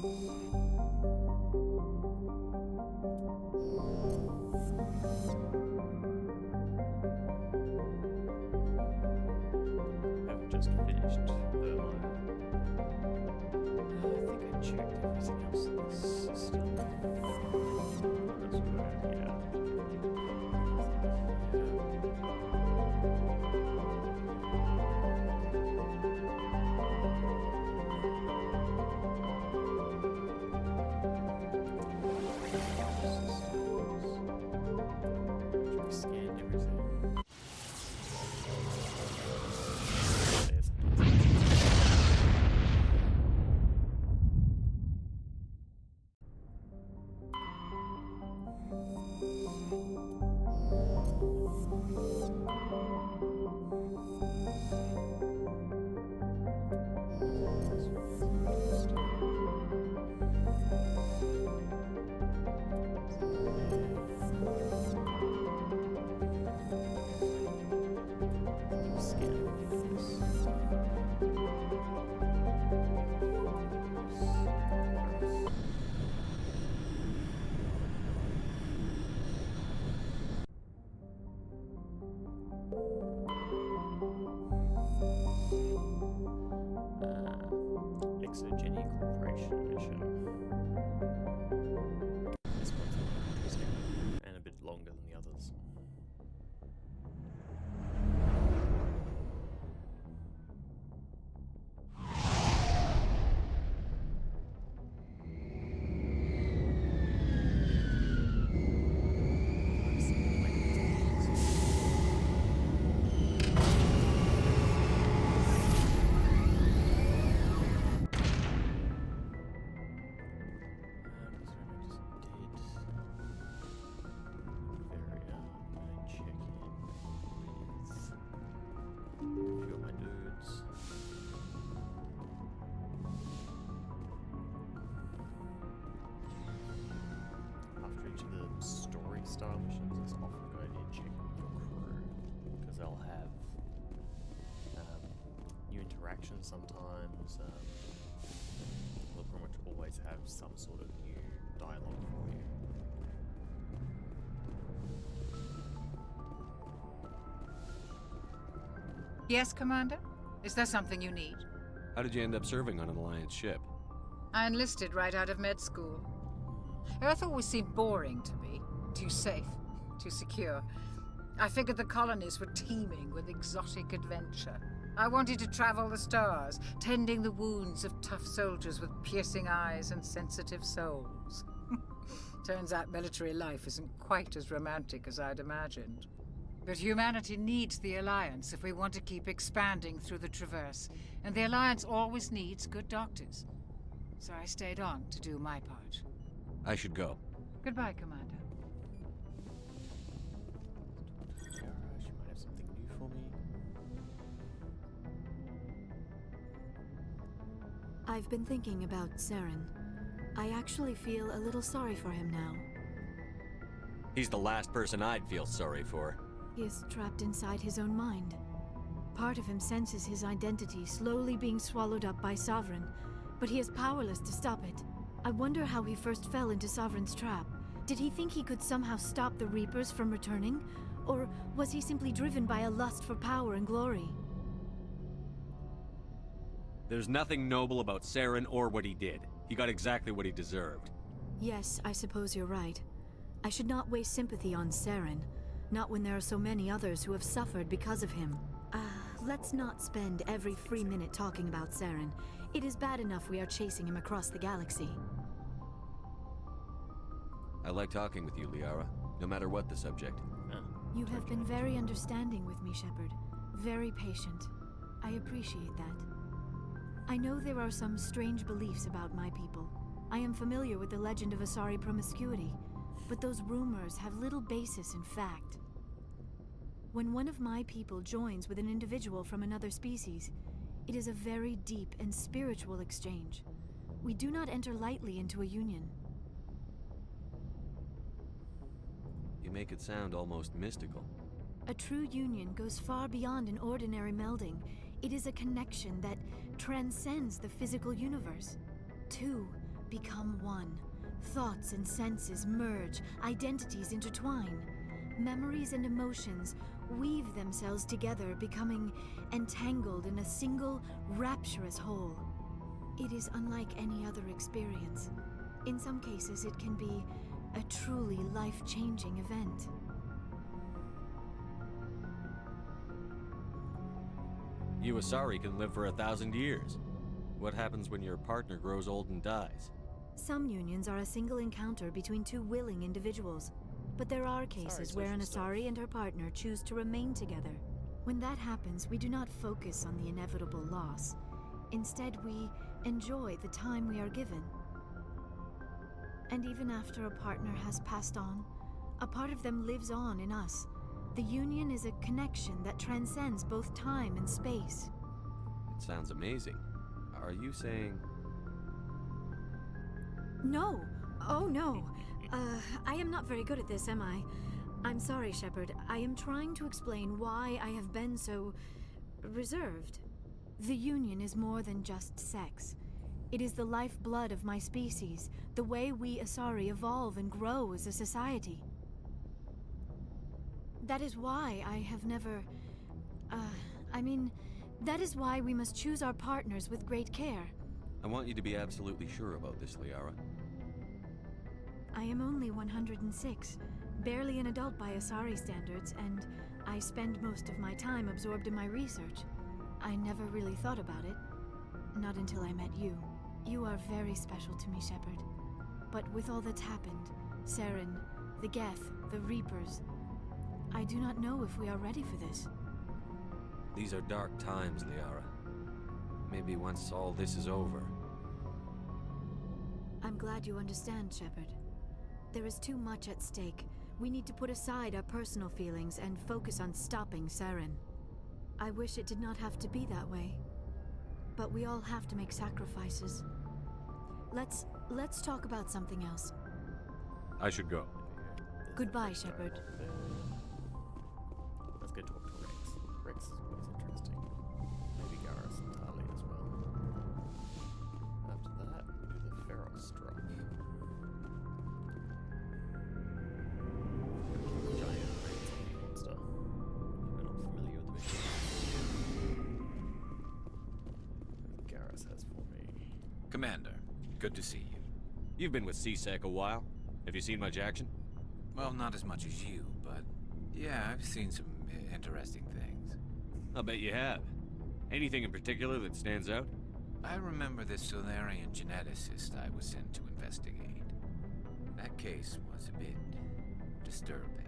Haven't just finished the I think I checked everything else in the system. That's good, yeah. Scanned everything. Exogeny Corporation mission. This one's interesting and a bit longer than the others. Style missions, it's often a good idea to check with your crew because they'll have new interactions sometimes. They'll pretty much always have some sort of new dialogue for you. Yes, Commander? Is there something you need? How did you end up serving on an Alliance ship? I enlisted right out of med school. Earth always seemed boring to me. Too safe, too secure. I figured the colonies were teeming with exotic adventure. I wanted to travel the stars, tending the wounds of tough soldiers with piercing eyes and sensitive souls. Turns out military life isn't quite as romantic as I'd imagined. But humanity needs the Alliance if we want to keep expanding through the Traverse, and the Alliance always needs good doctors. So I stayed on to do my part. I should go. Goodbye, Commander. She might have something new for me. I've been thinking about Saryn. I actually feel a little sorry for him now. He's the last person I'd feel sorry for. He is trapped inside his own mind. Part of him senses his identity slowly being swallowed up by Sovereign, but he is powerless to stop it. I wonder how he first fell into Sovereign's trap. Did he think he could somehow stop the Reapers from returning? Or was he simply driven by a lust for power and glory? There's nothing noble about Saryn or what he did. He got exactly what he deserved. Yes, I suppose you're right. I should not waste sympathy on Saryn, not when there are so many others who have suffered because of him. Let's not spend every free minute talking about Saryn. It is bad enough we are chasing him across the galaxy. I like talking with you, Liara, no matter what the subject. You have been very understanding with me, Shepard. Very patient. I appreciate that. I know there are some strange beliefs about my people. I am familiar with the legend of Asari promiscuity, but those rumors have little basis in fact. When one of my people joins with an individual from another species, it is a very deep and spiritual exchange. We do not enter lightly into a union. You make it sound almost mystical. A true union goes far beyond an ordinary melding. It is a connection that transcends the physical universe. Two become one. Thoughts and senses merge, identities intertwine. Memories and emotions weave themselves together, becoming entangled in a single, rapturous whole. It is unlike any other experience. In some cases, it can be a truly life-changing event. You Asari can live for 1,000 years. What happens when your partner grows old and dies? Some unions are a single encounter between two willing individuals, but there are cases where an Asari and her partner choose to remain together. When that happens, we do not focus on the inevitable loss. Instead, we enjoy the time we are given. And even after a partner has passed on, a part of them lives on in us. The union is a connection that transcends both time and space. It sounds amazing. Are you saying... No! Oh no! I am not very good at this, am I? I'm sorry, Shepard. I am trying to explain why I have been so... reserved. The union is more than just sex. It is the lifeblood of my species, the way we Asari evolve and grow as a society. That is why I have never... that is why we must choose our partners with great care. I want you to be absolutely sure about this, Liara. I am only 106, barely an adult by Asari standards, and I spend most of my time absorbed in my research. I never really thought about it, not until I met you. You are very special to me, Shepard. But with all that's happened, Saryn, the Geth, the Reapers, I do not know if we are ready for this. These are dark times, Liara. Maybe once all this is over. I'm glad you understand, Shepard. There is too much at stake. We need to put aside our personal feelings and focus on stopping Saryn. I wish it did not have to be that way. But we all have to make sacrifices. Let's talk about something else. I should go. Goodbye, Shepard. Let's go talk to Rex. Rex looks interesting. Maybe Garrus and Tali as well. After that, we do the Feros drop. Giant red monster. We're not familiar with the mission. Garrus has for me. Commander, good to see you. You've been with CSEC a while. Have you seen much action? Well, not as much as you, but yeah, I've seen some interesting things. I'll bet you have. Anything in particular that stands out? I remember this Solarian geneticist I was sent to investigate. That case was a bit disturbing.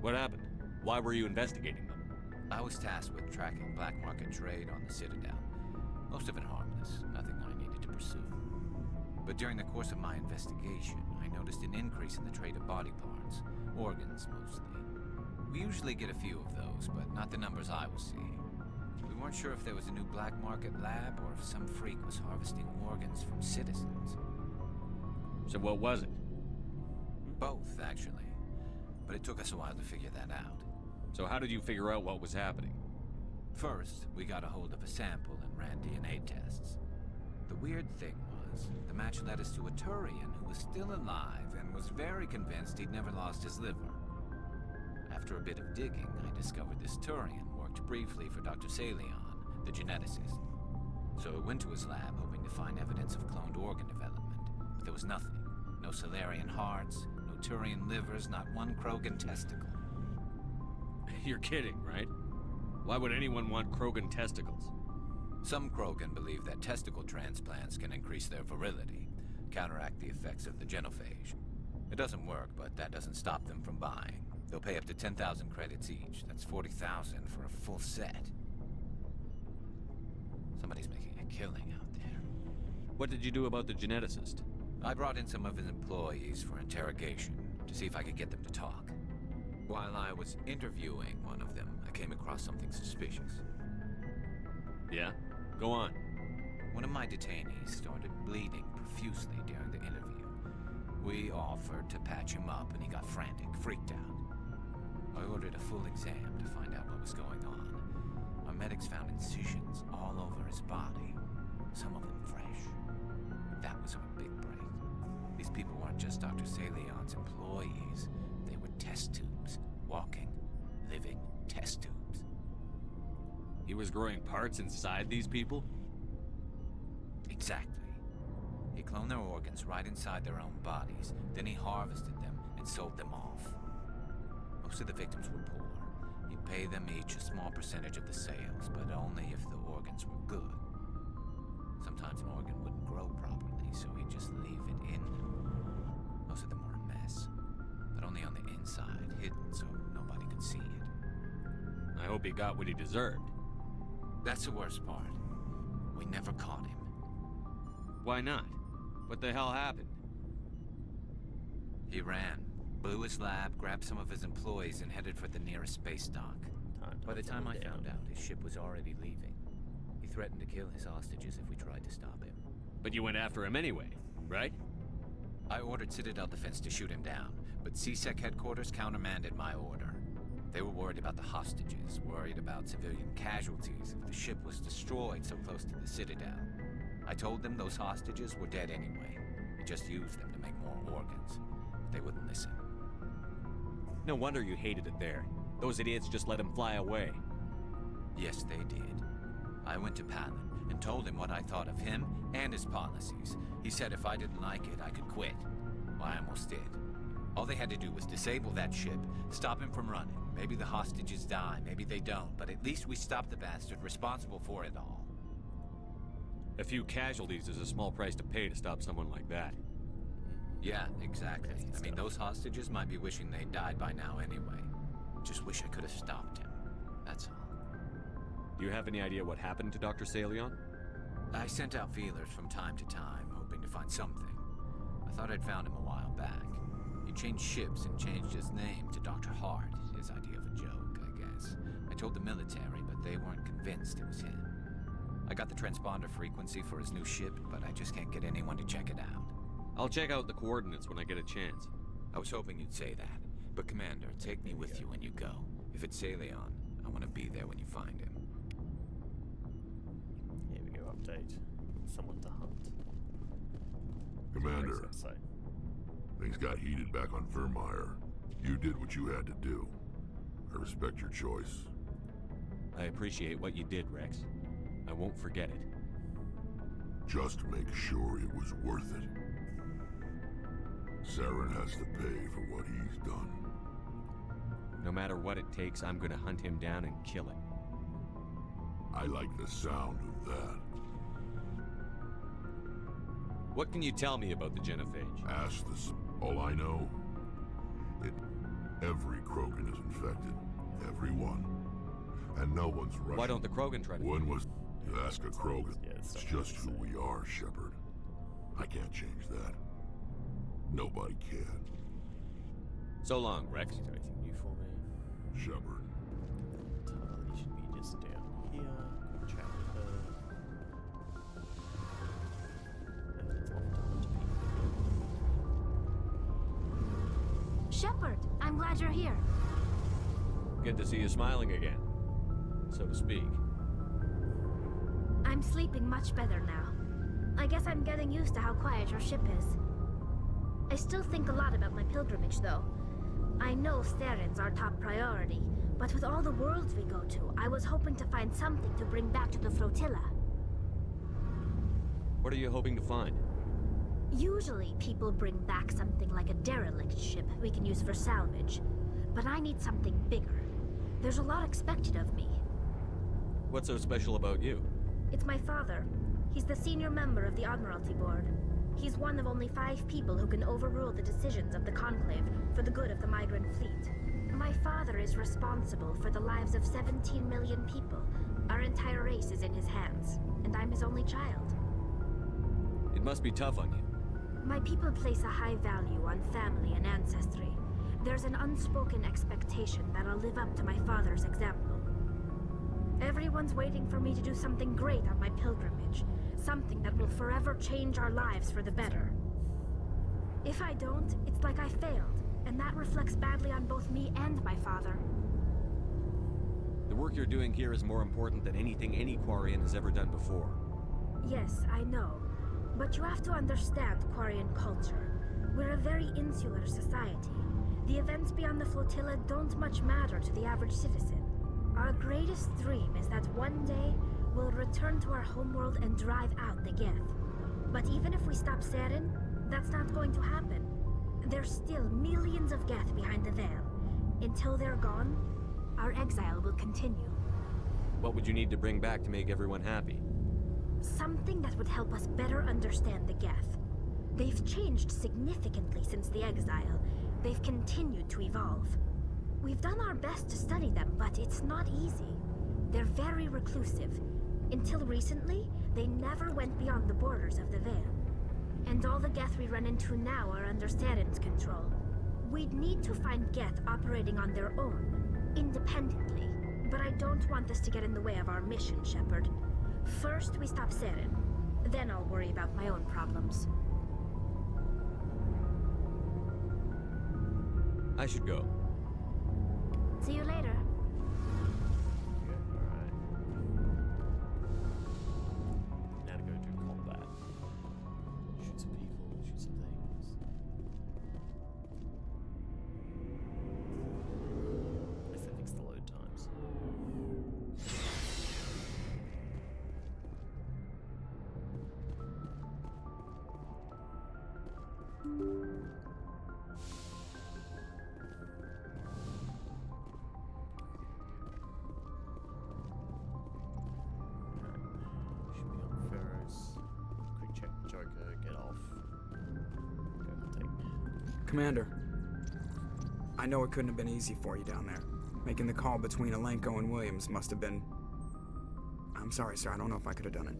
What happened? Why were you investigating them? I was tasked with tracking black market trade on the Citadel. Most of it harmless, nothing I needed to pursue. But during the course of my investigation, I noticed an increase in the trade of body parts, organs mostly. We usually get a few of those, but not the numbers I was seeing. We weren't sure if there was a new black market lab or if some freak was harvesting organs from citizens. So what was it? Both, actually. But it took us a while to figure that out. So how did you figure out what was happening? First, we got a hold of a sample and ran DNA tests. The weird thing was, the match led us to a Turian who was still alive and was very convinced he'd never lost his liver. After a bit of digging, I discovered this Turian worked briefly for Dr. Saryn, the geneticist. So I went to his lab hoping to find evidence of cloned organ development, but there was nothing. No Solarian hearts, no Turian livers, not one Krogan testicle. You're kidding, right? Why would anyone want Krogan testicles? Some Krogan believe that testicle transplants can increase their virility, counteract the effects of the genophage. It doesn't work, but that doesn't stop them from buying. They'll pay up to 10,000 credits each. That's 40,000 for a full set. Somebody's making a killing out there. What did you do about the geneticist? I brought in some of his employees for interrogation, to see if I could get them to talk. While I was interviewing one of them, I came across something suspicious. Yeah? Go on. One of my detainees started bleeding profusely during the interview. We offered to patch him up and he got frantic, freaked out. I ordered a full exam to find out what was going on. Our medics found incisions all over his body, some of them fresh. That was our big break. These people weren't just Dr. Salyon's employees. They were test tubes. Walking, living test tubes. He was growing parts inside these people? Exactly. He cloned their organs right inside their own bodies. Then he harvested them and sold them off. Most of the victims were poor. He'd pay them each a small percentage of the sales, but only if the organs were good. Sometimes an organ wouldn't grow properly, so he'd just leave it in them. Most of them were a mess, but only on the inside, hidden so nobody could see it. I hope he got what he deserved. That's the worst part. We never caught him. Why not? What the hell happened? He ran, blew his lab, grabbed some of his employees, and headed for the nearest space dock. By the time I found out, his ship was already leaving. He threatened to kill his hostages if we tried to stop him. But you went after him anyway, right? I ordered Citadel Defense to shoot him down, but CSEC headquarters countermanded my order. They were worried about the hostages, worried about civilian casualties if the ship was destroyed so close to the Citadel. I told them those hostages were dead anyway. We just used them to make more organs. But they wouldn't listen. No wonder you hated it there. Those idiots just let him fly away. Yes, they did. I went to Palin and told him what I thought of him and his policies. He said if I didn't like it, I could quit. Well, I almost did. All they had to do was disable that ship, stop him from running. Maybe the hostages die, maybe they don't, but at least we stopped the bastard responsible for it all. A few casualties is a small price to pay to stop someone like that. Yeah, exactly. I mean, those hostages might be wishing they'd died by now anyway. Just wish I could have stopped him. That's all. Do you have any idea what happened to Dr. Salyon? I sent out feelers from time to time, hoping to find something. I thought I'd found him a while back. He changed ships and changed his name to Dr. Hart, his idea of a joke, I guess. I told the military, but they weren't convinced it was him. I got the transponder frequency for his new ship, but I just can't get anyone to check it out. I'll check out the coordinates when I get a chance. I was hoping you'd say that. But Commander, take me with you when you go. If it's Salyon, I want to be there when you find him. Here we go, update. Someone to hunt. Commander, So, things got heated back on Vermeer. You did what you had to do. I respect your choice. I appreciate what you did, Rex. I won't forget it. Just make sure it was worth it. Saryn has to pay for what he's done. No matter what it takes, I'm gonna hunt him down and kill him. I like the sound of that. What can you tell me about the genophage? Ask this. All I know, every Krogan is infected. Every one. And no one's Russian. Why don't the Krogan try to... One was... You ask a Krogan. Yeah, It's it's just who something to we are, Shepard. I can't change that. Nobody can. So long, Rex. is there anything new for me? Shepard. Tali should be just down here. Quick chat with her. And then it's off to hunt people. Shepard, I'm glad you're here. Good to see you smiling again, so to speak. I'm sleeping much better now. I guess I'm getting used to how quiet your ship is. I still think a lot about my pilgrimage, though. I know Saryn's our top priority, but with all the worlds we go to, I was hoping to find something to bring back to the flotilla. What are you hoping to find? Usually, people bring back something like a derelict ship we can use for salvage. But I need something bigger. There's a lot expected of me. What's so special about you? It's my father. He's the senior member of the Admiralty Board. He's one of only 5 people who can overrule the decisions of the Conclave for the good of the migrant fleet. My father is responsible for the lives of 17 million people. Our entire race is in his hands, and I'm his only child. It must be tough on you. My people place a high value on family and ancestry. There's an unspoken expectation that I'll live up to my father's example. Everyone's waiting for me to do something great on my pilgrimage. Something that will forever change our lives for the better. If I don't, it's like I failed, and that reflects badly on both me and my father. The work you're doing here is more important than anything any Quarian has ever done before. Yes, I know. But you have to understand Quarian culture. We're a very insular society. The events beyond the flotilla don't much matter to the average citizen. Our greatest dream is that one day we'll return to our homeworld and drive out the Geth. But even if we stop Saryn, that's not going to happen. There's still millions of Geth behind the veil. Until they're gone, our exile will continue. What would you need to bring back to make everyone happy? Something that would help us better understand the Geth. They've changed significantly since the exile. They've continued to evolve. We've done our best to study them, but it's not easy. They're very reclusive. Until recently, they never went beyond the borders of the Veil. And all the Geth we run into now are under Saryn's control. We'd need to find Geth operating on their own, independently. But I don't want this to get in the way of our mission, Shepard. First, we stop Saryn. Then I'll worry about my own problems. I should go. See you later. Alright. Now to go do combat. Shoot some people, shoot some things. At least they fix the load times. Should be on Feros. Quick check Joker, get off. Go hunting. Commander, I know it couldn't have been easy for you down there. Making the call between Alenko and Williams must have been... I'm sorry, sir. I don't know if I could have done it.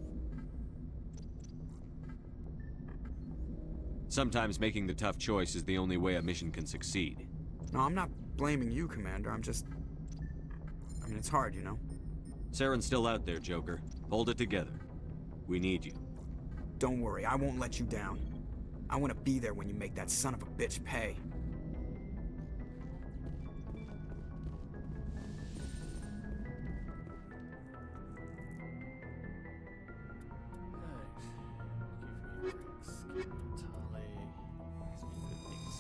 Sometimes making the tough choice is the only way a mission can succeed. No, I'm not blaming you, Commander. I'm just... I mean, it's hard, you know? Saryn's still out there, Joker. Hold it together. We need you. Don't worry, I won't let you down. I want to be there when you make that son of a bitch pay. Give me Rex, give me Tali. Some good things.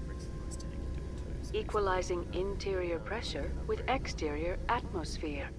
Rex is a nice tank to do it too. So Equalizing interior pressure with exterior atmosphere.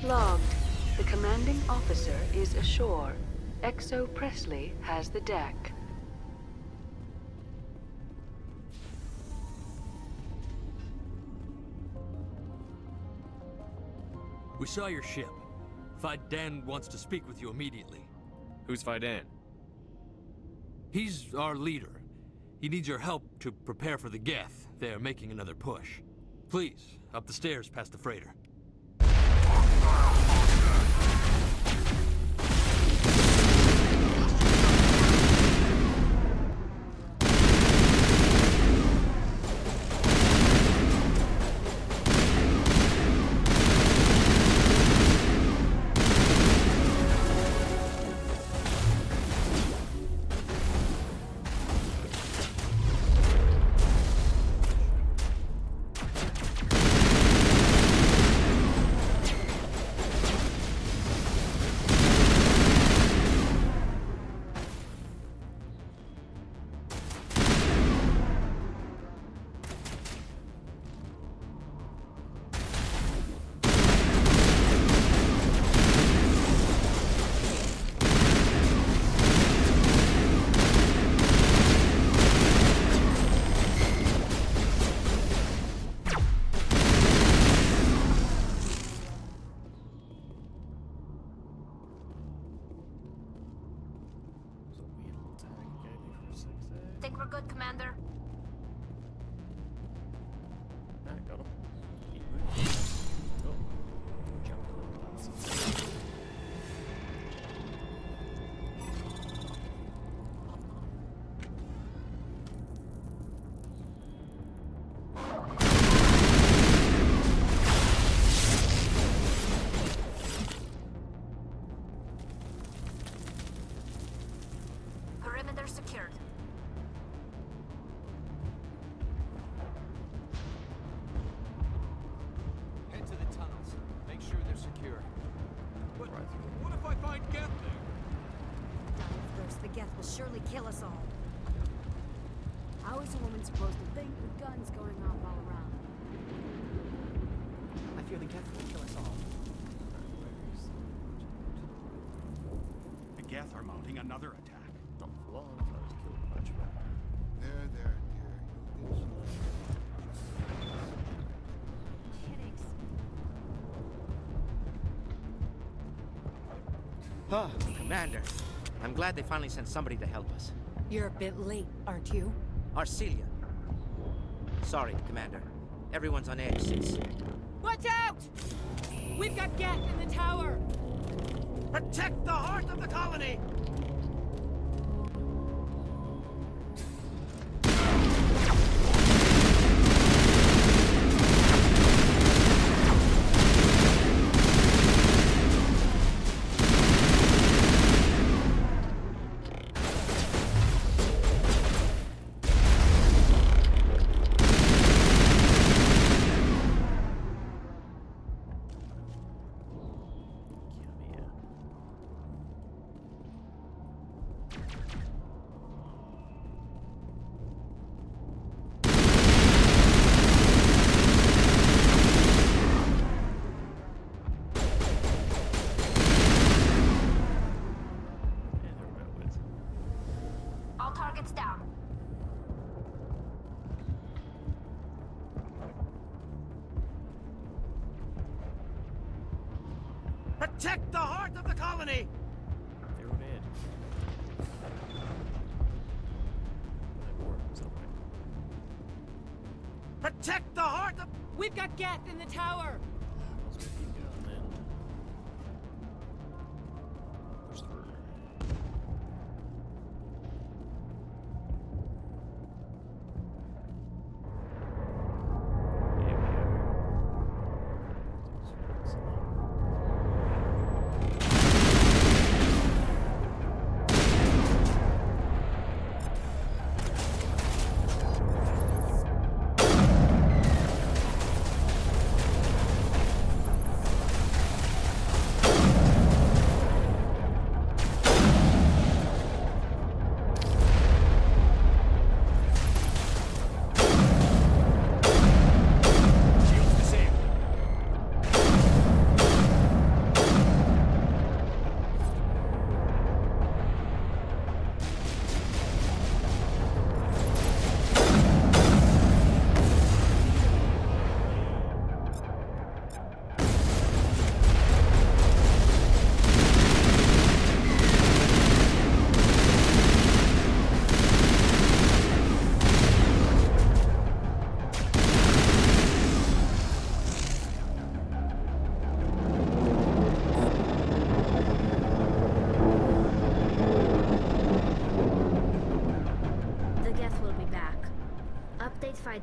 Logged. The commanding officer is ashore. Exo Presley has the deck. We saw your ship. Fidan wants to speak with you immediately. Who's Fidan? He's our leader. He needs your help to prepare for the Geth. They're making another push. Please, up the stairs past the freighter. Think we're good, Commander? Ah, got him. Keep moving. Oh. Jump on the Perimeter secured. Head to the tunnels. Make sure they're secure. What if I find Geth there? Dive first, the Geth will surely kill us all. How is a woman supposed to think with guns going off all around? I fear the Geth will kill us all. The Geth are mounting another attack. Not for long, I was killed much better. There, dear. You'll get Headaches. Ah, Commander. I'm glad they finally sent somebody to help us. You're a bit late, aren't you? Arcelia. Sorry, Commander. Everyone's on edge since... Watch out! We've got Geth in the tower! Protect the heart of the colony! All targets down. Protect the heart of the colony! They're on in. That works, okay. Protect the heart of... We've got Geth in the tower! Let's keep going then. Push through.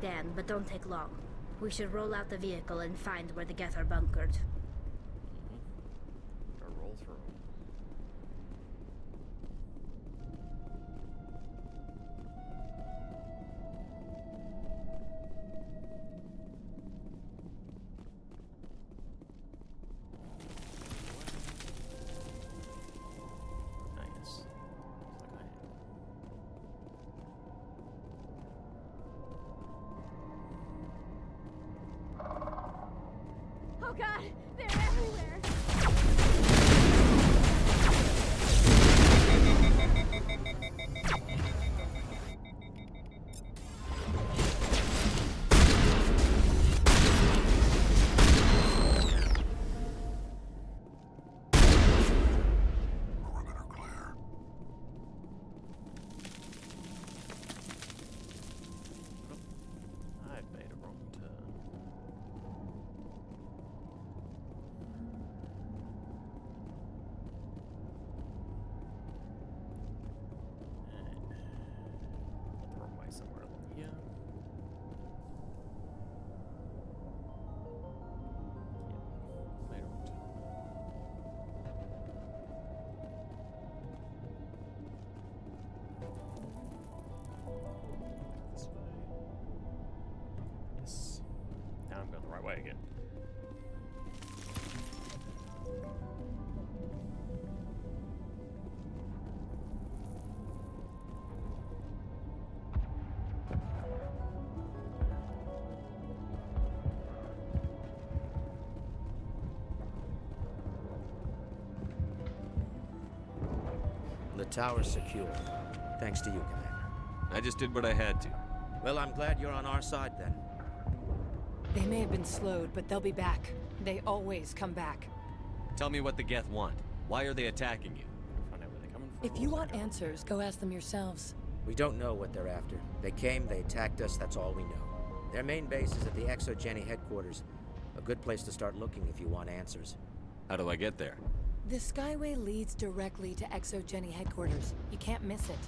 Dan, but don't take long. We should roll out the vehicle and find where the Geth are bunkered. Or roll through 'em. Nice. Looks like I am. Oh god, they're everywhere! Perimeter clear. I've made a wrong turn. Went the wrong way somewhere along here. Yep, made a wrong turn. This way. Yes. Now I'm going the right way again. The tower's secure. Thanks to you, Commander. I just did what I had to. Well, I'm glad you're on our side then. They may have been slowed, but they'll be back. They always come back. Tell me what the Geth want. Why are they attacking you? Find out where they're coming from. If you want answers, go ask them yourselves. We don't know what they're after. They came, they attacked us, that's all we know. Their main base is at the ExoGeni headquarters. A good place to start looking if you want answers. How do I get there? The Skyway leads directly to ExoGeni headquarters. You can't miss it.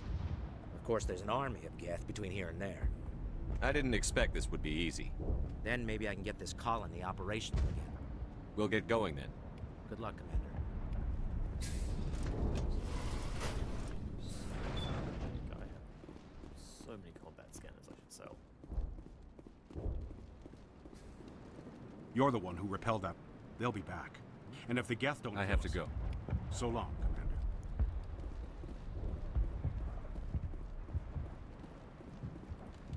Of course, there's an army of Geth between here and there. I didn't expect this would be easy. Then maybe I can get this colony operational again. We'll get going then. Good luck, Commander. I have so many combat scanners I should sell. You're the one who repelled that. They'll be back. And if the Geth don't I have to kill go. us- So long, Commander.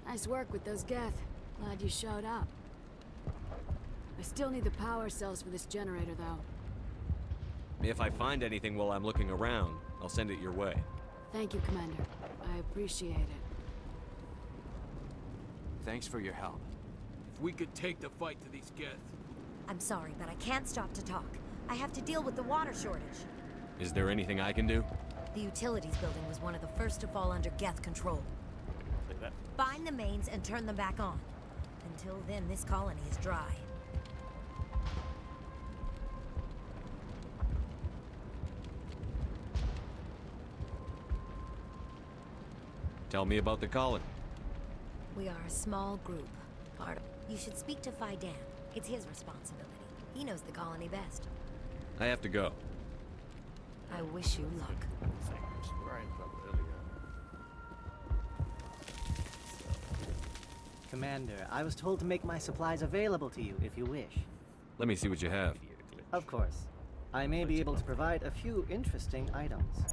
Nice work with those Geth. Glad you showed up. I still need the power cells for this generator, though. If I find anything while I'm looking around, I'll send it your way. Thank you, Commander. I appreciate it. Thanks for your help. If we could take the fight to these Geth. I'm sorry, but I can't stop to talk. I have to deal with the water shortage. Is there anything I can do? The utilities building was one of the first to fall under Geth control. Take that. Find the mains and turn them back on. Until then, this colony is dry. Tell me about the colony. We are a small group. Part of... You should speak to Fidan. It's his responsibility. He knows the colony best. I have to go. I wish you luck. Where I ended up earlier. Commander, I was told to make my supplies available to you if you wish. Let me see what you have. Of course. I may be able to provide a few interesting items.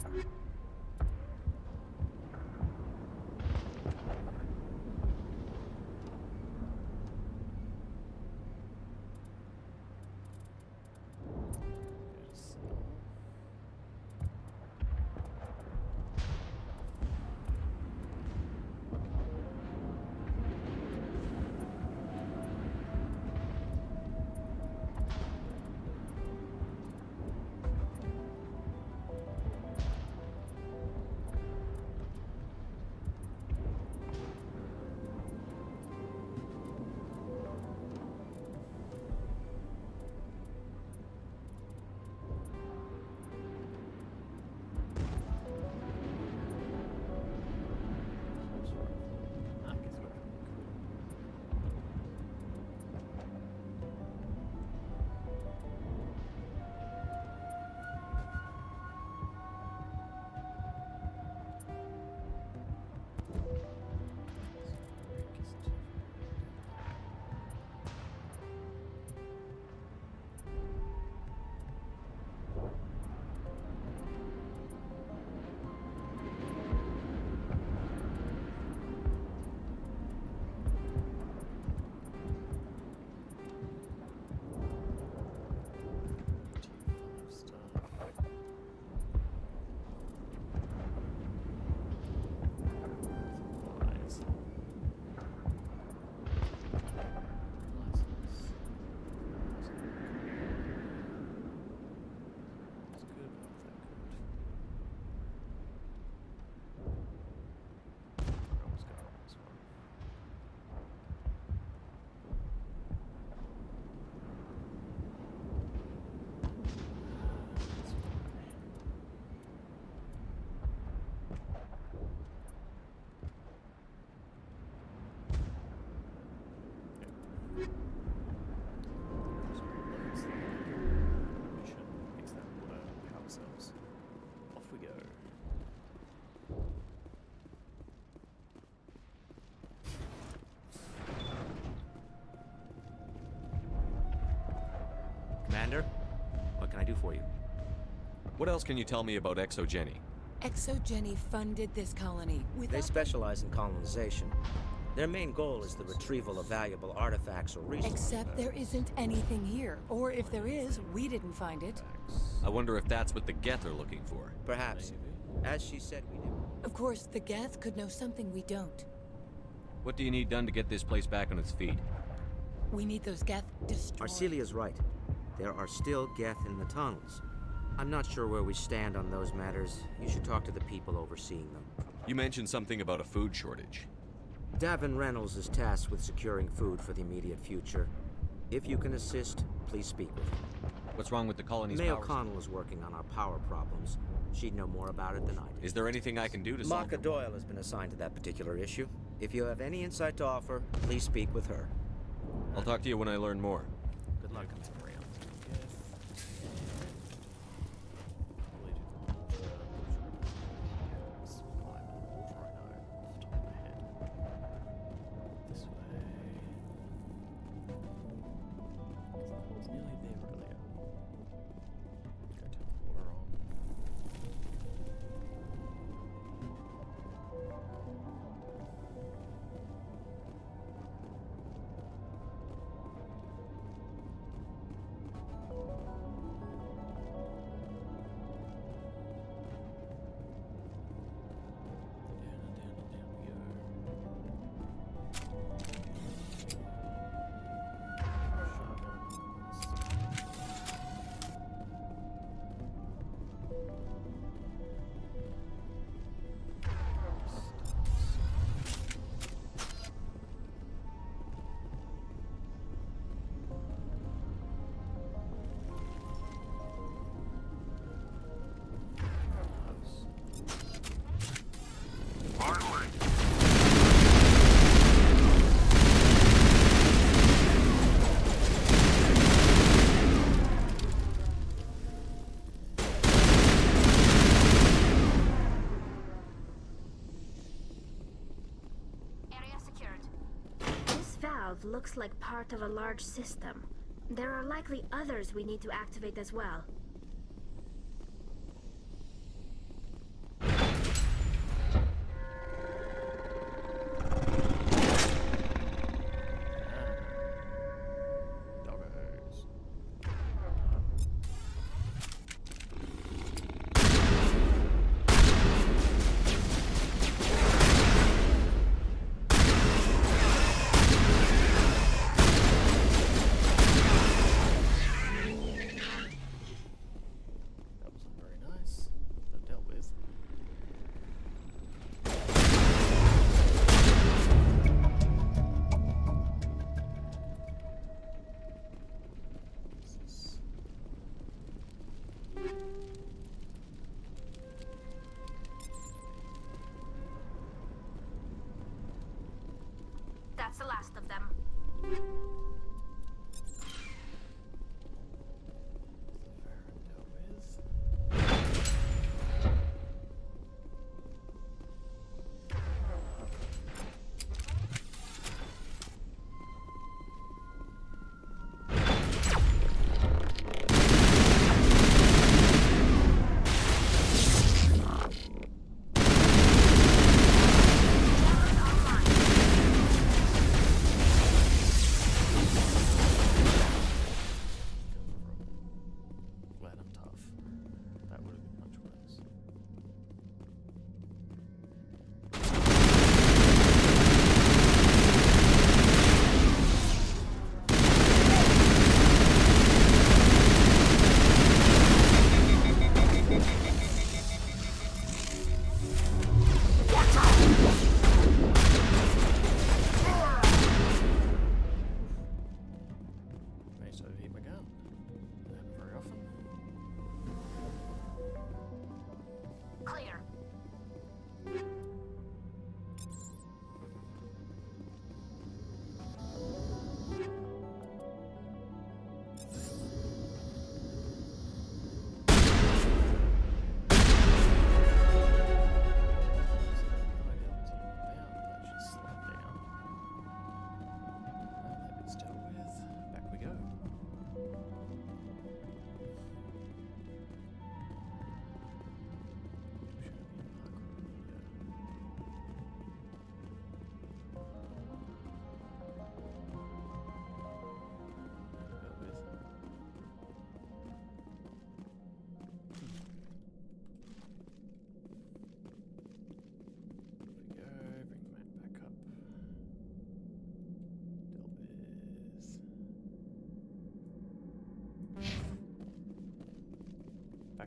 Commander, what can I do for you? What else can you tell me about Exogeny? Exogeny funded this colony with. They specialize in colonization. Their main goal is the retrieval of valuable artifacts or resources. Except there isn't anything here. Or if there is, we didn't find it. I wonder if that's what the Geth are looking for. Perhaps. As she said, we do. Of course, the Geth could know something we don't. What do you need done to get this place back on its feet? We need those Geth destroyed. Arcelia's right. There are still Geth in the tunnels. I'm not sure where we stand on those matters. You should talk to the people overseeing them. You mentioned something about a food shortage. Davin Reynolds is tasked with securing food for the immediate future. If you can assist, please speak with him. What's wrong with the colony's May power? O'Connell is working on our power problems. She'd know more about it than I do. Is there anything I can do to solve Maka Doyle has been assigned to that particular issue. If you have any insight to offer, please speak with her. I'll talk to you when I learn more. Good luck. Looks like part of a large system. There are likely others we need to activate as well.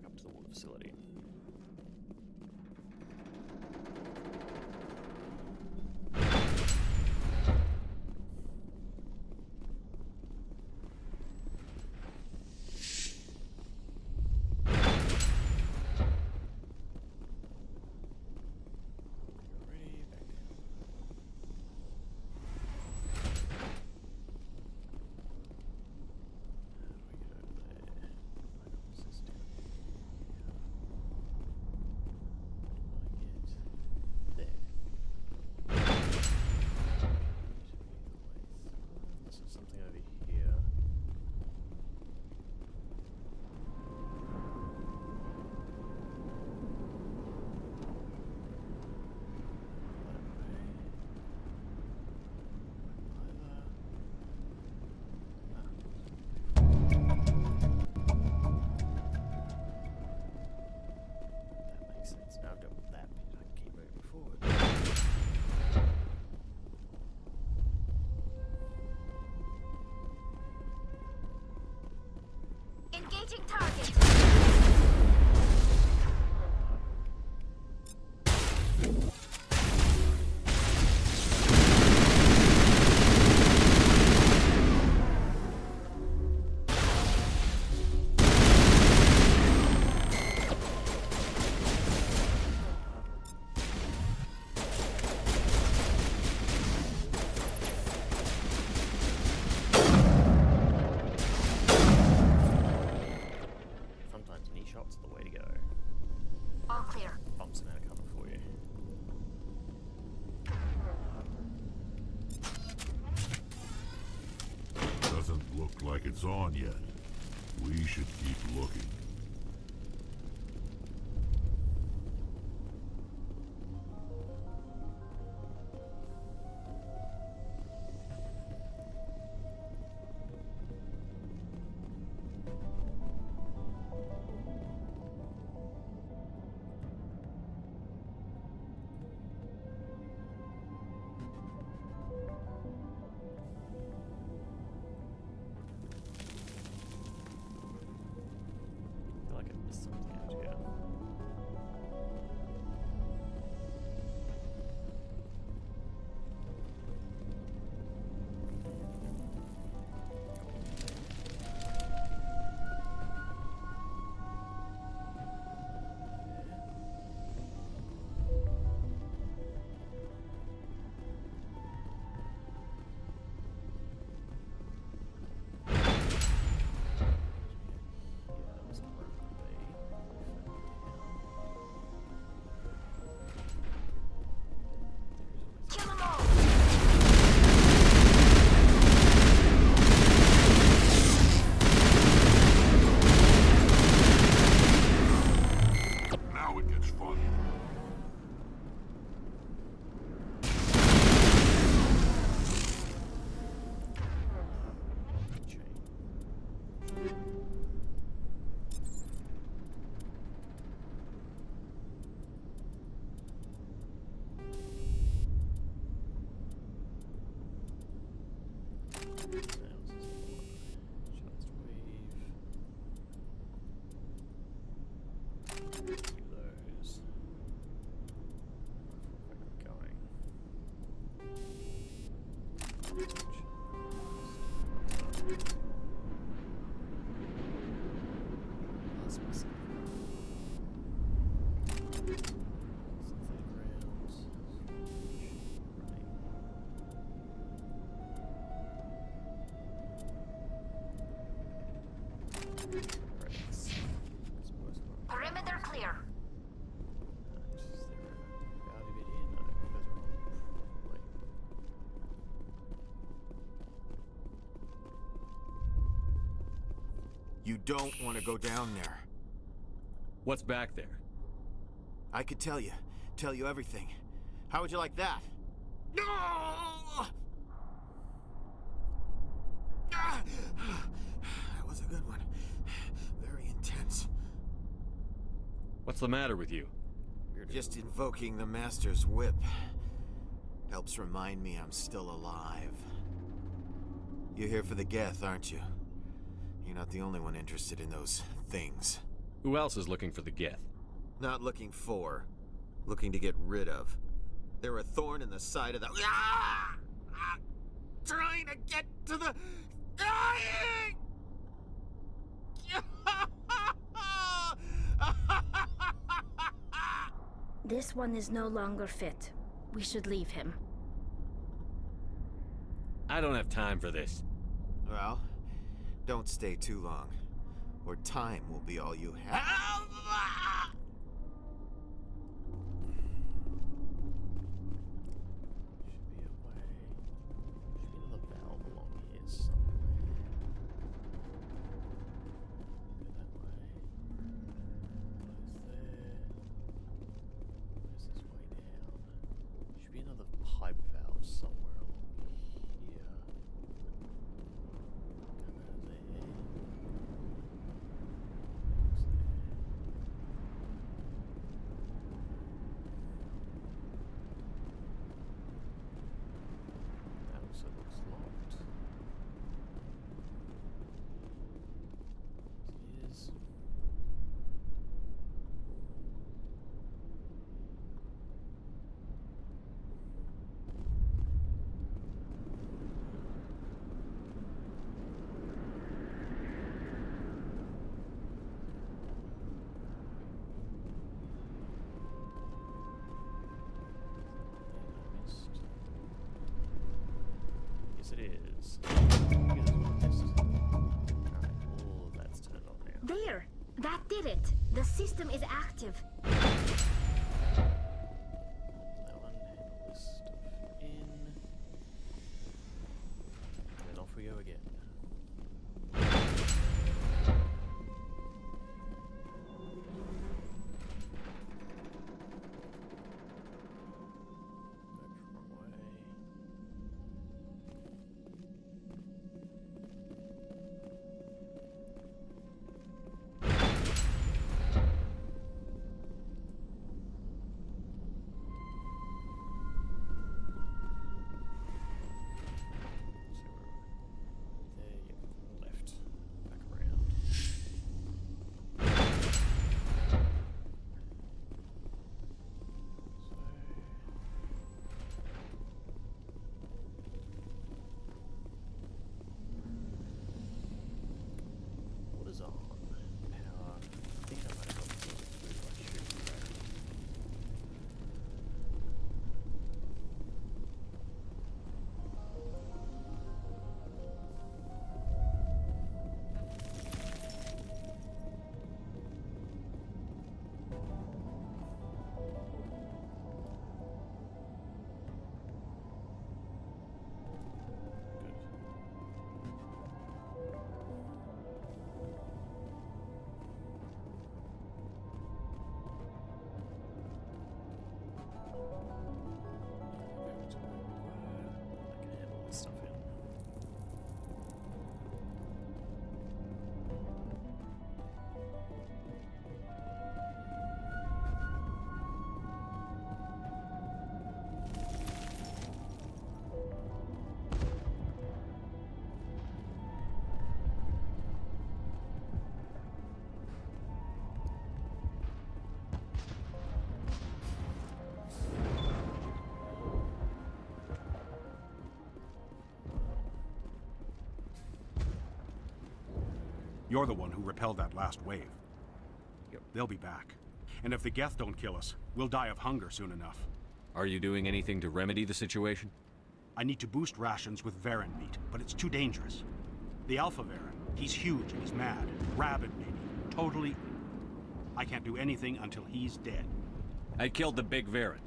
back up to the water facility. Engaging target. Shots are the way to go. All clear. Bumps and out of cover for you. Doesn't look like it's on yet. We should keep looking. Perimeter clear. You don't want to go down there. What's back there? I could tell you everything. How would you like that? No! That was a good one. Very intense. What's the matter with you? Just invoking the Master's whip helps remind me I'm still alive. You're here for the Geth, aren't you? You're not the only one interested in those things. Who else is looking for the Geth? Not looking for. Looking to get rid of. They're a thorn in the side of the... Ah! Ah! Trying to get to the... Dying! This one is no longer fit. We should leave him. I don't have time for this. Well, don't stay too long, or time will be all you have. Should be a way. Should be another valve along here somewhere. Go that way. Close there. Where's this way down? Should be another pipe valve somewhere along here. And there. That also looks locked. Yes. Yes, it is. Here's what I missed. Alright, all of that's turned on now. There! That did it! The system is active. That one, handle this stuff in. And then off we go again. Nope, wrong way. There, yep, left. Back around. What is on? Power. I think I might have got a little bit through by shooting that. Back to where we were. I can handle this stuff in. You're the one who repelled that last wave. They'll be back. And if the Geth don't kill us, we'll die of hunger soon enough. Are you doing anything to remedy the situation? I need to boost rations with Varren meat, but it's too dangerous. The Alpha Varren, he's huge and he's mad. Rabid, maybe. Totally... I can't do anything until he's dead. I killed the big Varren.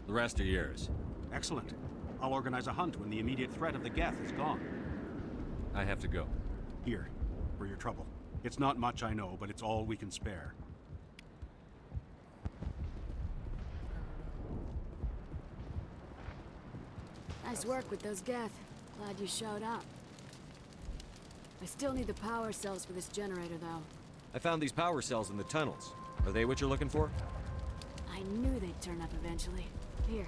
The rest are yours. Excellent. I'll organize a hunt when the immediate threat of the Geth is gone. I have to go. Here, for your trouble. It's not much, I know, but it's all we can spare. Nice work with those Geth. Glad you showed up. I still need the power cells for this generator, though. I found these power cells in the tunnels. Are they what you're looking for? I knew they'd turn up eventually. Here,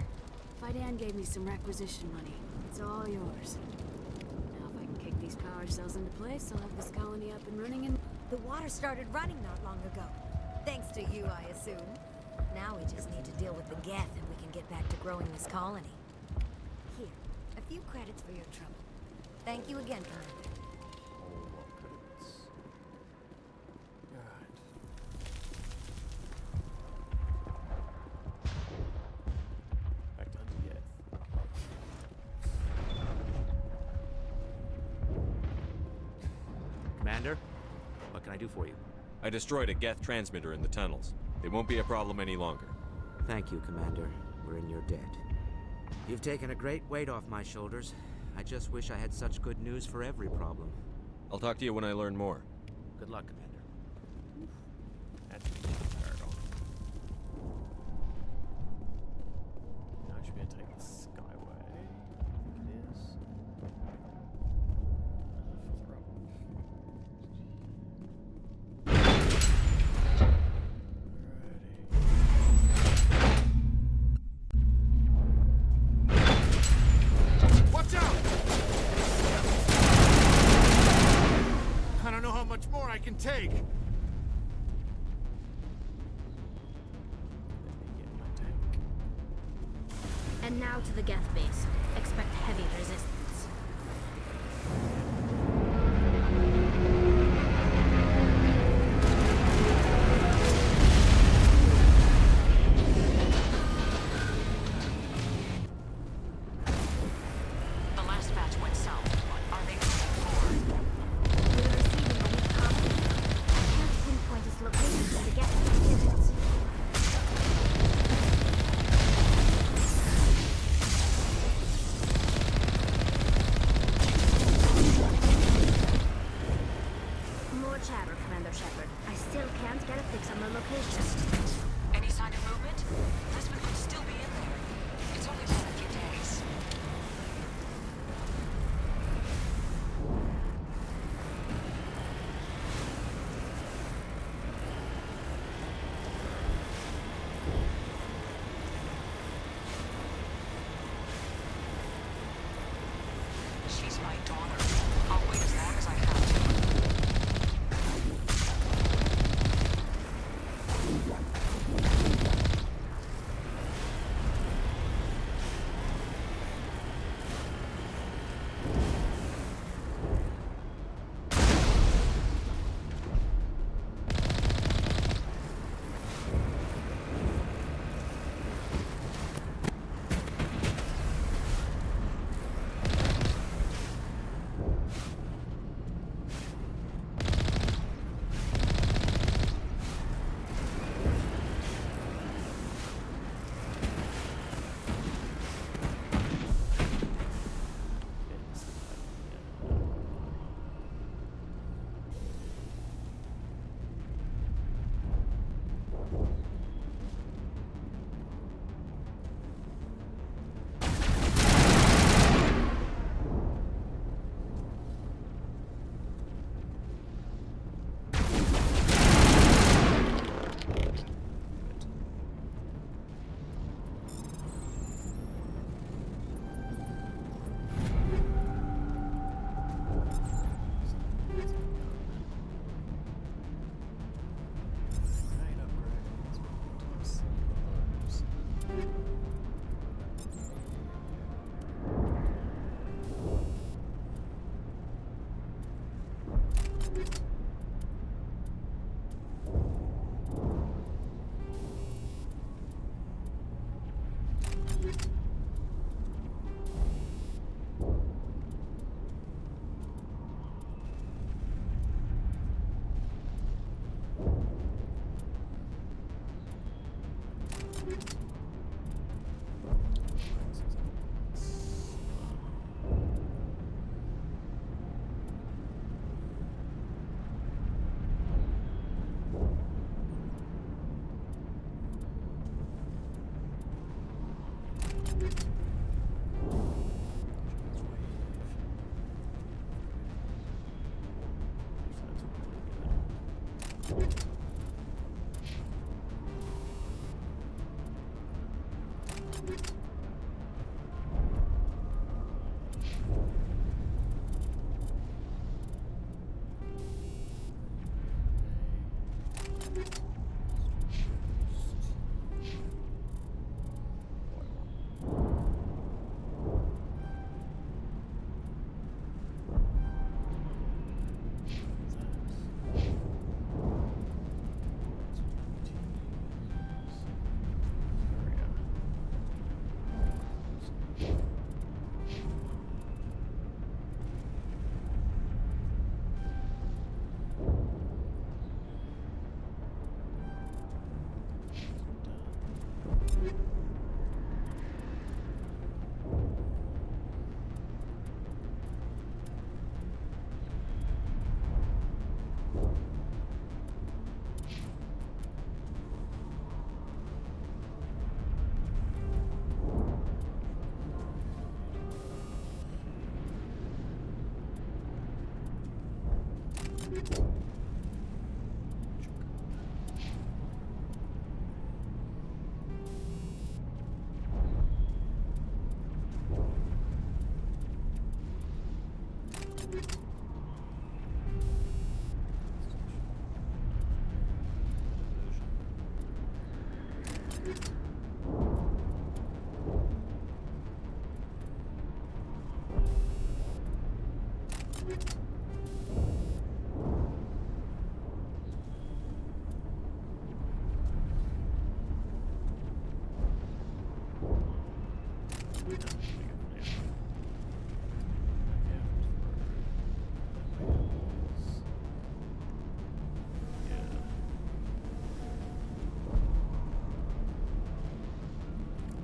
Fidan gave me some requisition money. It's all yours. Now if I can kick these power cells into place, I'll have this colony up and running and... The water started running not long ago. Thanks to you, I assume. Now we just need to deal with the Geth and we can get back to growing this colony. Here, a few credits for your trouble. Thank you again, Commander. Whole lot of credits. Alright. Back down to Geth. Commander, what can I do for you? I destroyed a Geth transmitter in the tunnels. It won't be a problem any longer. Thank you, Commander. We're in your debt. You've taken a great weight off my shoulders. I just wish I had such good news for every problem. I'll talk to you when I learn more. Good luck, Commander. That's paragon. Now I should be able to take the Skyway. I think it is. Further up. Watch out! I don't know how much more I can take. And now to the Geth base. Expect heavy resistance. The last batch went south. Are they moving forward? We're receiving a weak copy. I can't pinpoint its location for the Geth activities. More chatter, Commander Shepard. I still can't get a fix on the location. Any sign of movement? Lisbon could still be in there. It's only been a few days. She's my daughter. I'll wait as long as I have to.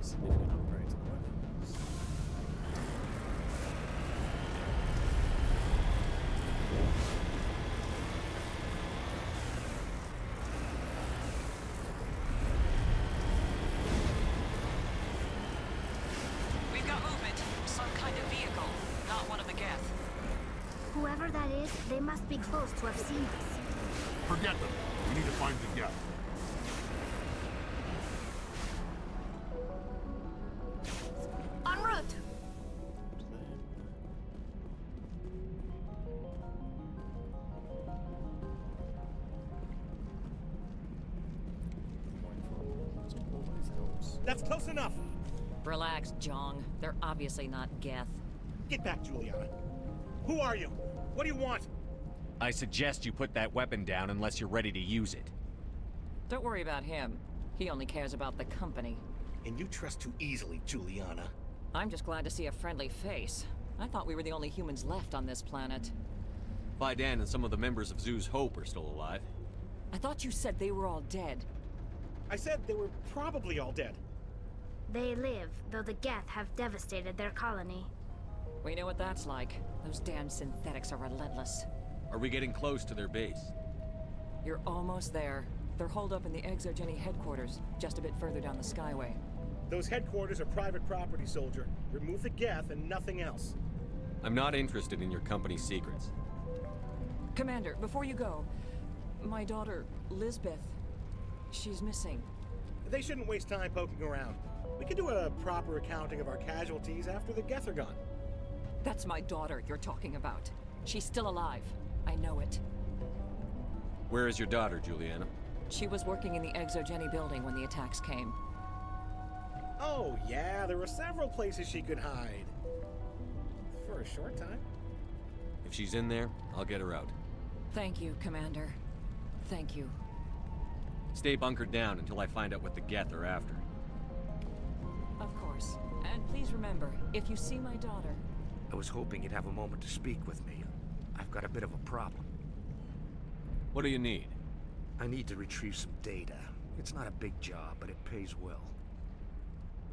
Significant upgrades on weapons. We've got movement. Some kind of vehicle. Not one of the Geth. Whoever that is, they must be close to have seen us. Forget them. We need to find the gap. En route! That's close enough. Relax, Jong. They're obviously not Geth. Get back, Juliana. Who are you? What do you want? I suggest you put that weapon down unless you're ready to use it. Don't worry about him. He only cares about the company. And you trust too easily, Juliana. I'm just glad to see a friendly face. I thought we were the only humans left on this planet. Vidan and some of the members of Zoo's Hope are still alive. I thought you said they were all dead. I said they were probably all dead. They live, though the Geth have devastated their colony. We know what that's like. Those damn synthetics are relentless. Are we getting close to their base? You're almost there. They're holed up in the Exogeny headquarters, just a bit further down the Skyway. Those headquarters are private property, soldier. Remove the Geth and nothing else. I'm not interested in your company's secrets. Commander, before you go, my daughter, Lisbeth, she's missing. They shouldn't waste time poking around. We can do a proper accounting of our casualties after the Geth are gone. That's my daughter you're talking about. She's still alive. I know it. Where is your daughter, Juliana? She was working in the Exogeny building when the attacks came. Oh, yeah, there were several places she could hide. For a short time. If she's in there, I'll get her out. Thank you, Commander. Thank you. Stay bunkered down until I find out what the Geth are after. Of course. And please remember, if you see my daughter... I was hoping you'd have a moment to speak with me. I've got a bit of a problem. What do you need? I need to retrieve some data. It's not a big job, but it pays well.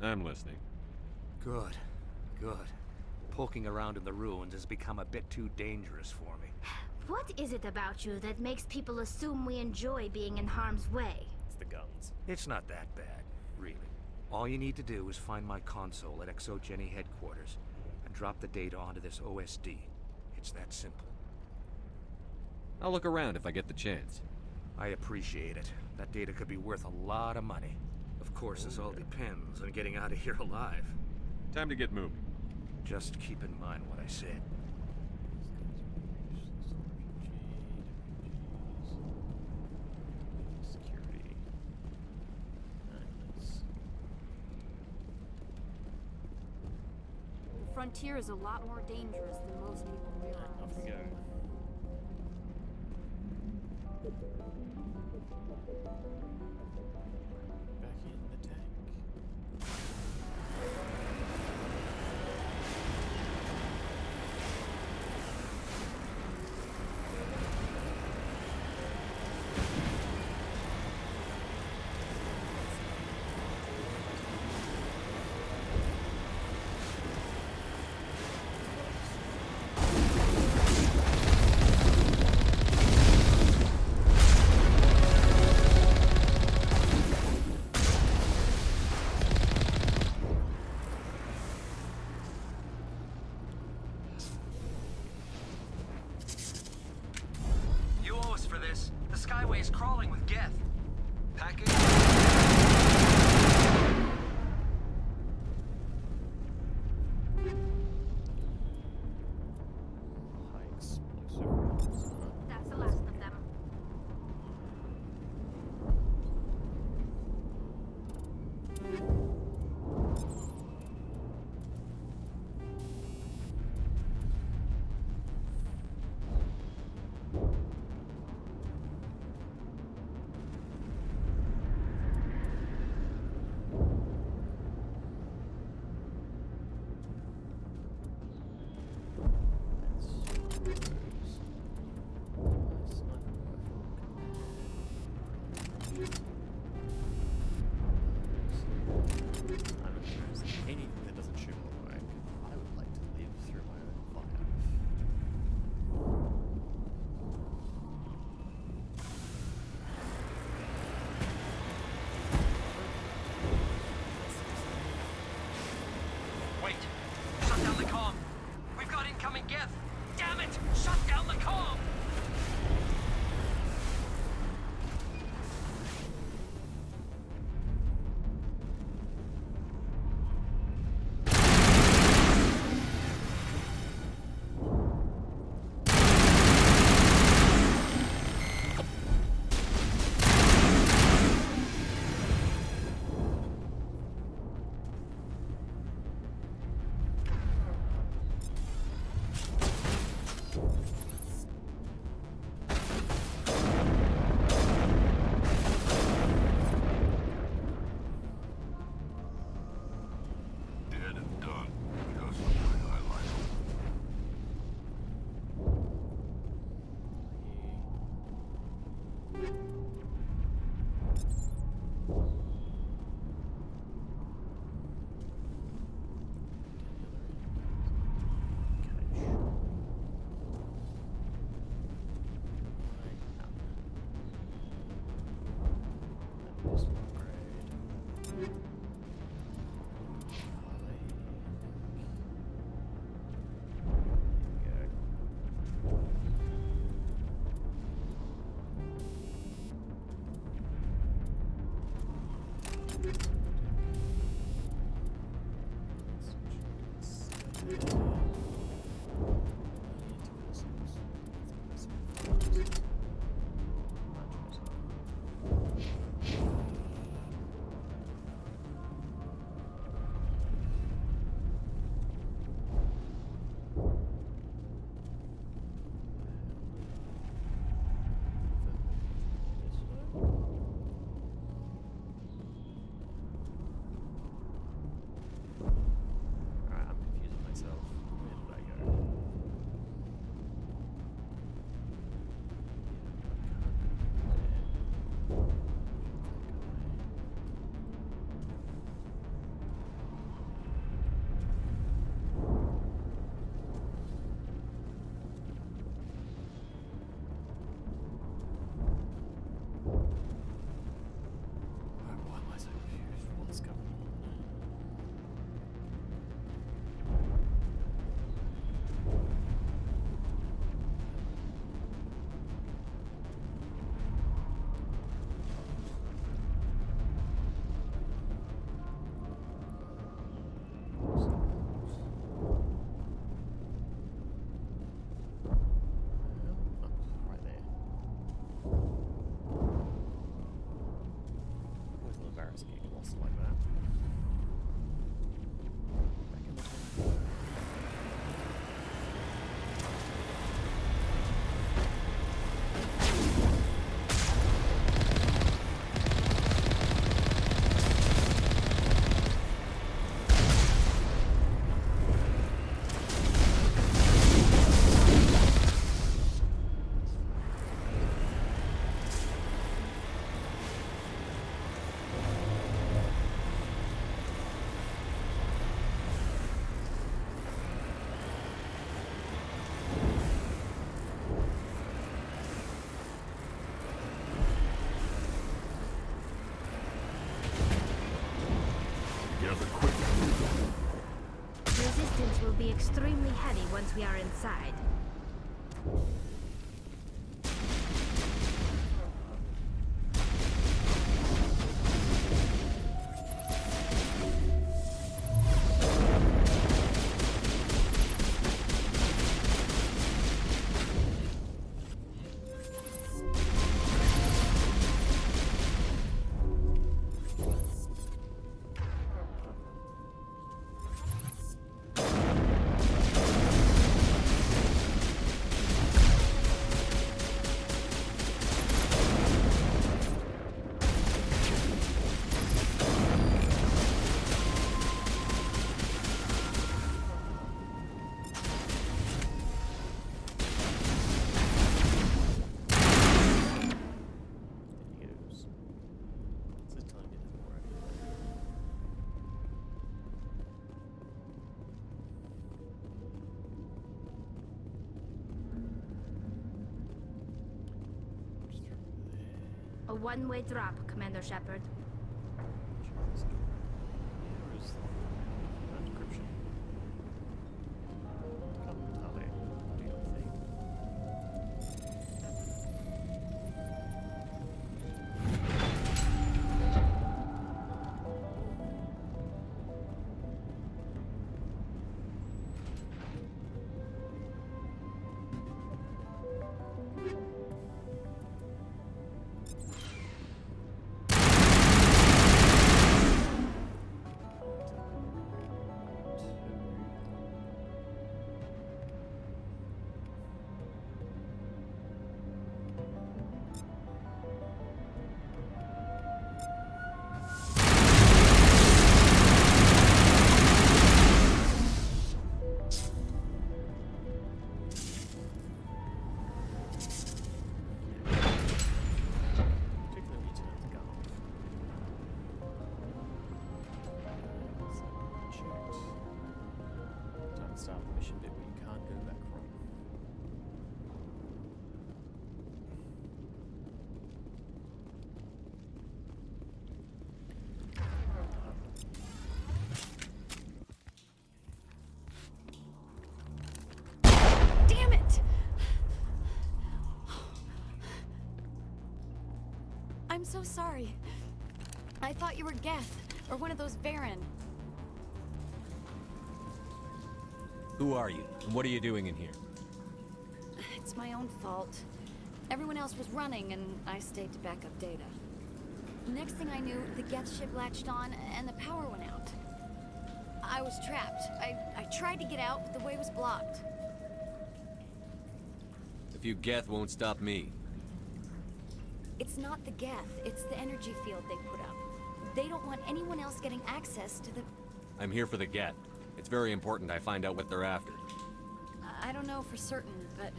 I'm listening. Good. Good. Poking around in the ruins has become a bit too dangerous for me. What is it about you that makes people assume we enjoy being in harm's way? It's the guns. It's not that bad, really. All you need to do is find my console at Exogeny headquarters and drop the data onto this OSD. It's that simple. I'll look around if I get the chance. I appreciate it. That data could be worth a lot of money. Of course, this all depends on getting out of here alive. Time to get moving. Just keep in mind what I said. Security. Nice. The frontier is a lot more dangerous than most people realize. Off we go. Back in the tank. Skyway's crawling with Geth. Package. High explosive rounds. That's the last of them. Anything that doesn't shoot all the way. I would like to live through my own fire. Wait! Shut down the comm! We've got incoming Geth! Damn it! Shut down the comm! Dead and done. Just the way I like 'em. I'm confusing myself. Where did I go? Why am I so confused? What's going on? Right there. Always a little embarrassing getting lost like that. Back in the time. Gather quick. Resistance will be extremely heavy once we are inside. A one-way drop, Commander Shepard. Where is the encryption? Come, Talia. Do your thing. Start the mission bit where you can't go back from. Damn it! I'm so sorry. I thought you were Geth, or one of those Varen. Who are you, and what are you doing in here? It's my own fault. Everyone else was running, and I stayed to back up data. Next thing I knew, the Geth ship latched on, and the power went out. I was trapped. I tried to get out, but the way was blocked. A few Geth won't stop me. It's not the Geth, it's the energy field they put up. They don't want anyone else getting access to the... I'm here for the Geth. It's very important I find out what they're after. I don't know for certain, but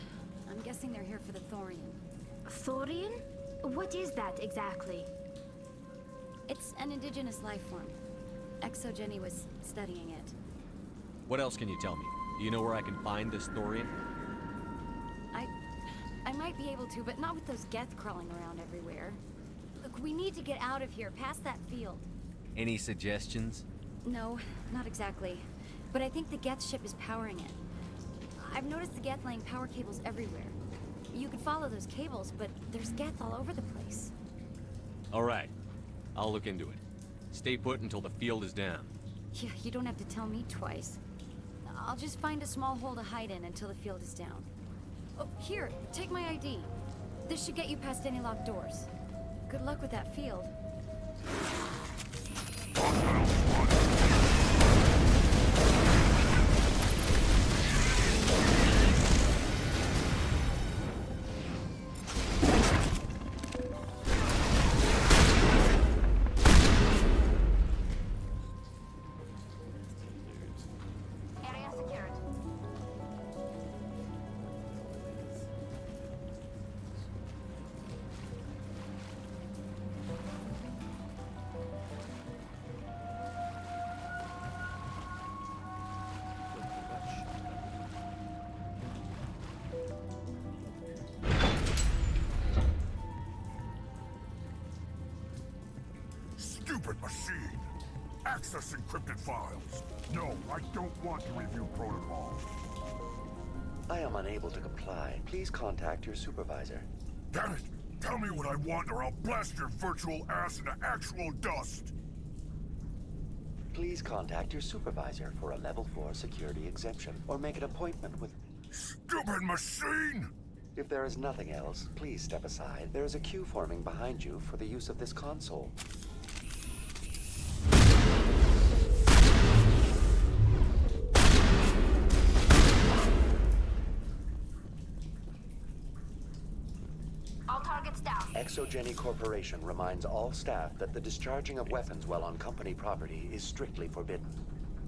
I'm guessing they're here for the Thorian. Thorian? What is that exactly? It's an indigenous life form. Exogeny was studying it. What else can you tell me? Do you know where I can find this Thorian? I might be able to, but not with those Geth crawling around everywhere. Look, we need to get out of here, past that field. Any suggestions? No, not exactly. But I think the Geth ship is powering it. I've noticed the Geth laying power cables everywhere. You could follow those cables, but there's Geth all over the place. Alright. I'll look into it. Stay put until the field is down. Yeah, you don't have to tell me twice. I'll just find a small hole to hide in until the field is down. Oh, here, take my ID. This should get you past any locked doors. Good luck with that field. Area secured. Stupid machine! Access encrypted files. No, I don't want to review protocols. I am unable to comply. Please contact your supervisor. Damn it! Tell me what I want or I'll blast your virtual ass into actual dust! Please contact your supervisor for a level 4 security exemption, or make an appointment with... Stupid machine! If there is nothing else, please step aside. There is a queue forming behind you for the use of this console. All targets down. Exogeny Corporation reminds all staff that the discharging of weapons while on company property is strictly forbidden.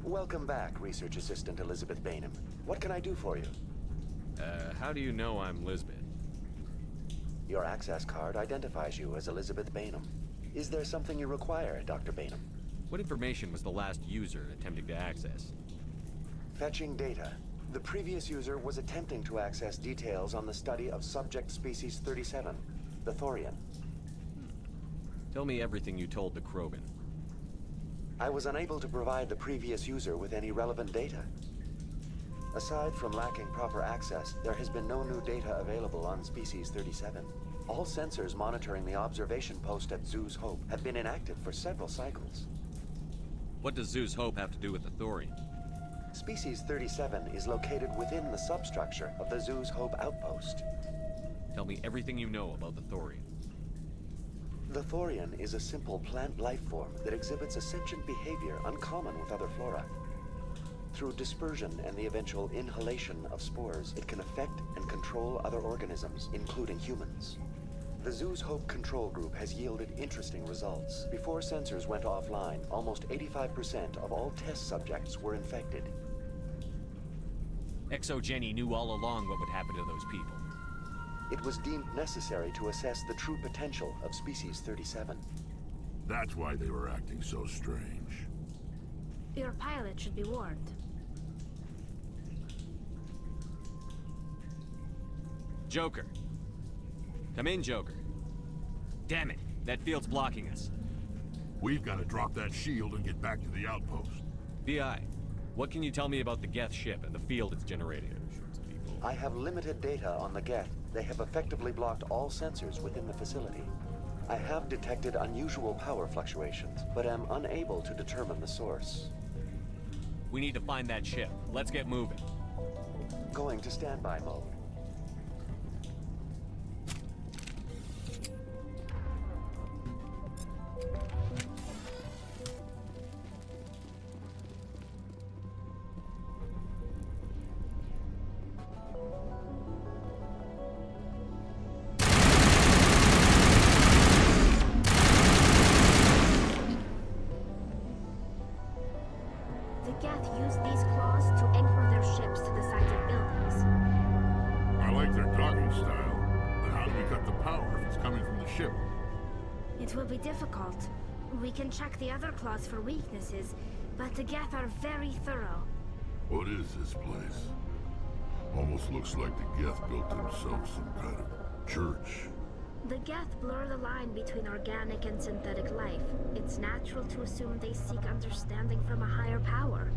Welcome back, Research Assistant Elizabeth Bainham. What can I do for you? How do you know I'm Lisbeth? Your access card identifies you as Elizabeth Bainham. Is there something you require, Dr. Bainham? What information was the last user attempting to access? Fetching data. The previous user was attempting to access details on the study of subject species 37, the Thorian. Tell me everything you told the Krogan. I was unable to provide the previous user with any relevant data. Aside from lacking proper access, there has been no new data available on Species 37. All sensors monitoring the observation post at Zeus Hope have been inactive for several cycles. What does Zeus Hope have to do with the Thorian? Species 37 is located within the substructure of the Zeus Hope outpost. Tell me everything you know about the Thorian. The Thorian is a simple plant life form that exhibits a sentient behavior uncommon with other flora. Through dispersion and the eventual inhalation of spores, it can affect and control other organisms, including humans. The Zeus Hope control group has yielded interesting results. Before sensors went offline, almost 85% of all test subjects were infected. Jenny knew all along what would happen to those people. It was deemed necessary to assess the true potential of Species 37. That's why they were acting so strange. Your pilot should be warned. Joker. Come in, Joker. Damn it, that field's blocking us. We've got to drop that shield and get back to the outpost. BI, what can you tell me about the Geth ship and the field it's generating? I have limited data on the Geth. They have effectively blocked all sensors within the facility. I have detected unusual power fluctuations, but am unable to determine the source. We need to find that ship. Let's get moving. Going to standby mode. Difficult. We can check the other claws for weaknesses, but the Geth are very thorough. What is this place? Almost looks like the Geth built themselves some kind of church. The Geth blur the line between organic and synthetic life. It's natural to assume they seek understanding from a higher power.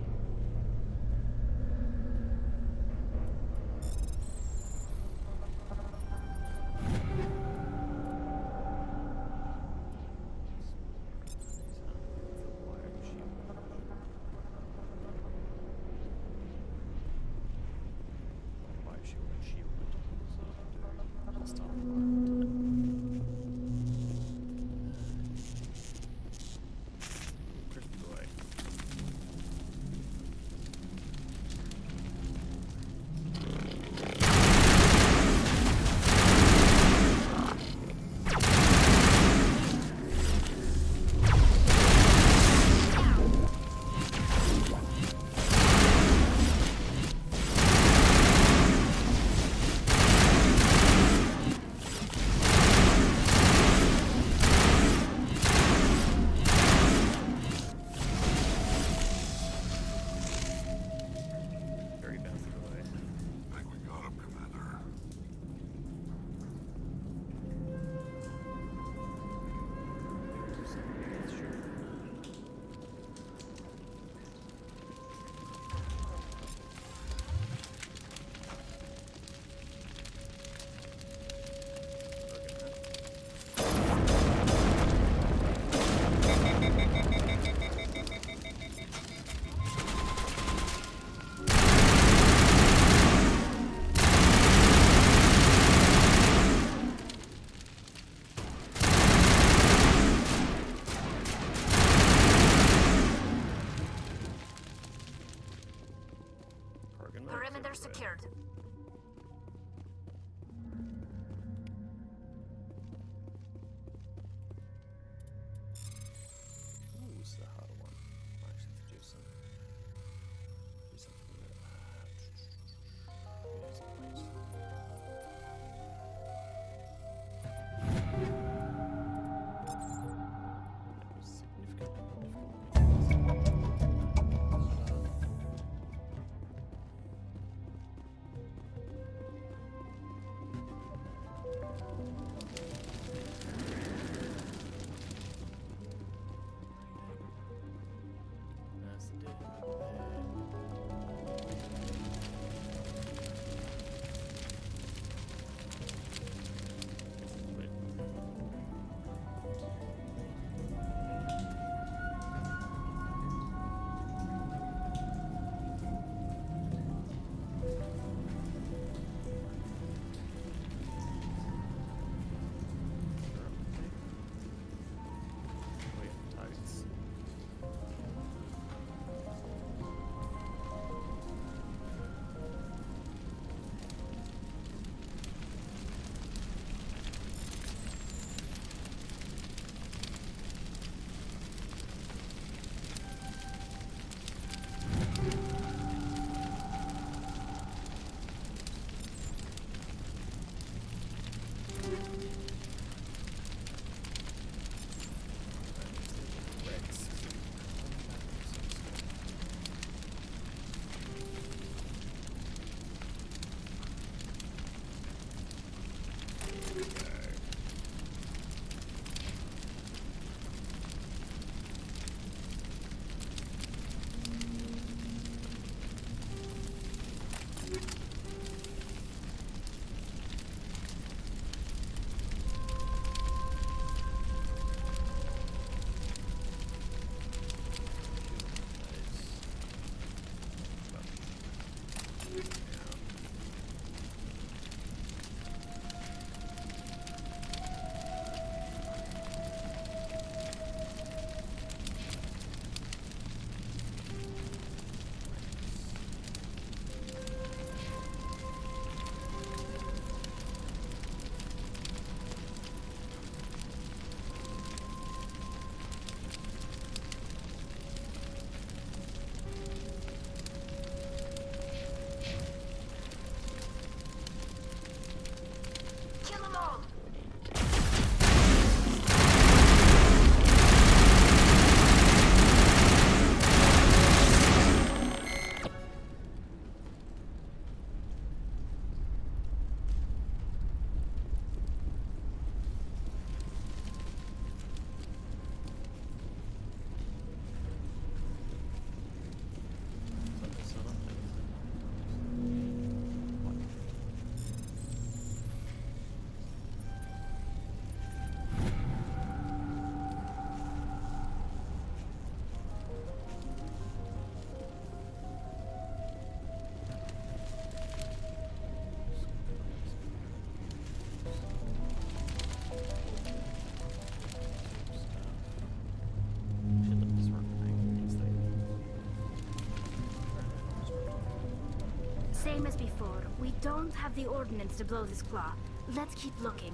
Same as before. We don't have the ordnance to blow this claw. Let's keep looking.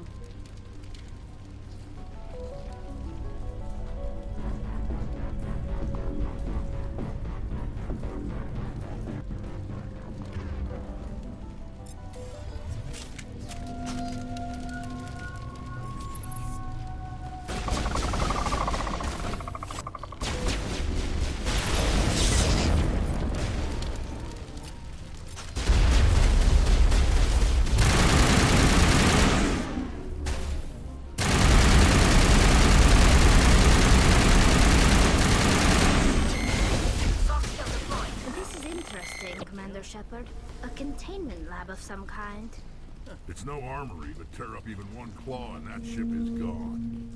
Shepard. A containment lab of some kind. It's no armory, but tear up even one claw and that ship is gone.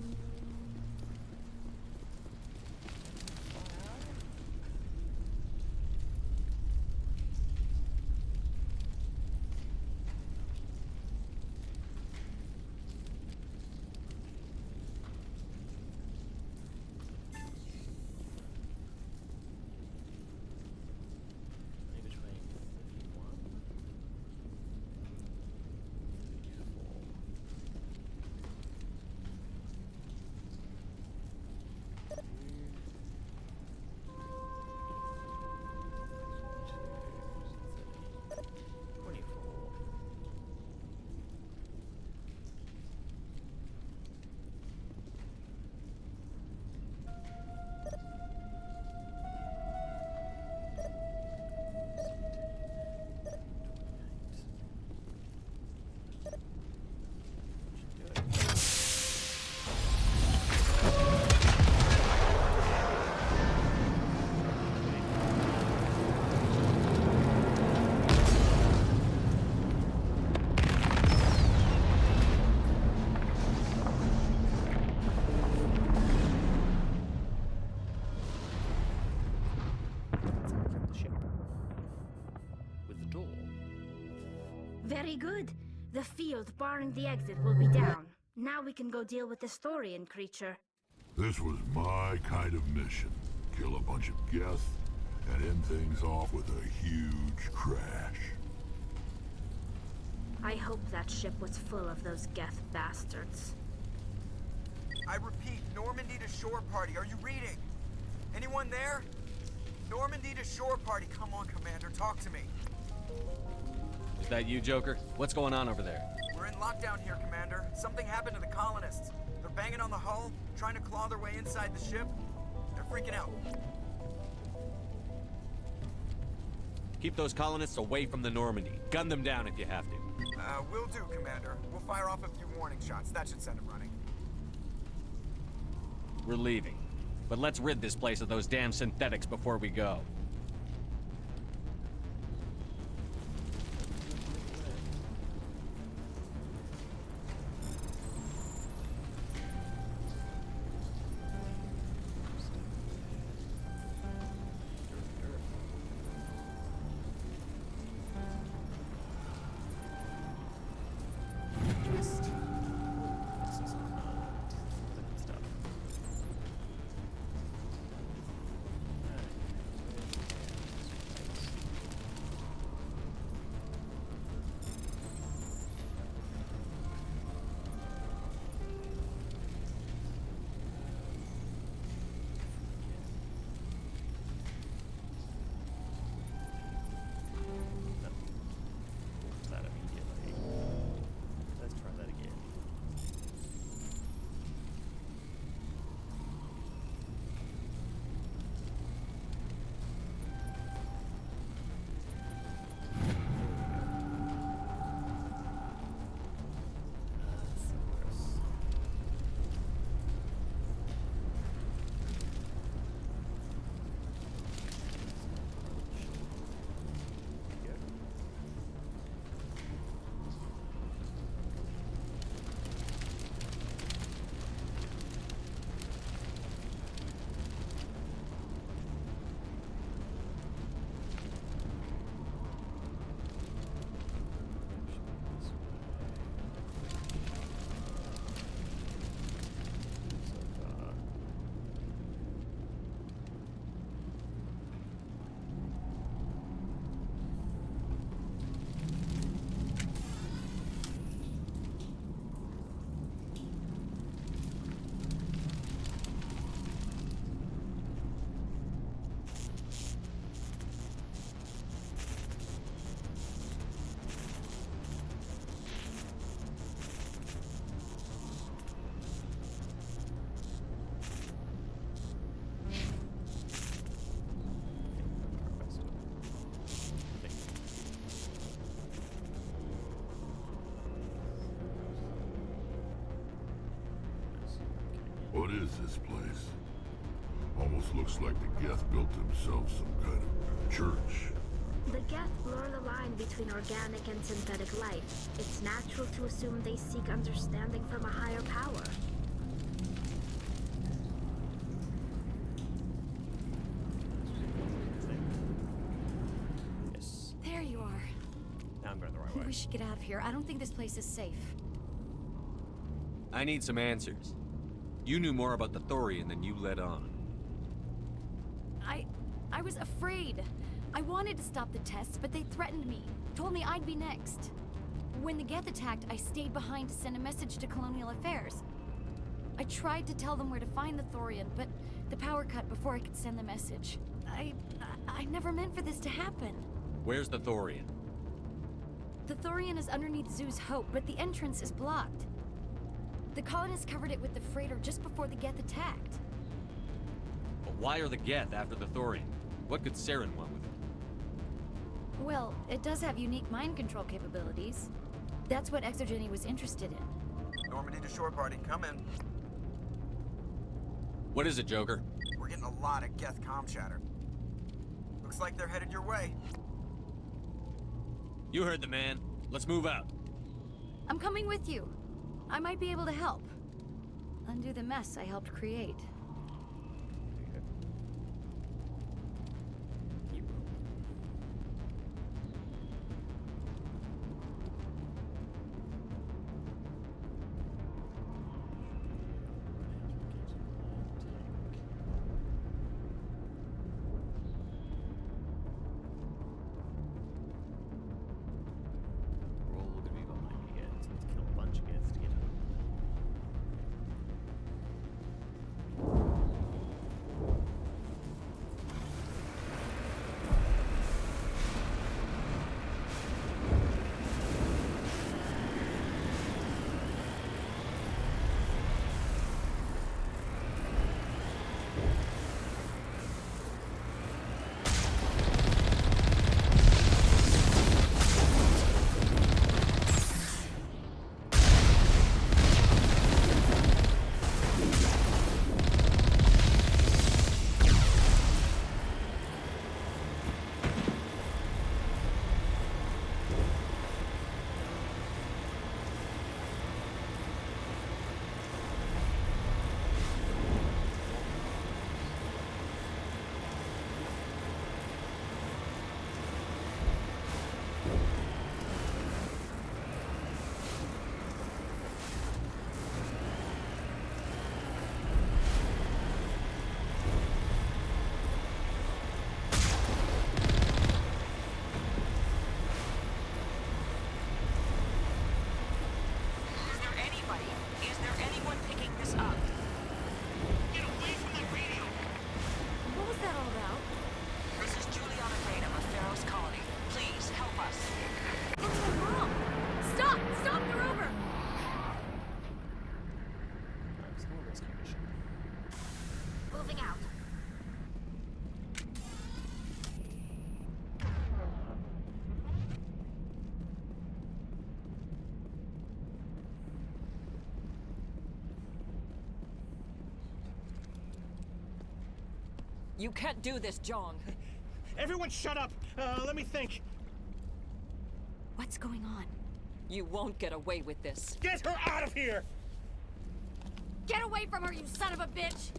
Very good. The field barring the exit will be down. Now we can go deal with the Storian creature. This was my kind of mission. Kill a bunch of Geth and end things off with a huge crash. I hope that ship was full of those Geth bastards. I repeat, Normandy to shore party. Are you reading? Anyone there? Normandy to shore party. Come on, Commander. Talk to me. Is that you, Joker? What's going on over there? We're in lockdown here, Commander. Something happened to the colonists. They're banging on the hull, trying to claw their way inside the ship. They're freaking out. Keep those colonists away from the Normandy. Gun them down if you have to. Will do, Commander. We'll fire off a few warning shots. That should send them running. We're leaving. But let's rid this place of those damn synthetics before we go. What is this place? Almost looks like the Geth built themselves some kind of church. The Geth blur the line between organic and synthetic life. It's natural to assume they seek understanding from a higher power. Yes. There you are. Now I'm going the right way. We should get out of here. I don't think this place is safe. I need some answers. You knew more about the Thorian than you let on. I was afraid. I wanted to stop the tests, but they threatened me. Told me I'd be next. When the Geth attacked, I stayed behind to send a message to Colonial Affairs. I tried to tell them where to find the Thorian, but the power cut before I could send the message. I never meant for this to happen. Where's the Thorian? The Thorian is underneath Zoo's Hope, but the entrance is blocked. The colonists covered it with the freighter just before the Geth attacked. But why are the Geth after the Thorian? What could Saryn want with it? Well, it does have unique mind control capabilities. That's what Exogeny was interested in. Normandy to shore party, come in. What is it, Joker? We're getting a lot of Geth comm chatter. Looks like they're headed your way. You heard the man. Let's move out. I'm coming with you. I might be able to help. Undo the mess I helped create. You can't do this, John. Everyone shut up! Let me think. What's going on? You won't get away with this. Get her out of here! Get away from her, you son of a bitch!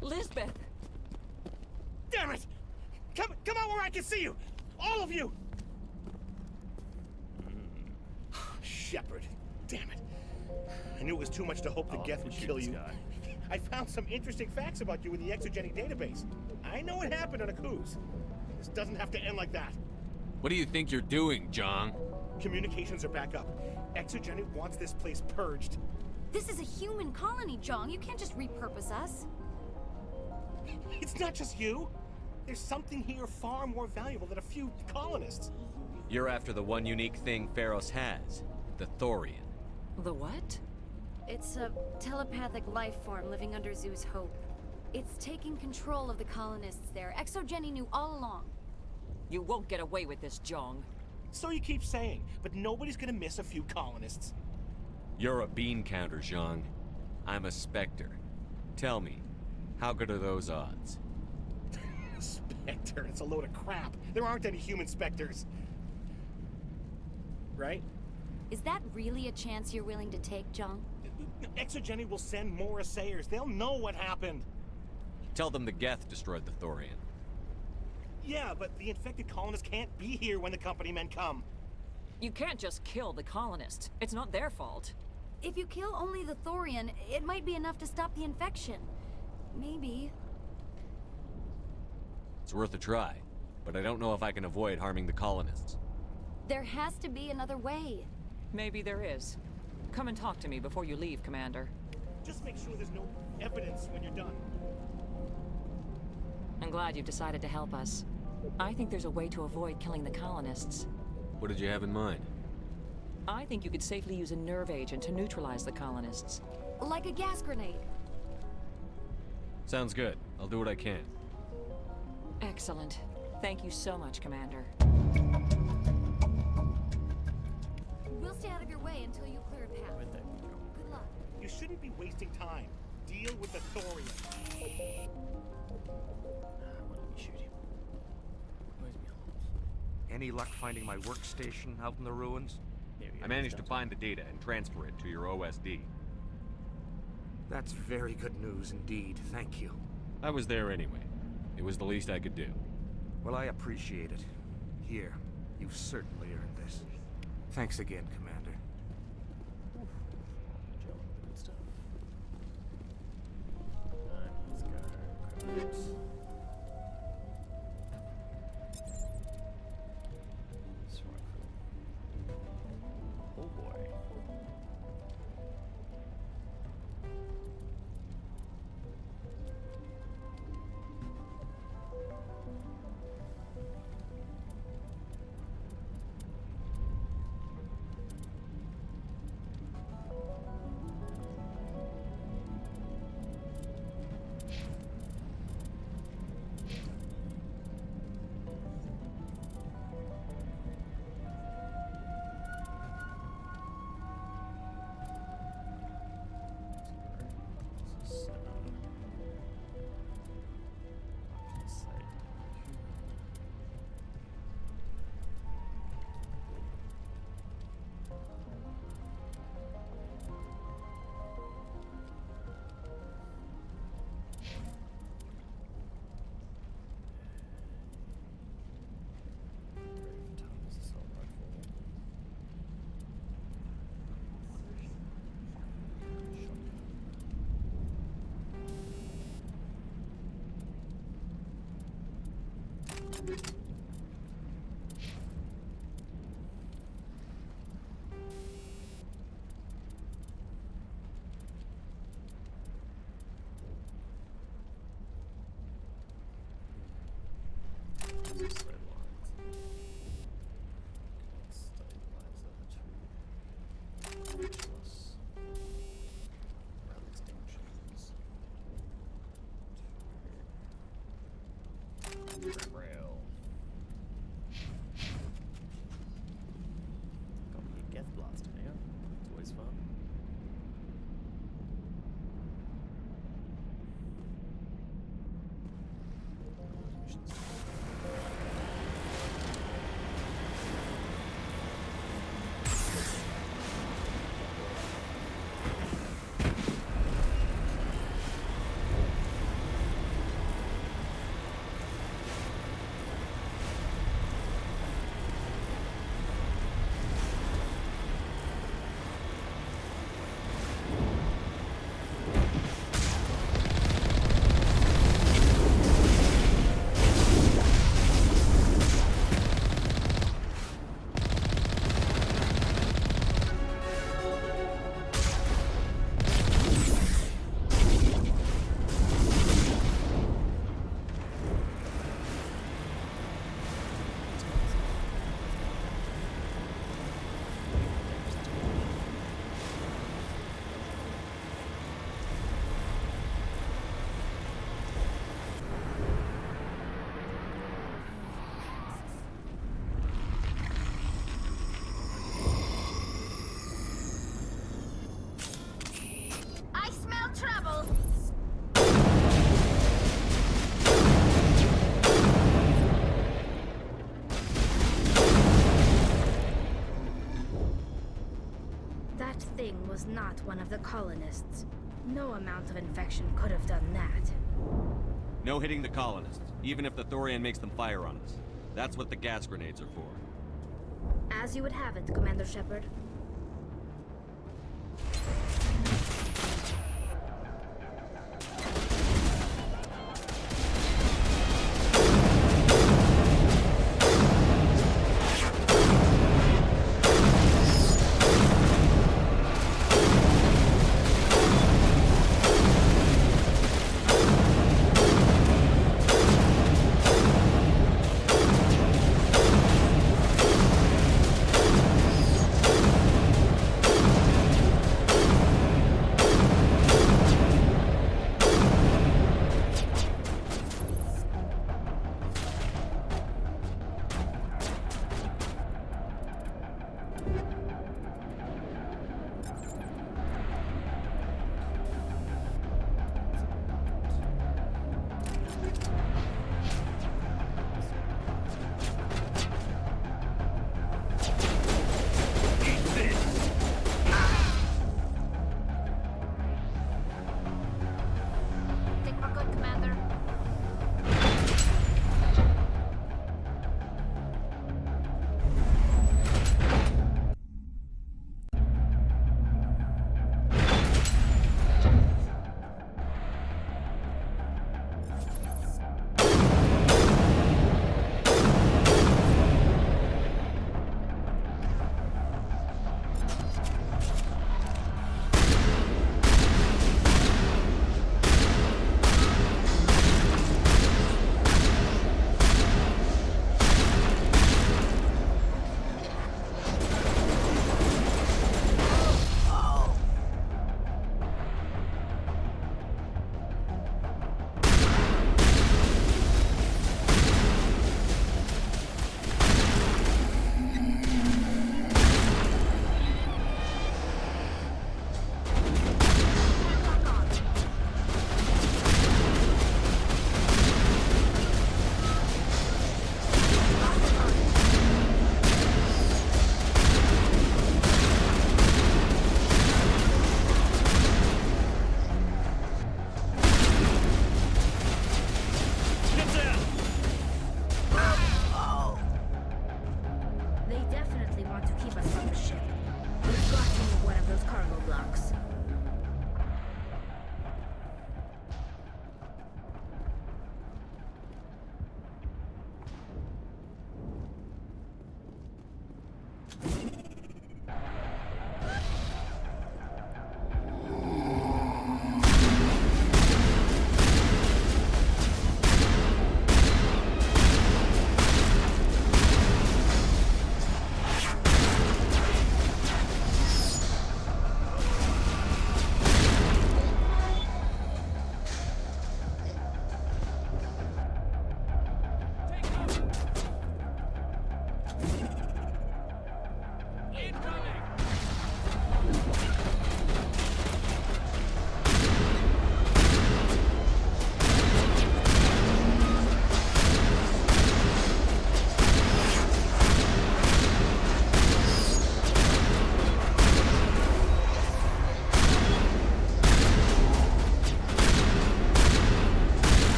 Lisbeth! Damn it! Come out where I can see you! All of you! Shepard. Damn it. I knew it was too much to hope the Geth would kill you. I found some interesting facts about you in the Exogeny database. I know what happened on Akuz. This doesn't have to end like that. What do you think you're doing, John? Communications are back up. Exogeny wants this place purged. This is a human colony, Jong. You can't just repurpose us. It's not just you. There's something here far more valuable than a few colonists. You're after the one unique thing Feros has, the Thorian. The what? It's a telepathic life form living under Zoo's Hope. It's taking control of the colonists there. Exogeny knew all along. You won't get away with this, Jong. So you keep saying, but nobody's gonna miss a few colonists. You're a bean counter, Zhang. I'm a Spectre. Tell me, how good are those odds? Spectre, it's a load of crap. There aren't any human specters. Right? Is that really a chance you're willing to take, John? Exogeny will send more assayers. They'll know what happened. Tell them the Geth destroyed the Thorian. Yeah, but the infected colonists can't be here when the company men come. You can't just kill the colonists. It's not their fault. If you kill only the Thorian, it might be enough to stop the infection. Maybe. It's worth a try, but I don't know if I can avoid harming the colonists. There has to be another way. Maybe there is. Come and talk to me before you leave, Commander. Just make sure there's no evidence when you're done. I'm glad you've decided to help us. I think there's a way to avoid killing the colonists. What did you have in mind? I think you could safely use a nerve agent to neutralize the colonists. Like a gas grenade. Sounds good. I'll do what I can. Excellent. Thank you so much, Commander. We'll stay out of your way until you clear a path. Good luck. You shouldn't be wasting time. Deal with the Thorian. Why don't we shoot him? Where's my horse? Any luck finding my workstation out in the ruins? I managed to find the data and transfer it to your OSD. That's very good news indeed. Thank you. I was there anyway. It was the least I could do. Well, I appreciate it. Here, you've certainly earned this. Thanks again, Commander. Good stuff. Let's go. Grab this. Oh boy. Rail. Got me a Geth Blaster now. It's always fun. Missions. not one of the colonists. No amount of infection could have done that. No hitting the colonists, even if the Thorian makes them fire on us. That's what the gas grenades are for. As you would have it, Commander Shepard.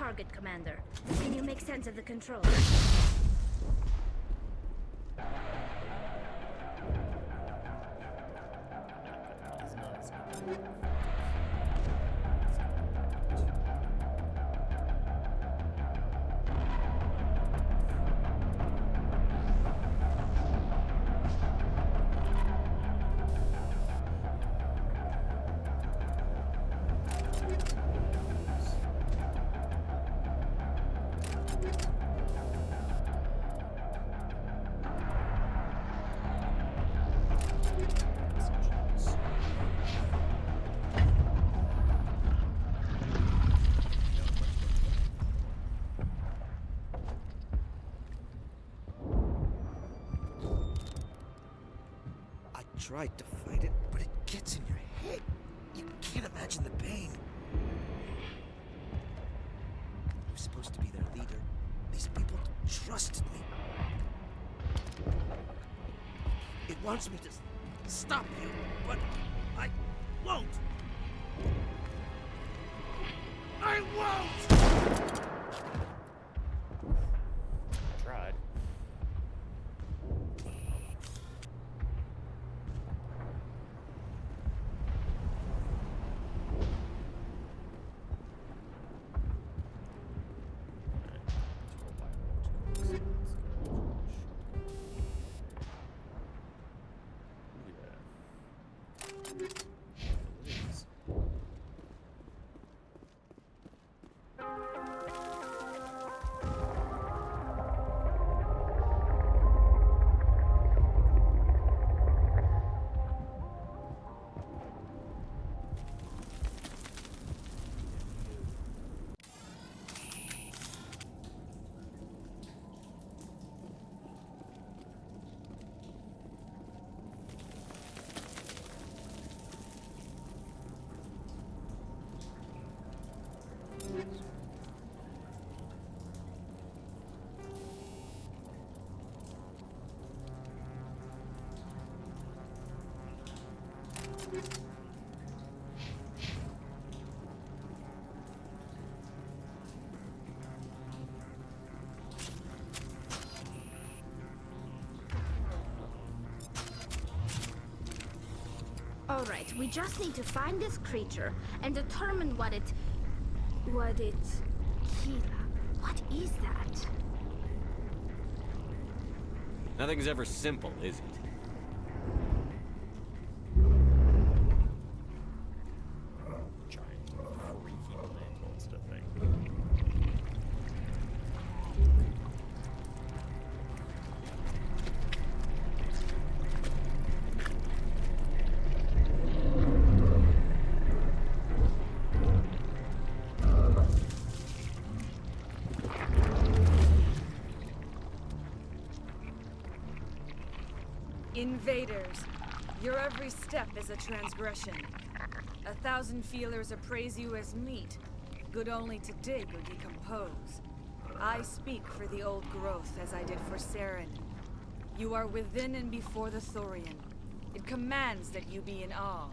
target, Commander. Can you make sense of the controls? tried to fight it, but it gets in your head. You can't imagine the pain. I was supposed to be their leader. These people trusted me. It wants me to stop you, but I won't. I won't! Tried. Alright, we just need to find this creature and determine what it... Kila. What is that? Nothing's ever simple, is it? Giant freaky plant monster thing. Invaders, your every step is a transgression. 1,000 feelers appraise you as meat, good only to dig or decompose. I speak for the old growth as I did for Saryn. You are within and before the Thorian. It commands that you be in awe.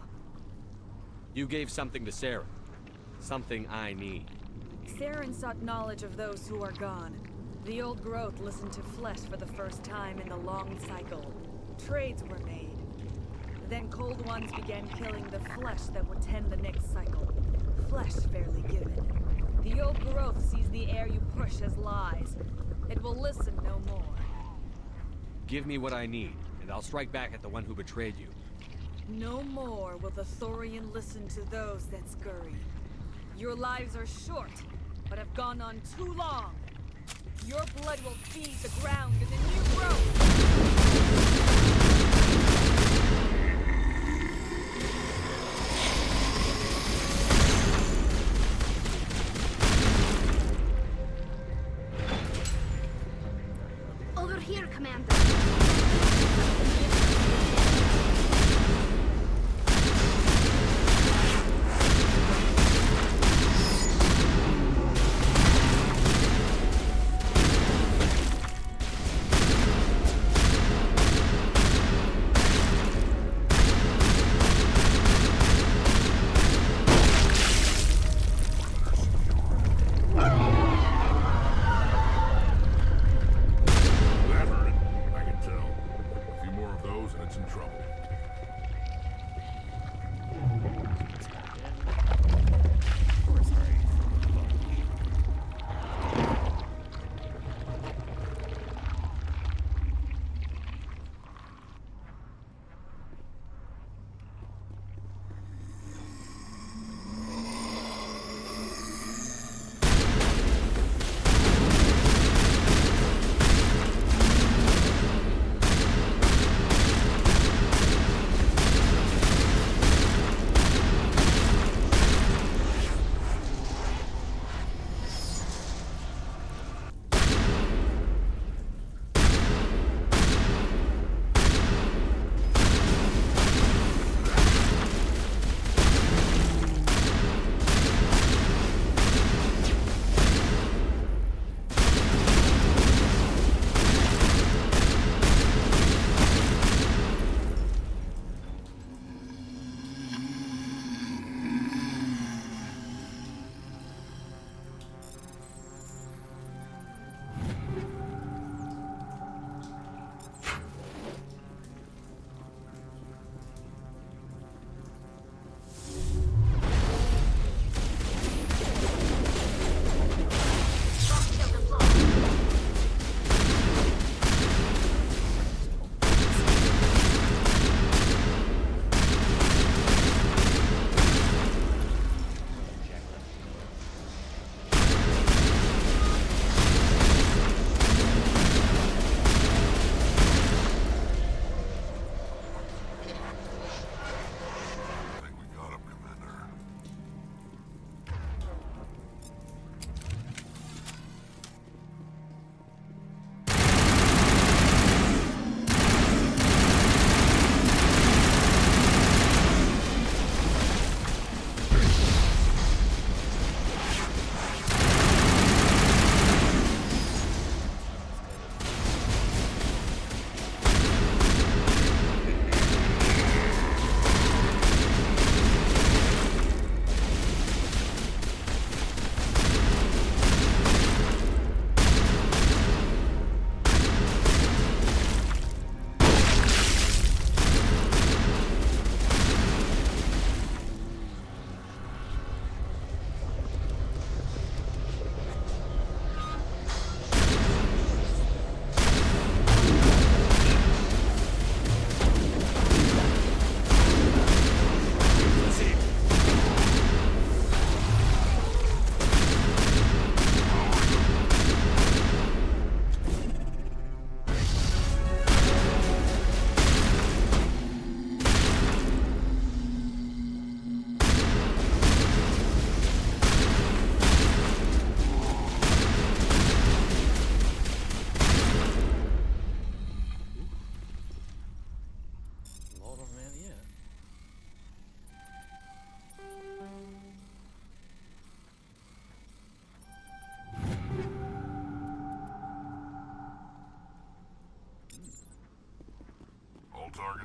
You gave something to Saryn. Something I need. Saryn sought knowledge of those who are gone. The old growth listened to flesh for the first time in the long cycle. Trades were made. Then cold ones began killing the flesh that would tend the next cycle. Flesh fairly given. The old growth sees the air you push as lies. It will listen no more. Give me what I need, and I'll strike back at the one who betrayed you. No more will the Thorian listen to those that scurry. Your lives are short, but have gone on too long. Your blood will feed the ground in the new growth! Over here, Commander.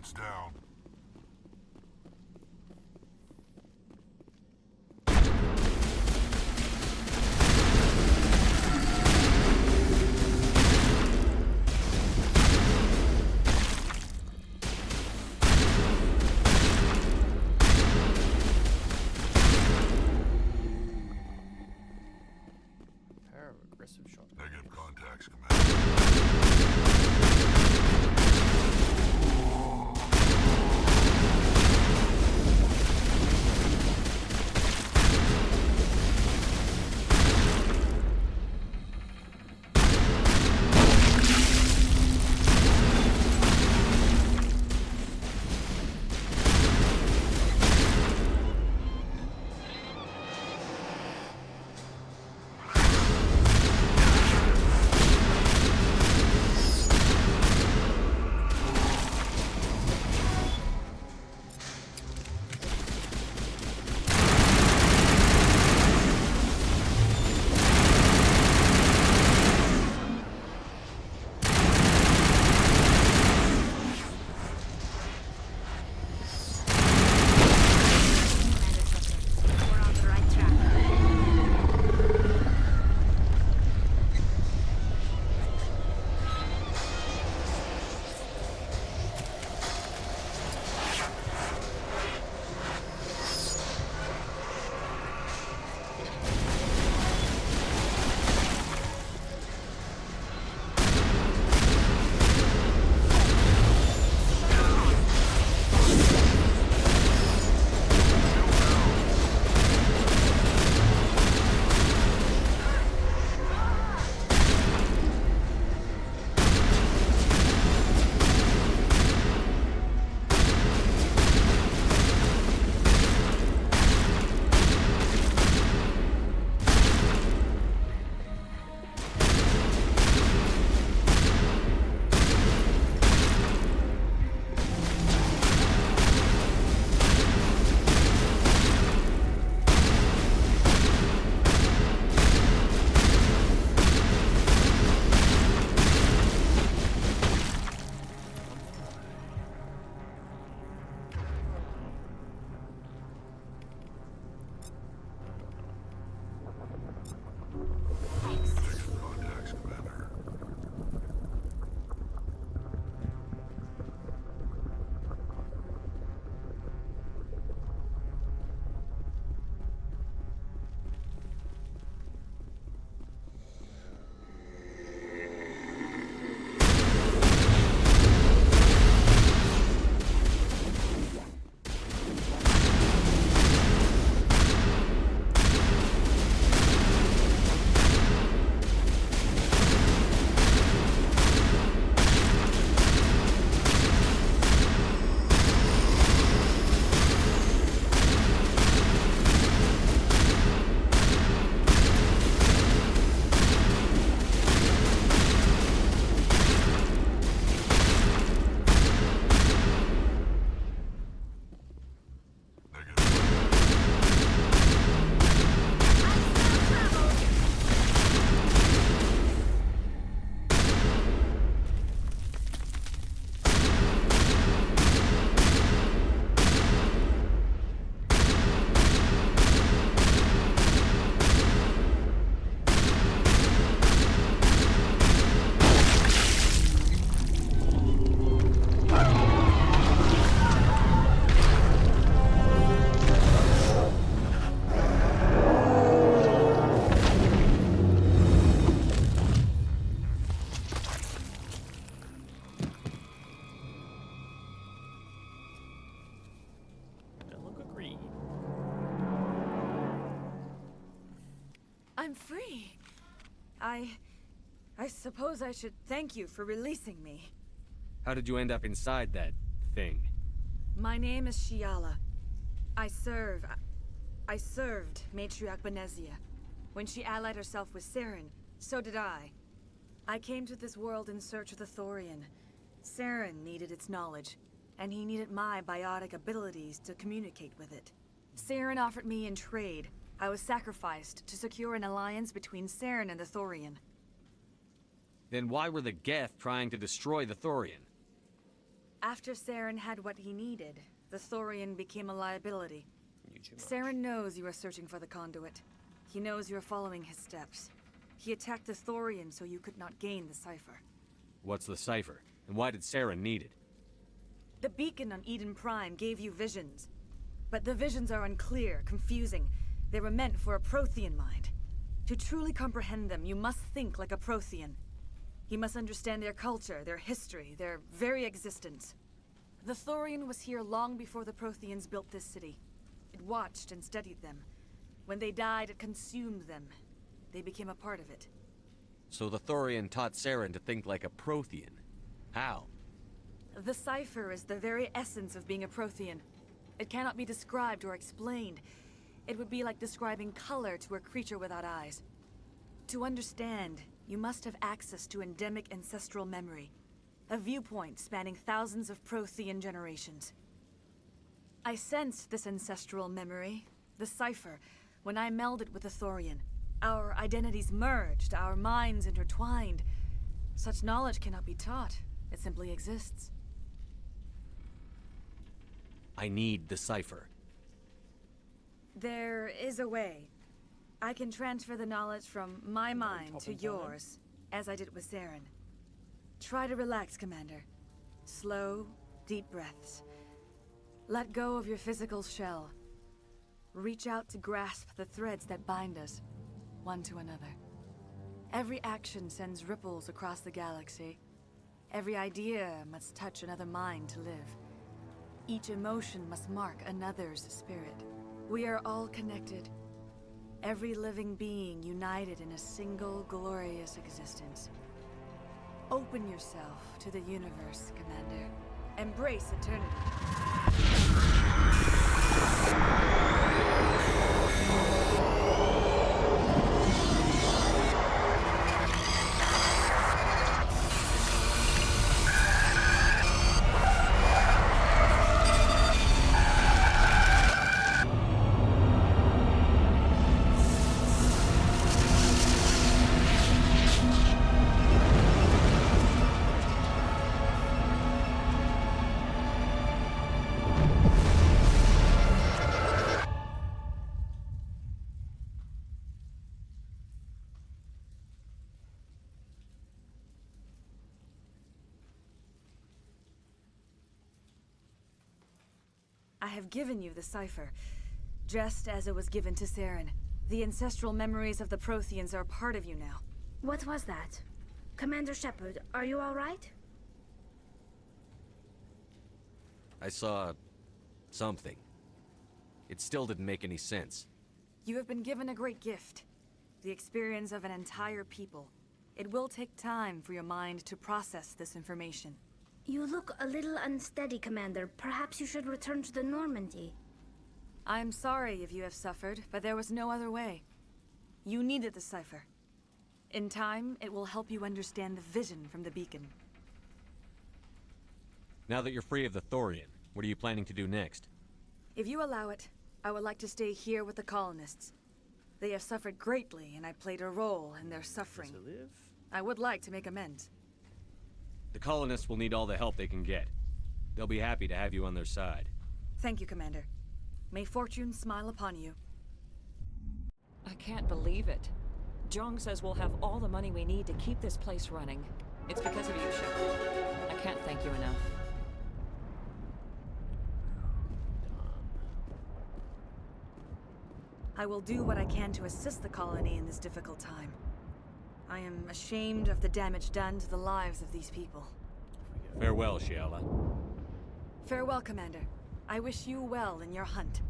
Target's down. Pair of aggressive shot. Negative contacts, Commander. We're on the right track. Negative contacts, Commander. I'm free. I suppose I should thank you for releasing me. How did you end up inside that thing? My name is Shiala. I served Matriarch Benezia. When she allied herself with Saryn, so did I. I came to this world in search of the Thorian. Saryn needed its knowledge, and he needed my biotic abilities to communicate with it. Saryn offered me in trade. I was sacrificed to secure an alliance between Saryn and the Thorian. Then why were the Geth trying to destroy the Thorian? After Saryn had what he needed, the Thorian became a liability. Saryn knows you are searching for the conduit. He knows you are following his steps. He attacked the Thorian so you could not gain the cipher. What's the cipher? And why did Saryn need it? The beacon on Eden Prime gave you visions. But the visions are unclear, confusing. They were meant for a Prothean mind. To truly comprehend them, you must think like a Prothean. You must understand their culture, their history, their very existence. The Thorian was here long before the Protheans built this city. It watched and studied them. When they died, it consumed them. They became a part of it. So the Thorian taught Saryn to think like a Prothean. How? The cipher is the very essence of being a Prothean. It cannot be described or explained. It would be like describing color to a creature without eyes. To understand, you must have access to endemic ancestral memory. A viewpoint spanning thousands of Prothean generations. I sensed this ancestral memory, the cipher, when I melded with the Thorian. Our identities merged, our minds intertwined. Such knowledge cannot be taught. It simply exists. I need the cipher. There is a way. I can transfer the knowledge from my mind to yours, as I did with Saryn. Try to relax, Commander. Slow, deep breaths. Let go of your physical shell. Reach out to grasp the threads that bind us, one to another. Every action sends ripples across the galaxy. Every idea must touch another mind to live. Each emotion must mark another's spirit. We are all connected. Every living being united in a single glorious existence. Open yourself to the universe, Commander. Embrace eternity. I have given you the cipher, just as it was given to Saryn. The ancestral memories of the Protheans are part of you now. What was that? Commander Shepard, are you all right? I saw... something. It still didn't make any sense. You have been given a great gift. The experience of an entire people. It will take time for your mind to process this information. You look a little unsteady, Commander. Perhaps you should return to the Normandy. I am sorry if you have suffered, but there was no other way. You needed the cipher. In time, it will help you understand the vision from the beacon. Now that you're free of the Thorian, what are you planning to do next? If you allow it, I would like to stay here with the colonists. They have suffered greatly, and I played a role in their suffering. I would like to make amends. The colonists will need all the help they can get. They'll be happy to have you on their side. Thank you, Commander. May fortune smile upon you. I can't believe it. Jong says we'll have all the money we need to keep this place running. It's because of you, Shepard. I can't thank you enough. I will do what I can to assist the colony in this difficult time. I am ashamed of the damage done to the lives of these people. Farewell, Shiala. Farewell, Commander. I wish you well in your hunt.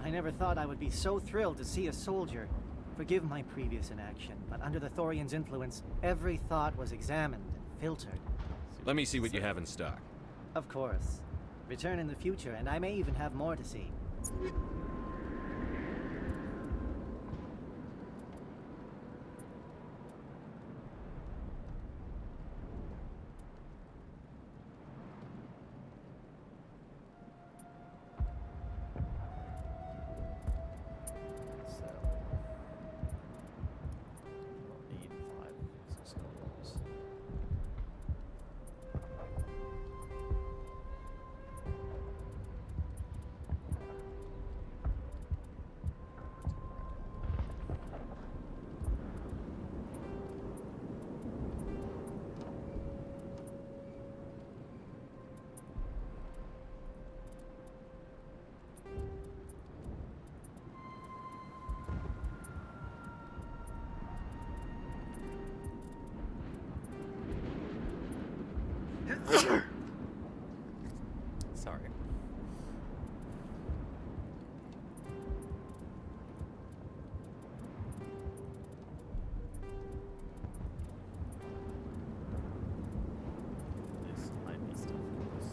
I never thought I would be so thrilled to see a soldier. Forgive my previous inaction, but under the Thorian's influence, every thought was examined and filtered. Let me see what you have in stock. Of course. Return in the future, and I may even have more to see. So... Sorry. This might be stuff because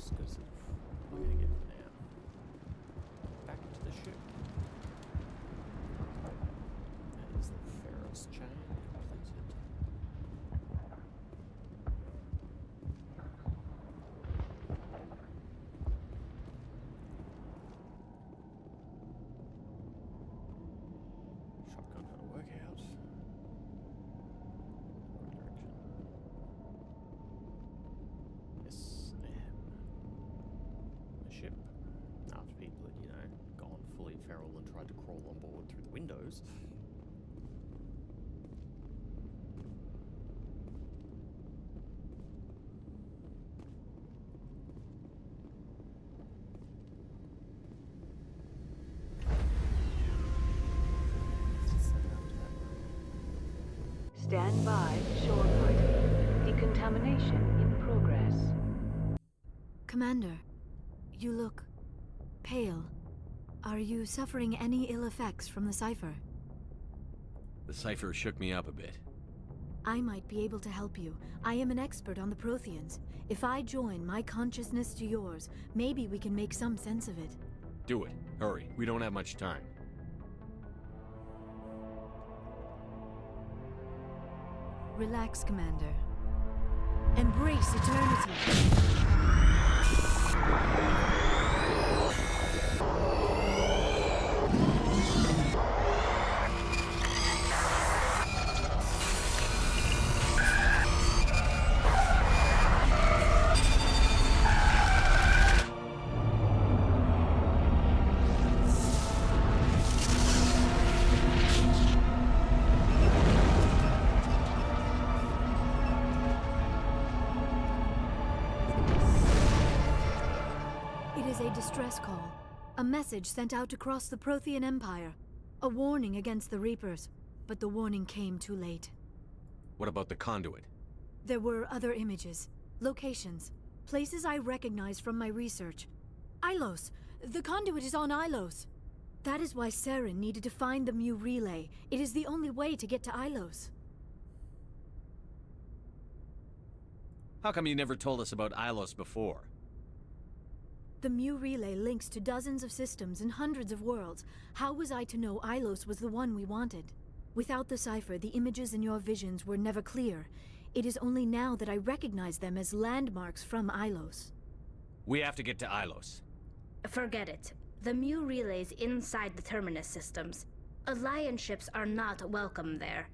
as good as we're going to get for now. Back to the ship. That is the Feros chain completed. Shotgun how to work out. Right direction. Yes, I am. The ship. After people had, gone fully feral and tried to crawl on board through the windows. Stand by, shore party. Decontamination in progress. Commander, you look pale. Are you suffering any ill effects from the cipher? The cipher shook me up a bit. I might be able to help you. I am an expert on the Protheans. If I join my consciousness to yours, maybe we can make some sense of it. Do it. Hurry. We don't have much time. Relax, Commander. Embrace eternity. Distress call. A message sent out across the Prothean Empire. A warning against the Reapers. But the warning came too late. What about the conduit? There were other images, locations, places I recognized from my research. Ilos! The conduit is on Ilos! That is why Saryn needed to find the Mu relay. It is the only way to get to Ilos. How come you never told us about Ilos before? The Mu relay links to dozens of systems and hundreds of worlds. How was I to know Ilos was the one we wanted? Without the cipher, the images in your visions were never clear. It is only now that I recognize them as landmarks from Ilos. We have to get to Ilos. Forget it. The Mu relay's inside the Terminus systems. Alliance ships are not welcome there.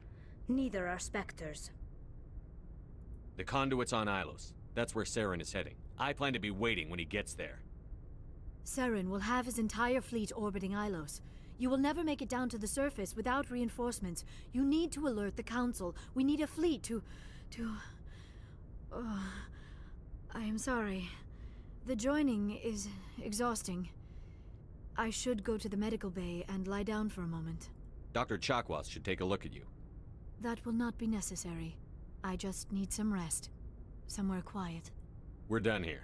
Neither are Spectres. The conduit's on Ilos. That's where Saryn is heading. I plan to be waiting when he gets there. Saryn will have his entire fleet orbiting Ilos. You will never make it down to the surface without reinforcements. You need to alert the Council. We need a fleet to... Oh, I am sorry. The joining is exhausting. I should go to the medical bay and lie down for a moment. Dr. Chakwas should take a look at you. That will not be necessary. I just need some rest. Somewhere quiet. We're done here.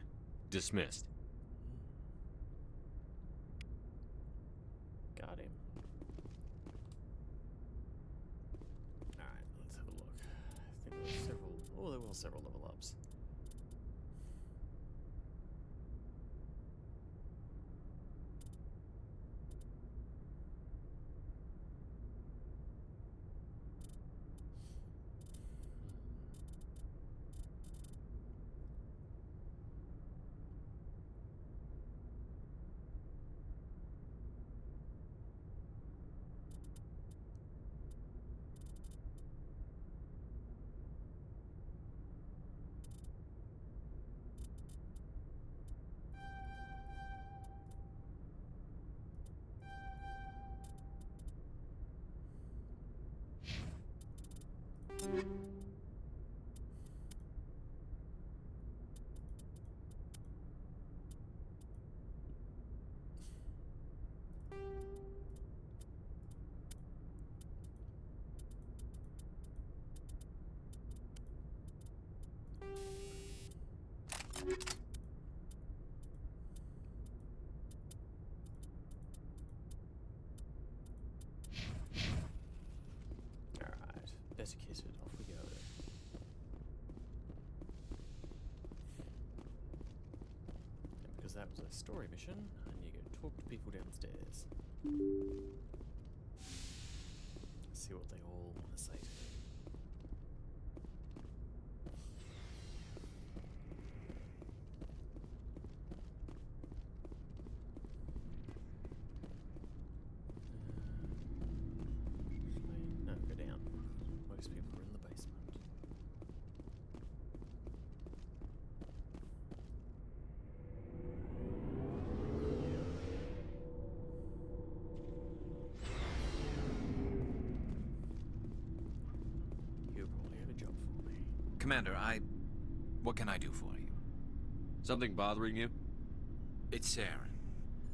Dismissed. Got him. Alright, let's have a look. I think there were several... Oh, there were several level ups. Alright, desiccated, off we go. And because that was a story mission, I need to go talk to people downstairs. See what they all want to say to me. No, go down. Most people are in the basement. You probably have a job for me. Commander, what can I do for you? Something bothering you? It's Saryn.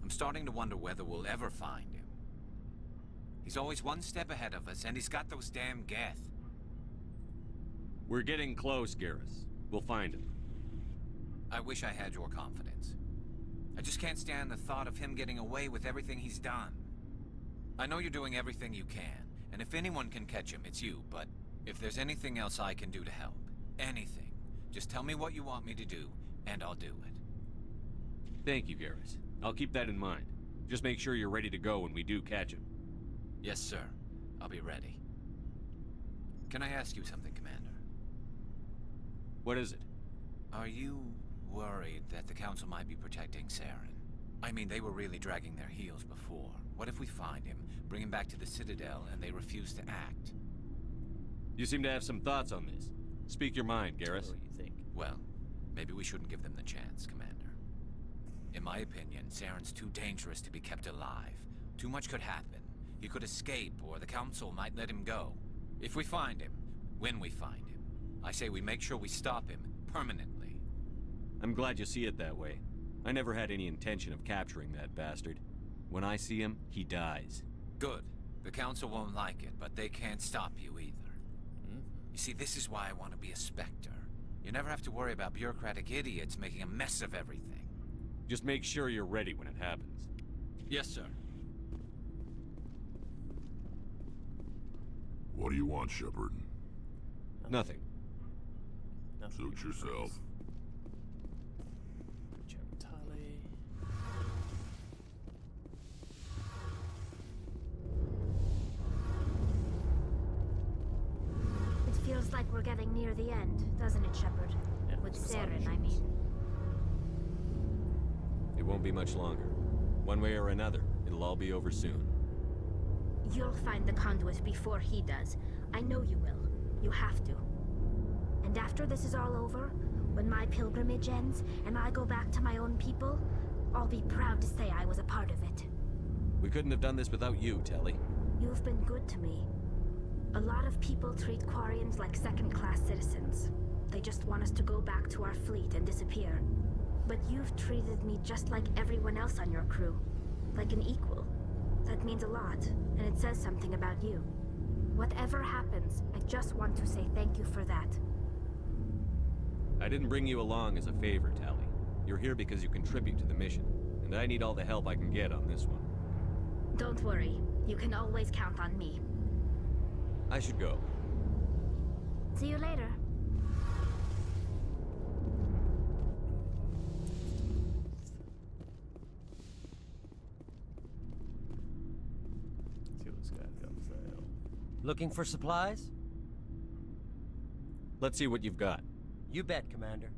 I'm starting to wonder whether we'll ever find him. He's always one step ahead of us, and he's got those damn Geth. We're getting close, Garrus. We'll find him. I wish I had your confidence. I just can't stand the thought of him getting away with everything he's done. I know you're doing everything you can, and if anyone can catch him, it's you, but if there's anything else I can do to help, anything, just tell me what you want me to do, and I'll do it. Thank you, Garrus. I'll keep that in mind. Just make sure you're ready to go when we do catch him. Yes, sir. I'll be ready. Can I ask you something, Commander? What is it? Are you worried that the Council might be protecting Saryn? I mean, they were really dragging their heels before. What if we find him, bring him back to the Citadel, and they refuse to act? You seem to have some thoughts on this. Speak your mind, Garrus. What do you think? Well, maybe we shouldn't give them the chance, Commander. In my opinion, Saryn's too dangerous to be kept alive. Too much could happen. He could escape, or the Council might let him go. If we find him, when we find him, I say we make sure we stop him permanently. I'm glad you see it that way. I never had any intention of capturing that bastard. When I see him, he dies. Good. The Council won't like it, but they can't stop you either. You see, this is why I want to be a Spectre. You never have to worry about bureaucratic idiots making a mess of everything. Just make sure you're ready when it happens. Yes, sir. What do you want, Shepard? Nothing. Suit yourself. Tally. It feels like we're getting near the end, doesn't it, Shepard? Yeah, With some Saryn, I solutions. mean. It won't be much longer. One way or another, it'll all be over soon. You'll find the conduit before he does. I know you will. You have to. And after this is all over, when my pilgrimage ends and I go back to my own people, I'll be proud to say I was a part of it. We couldn't have done this without you, Telly. You've been good to me. A lot of people treat Quarians like second-class citizens. They just want us to go back to our fleet and disappear. But you've treated me just like everyone else on your crew. Like an equal. That means a lot, and it says something about you. Whatever happens, I just want to say thank you for that. I didn't bring you along as a favor, Tally. You're here because you contribute to the mission, and I need all the help I can get on this one. Don't worry. You can always count on me. I should go. See you later. See what this guy's got for sale. Looking for supplies? Let's see what you've got. You bet, Commander.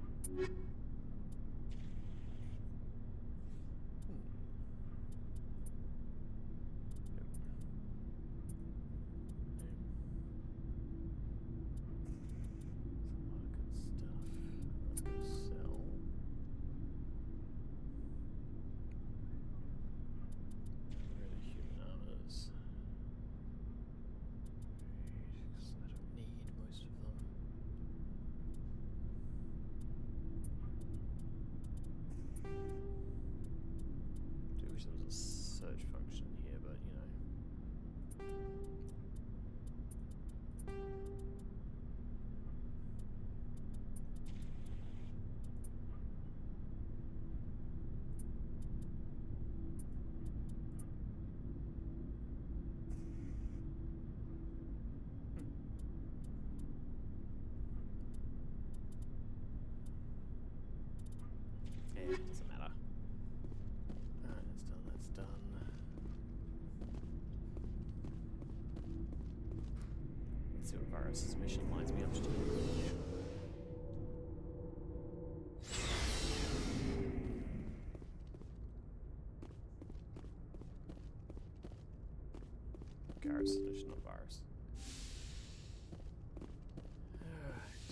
Wish there was a search function here, but you know. Yeah, doesn't matter. Alright, that's done. Let's see what Varus's mission lines me up to do. Garrus' mission, not Varus. Alright.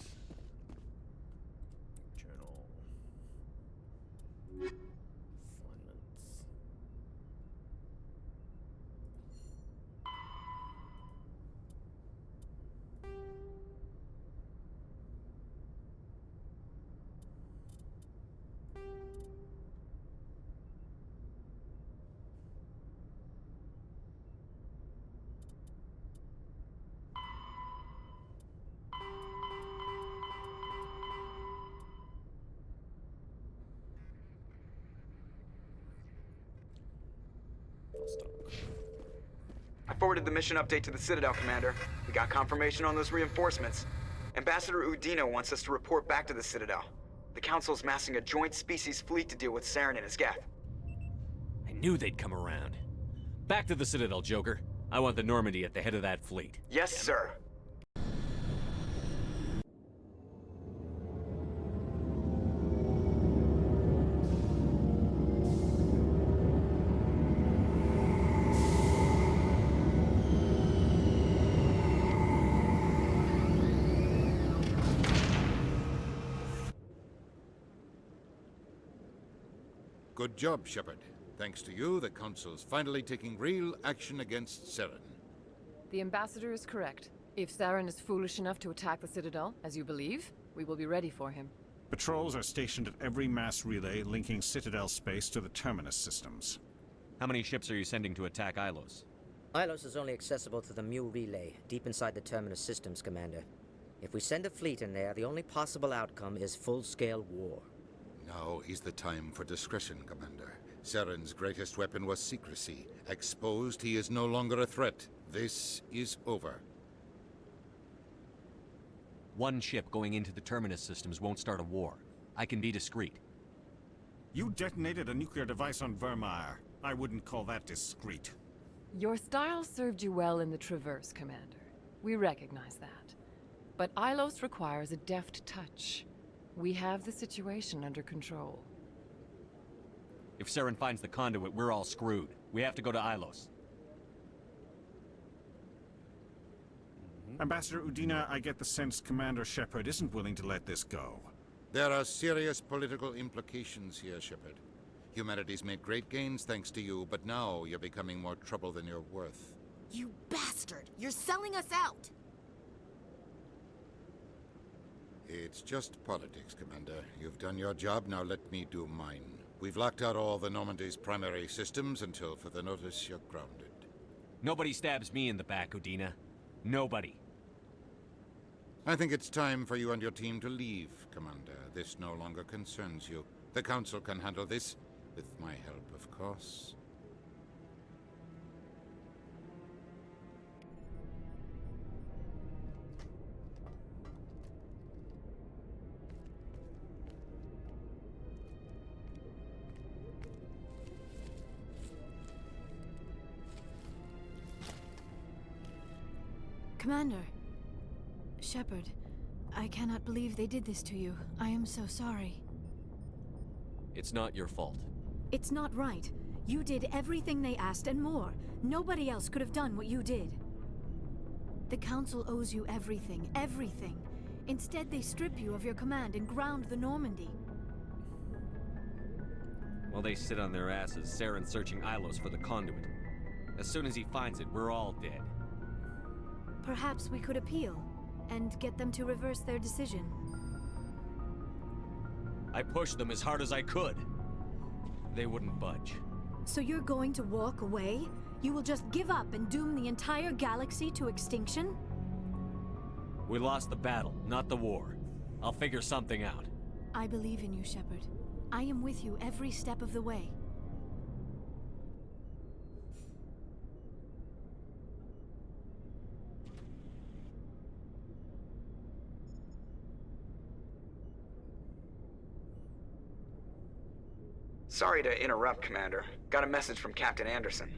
Journal. Assignments. I forwarded the mission update to the Citadel, Commander. We got confirmation on those reinforcements. Ambassador Udina wants us to report back to the Citadel. The Council's massing a joint species fleet to deal with Saryn and his Geth. I knew they'd come around. Back to the Citadel, Joker. I want the Normandy at the head of that fleet. Yes, sir. Good job, Shepard. Thanks to you, the Council's finally taking real action against Saryn. The Ambassador is correct. If Saryn is foolish enough to attack the Citadel, as you believe, we will be ready for him. Patrols are stationed at every mass relay linking Citadel space to the Terminus systems. How many ships are you sending to attack Ilos? Ilos is only accessible to the Mu relay, deep inside the Terminus systems, Commander. If we send a fleet in there, the only possible outcome is full-scale war. Now is the time for discretion, Commander. Saryn's greatest weapon was secrecy. Exposed, he is no longer a threat. This is over. One ship going into the Terminus systems won't start a war. I can be discreet. You detonated a nuclear device on Vermeer. I wouldn't call that discreet. Your style served you well in the Traverse, Commander. We recognize that. But Ilos requires a deft touch. We have the situation under control. If Saryn finds the conduit, we're all screwed. We have to go to Ilos. Ambassador Udina, I get the sense Commander Shepard isn't willing to let this go. There are serious political implications here, Shepard. Humanity's made great gains thanks to you, but now you're becoming more trouble than you're worth. You bastard! You're selling us out! It's just politics, Commander. You've done your job, now let me do mine. We've locked out all the Normandy's primary systems until further notice you're grounded. Nobody stabs me in the back, Udina. Nobody. I think it's time for you and your team to leave, Commander. This no longer concerns you. The Council can handle this, with my help, of course. Commander. Shepard, I cannot believe they did this to you. I am so sorry. It's not your fault. It's not right. You did everything they asked and more. Nobody else could have done what you did. The Council owes you everything, everything. Instead, they strip you of your command and ground the Normandy. While they sit on their asses, Saryn's searching Ilos for the conduit. As soon as he finds it, we're all dead. Perhaps we could appeal, and get them to reverse their decision. I pushed them as hard as I could. They wouldn't budge. So you're going to walk away? You will just give up and doom the entire galaxy to extinction? We lost the battle, not the war. I'll figure something out. I believe in you, Shepard. I am with you every step of the way. Sorry to interrupt, Commander. Got a message from Captain Anderson.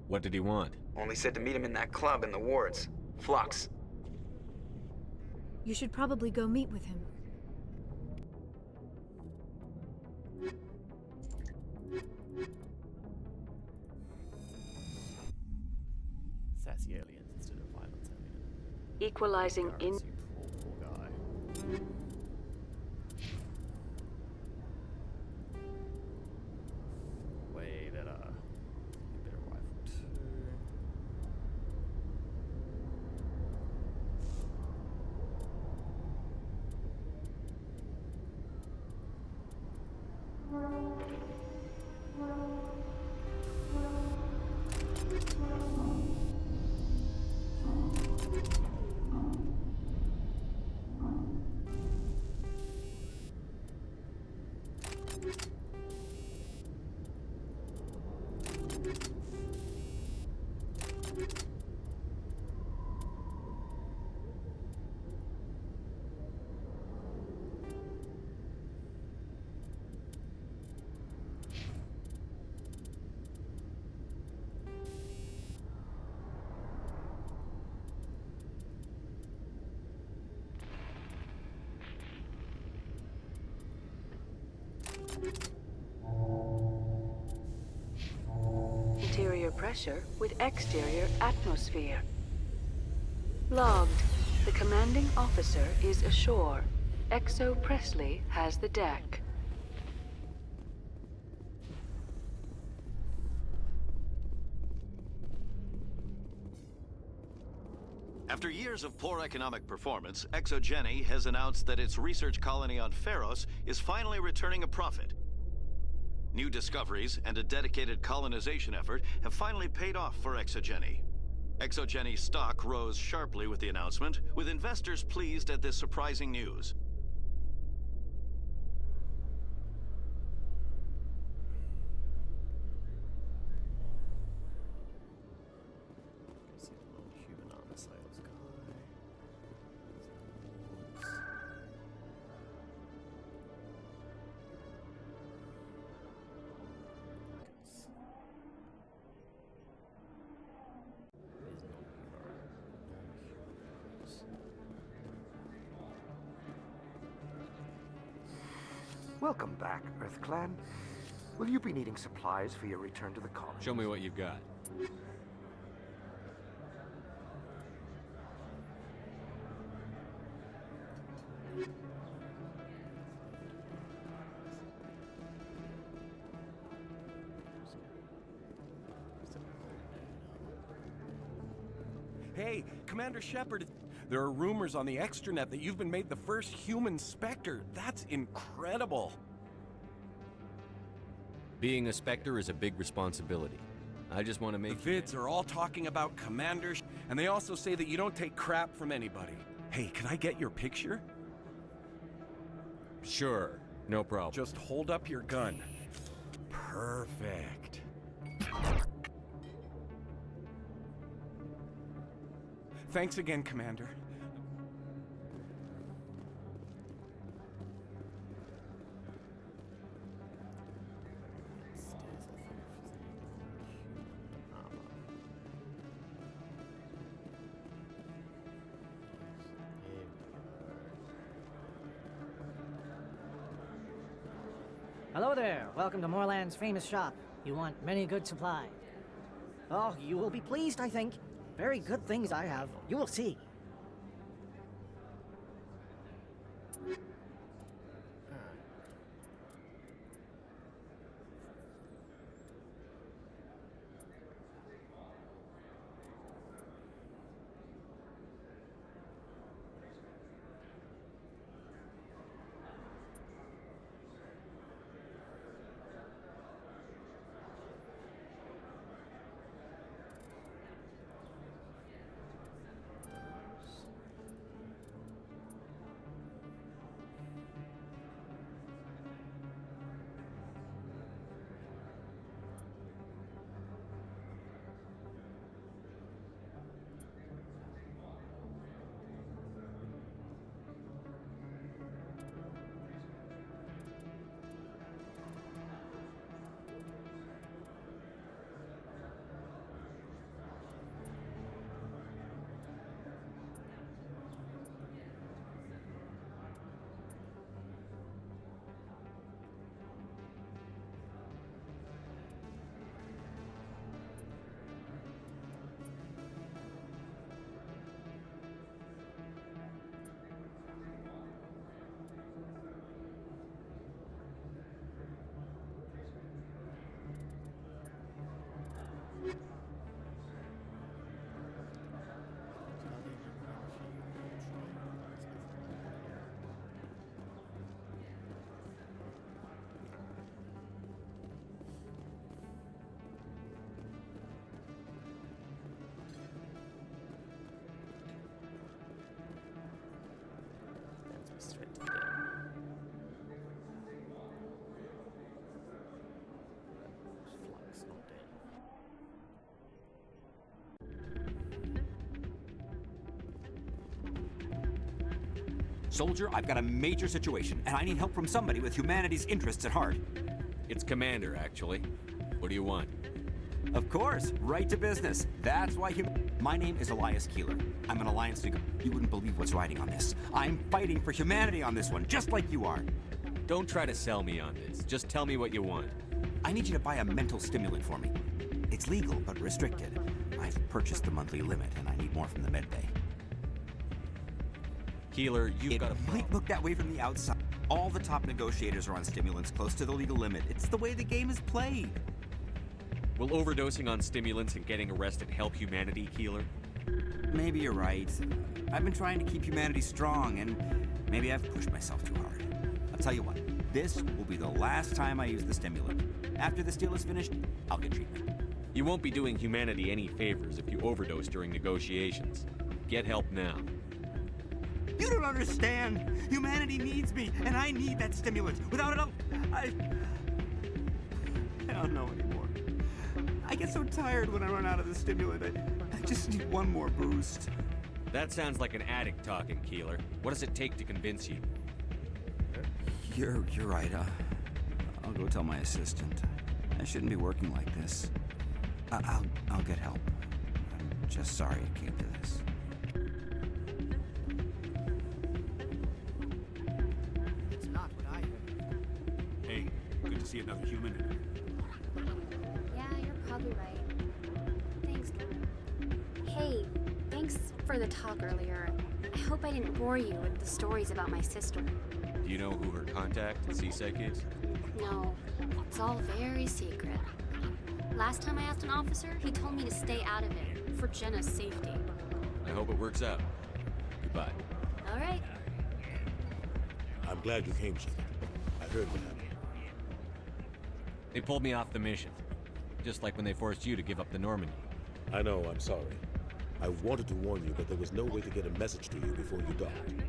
What did he want? Only said to meet him in that club in the wards. Flux. You should probably go meet with him. Sassy aliens instead of violence alien. Equalizing in... Poor guy. Way better. Better rifle too. Interior pressure with exterior atmosphere. Logged. The commanding officer is ashore. Exo Presley has the deck. After years of poor economic performance, ExoGeni has announced that its research colony on Feros is finally returning a profit. New discoveries and a dedicated colonization effort have finally paid off for ExoGeni. ExoGeni's stock rose sharply with the announcement, with investors pleased at this surprising news. Welcome back, EarthClan. Will you be needing supplies for your return to the colony? Show me what you've got. Hey, Commander Shepard, there are rumors on the extranet that you've been made the first human Spectre. That's incredible. Being a Spectre is a big responsibility. I just want to make The vids are all talking about Commander, and they also say that you don't take crap from anybody. Hey, can I get your picture? Sure, no problem. Just hold up your gun. Perfect. Thanks again, Commander. Hello there. Welcome to Moorland's famous shop. You want many good supplies. Oh, you will be pleased, I think. Very good things I have. You will see. Soldier, I've got a major situation, and I need help from somebody with humanity's interests at heart. It's Commander, actually. What do you want? Of course, right to business. That's why My name is Elias Keeler. I'm an Alliance You wouldn't believe what's riding on this. I'm fighting for humanity on this one, just like you are. Don't try to sell me on this. Just tell me what you want. I need you to buy a mental stimulant for me. It's legal, but restricted. I've purchased the monthly limit, and I need more from the medbay. Keeler, you've got a problem. It might look that way from the outside. All the top negotiators are on stimulants close to the legal limit. It's the way the game is played. Will overdosing on stimulants and getting arrested help humanity, Keeler? Maybe you're right. I've been trying to keep humanity strong, and maybe I've pushed myself too hard. I'll tell you what, this will be the last time I use the stimulant. After this deal is finished, I'll get treatment. You won't be doing humanity any favors if you overdose during negotiations. Get help now. You don't understand! Humanity needs me, and I need that stimulant. Without it, I don't know anymore. I get so tired when I run out of the stimulant. I just need one more boost. That sounds like an addict talking, Keeler. What does it take to convince you? You're right. I'll go tell my assistant. I shouldn't be working like this. I'll get help. I'm just sorry it came to this. It's not what I heard. Hey, good to see another human in here. Yeah, you're probably right. Thanks, Gavin. Hey, thanks for the talk earlier. I hope I didn't bore you with the stories about my sister. Do you know who her contact at CSEC is? No, it's all very secret. Last time I asked an officer, he told me to stay out of it, for Jenna's safety. I hope it works out. Goodbye. All right. I'm glad you came, sir. I heard what happened. They pulled me off the mission. Just like when they forced you to give up the Normandy. I know, I'm sorry. I wanted to warn you, but there was no way to get a message to you before you died.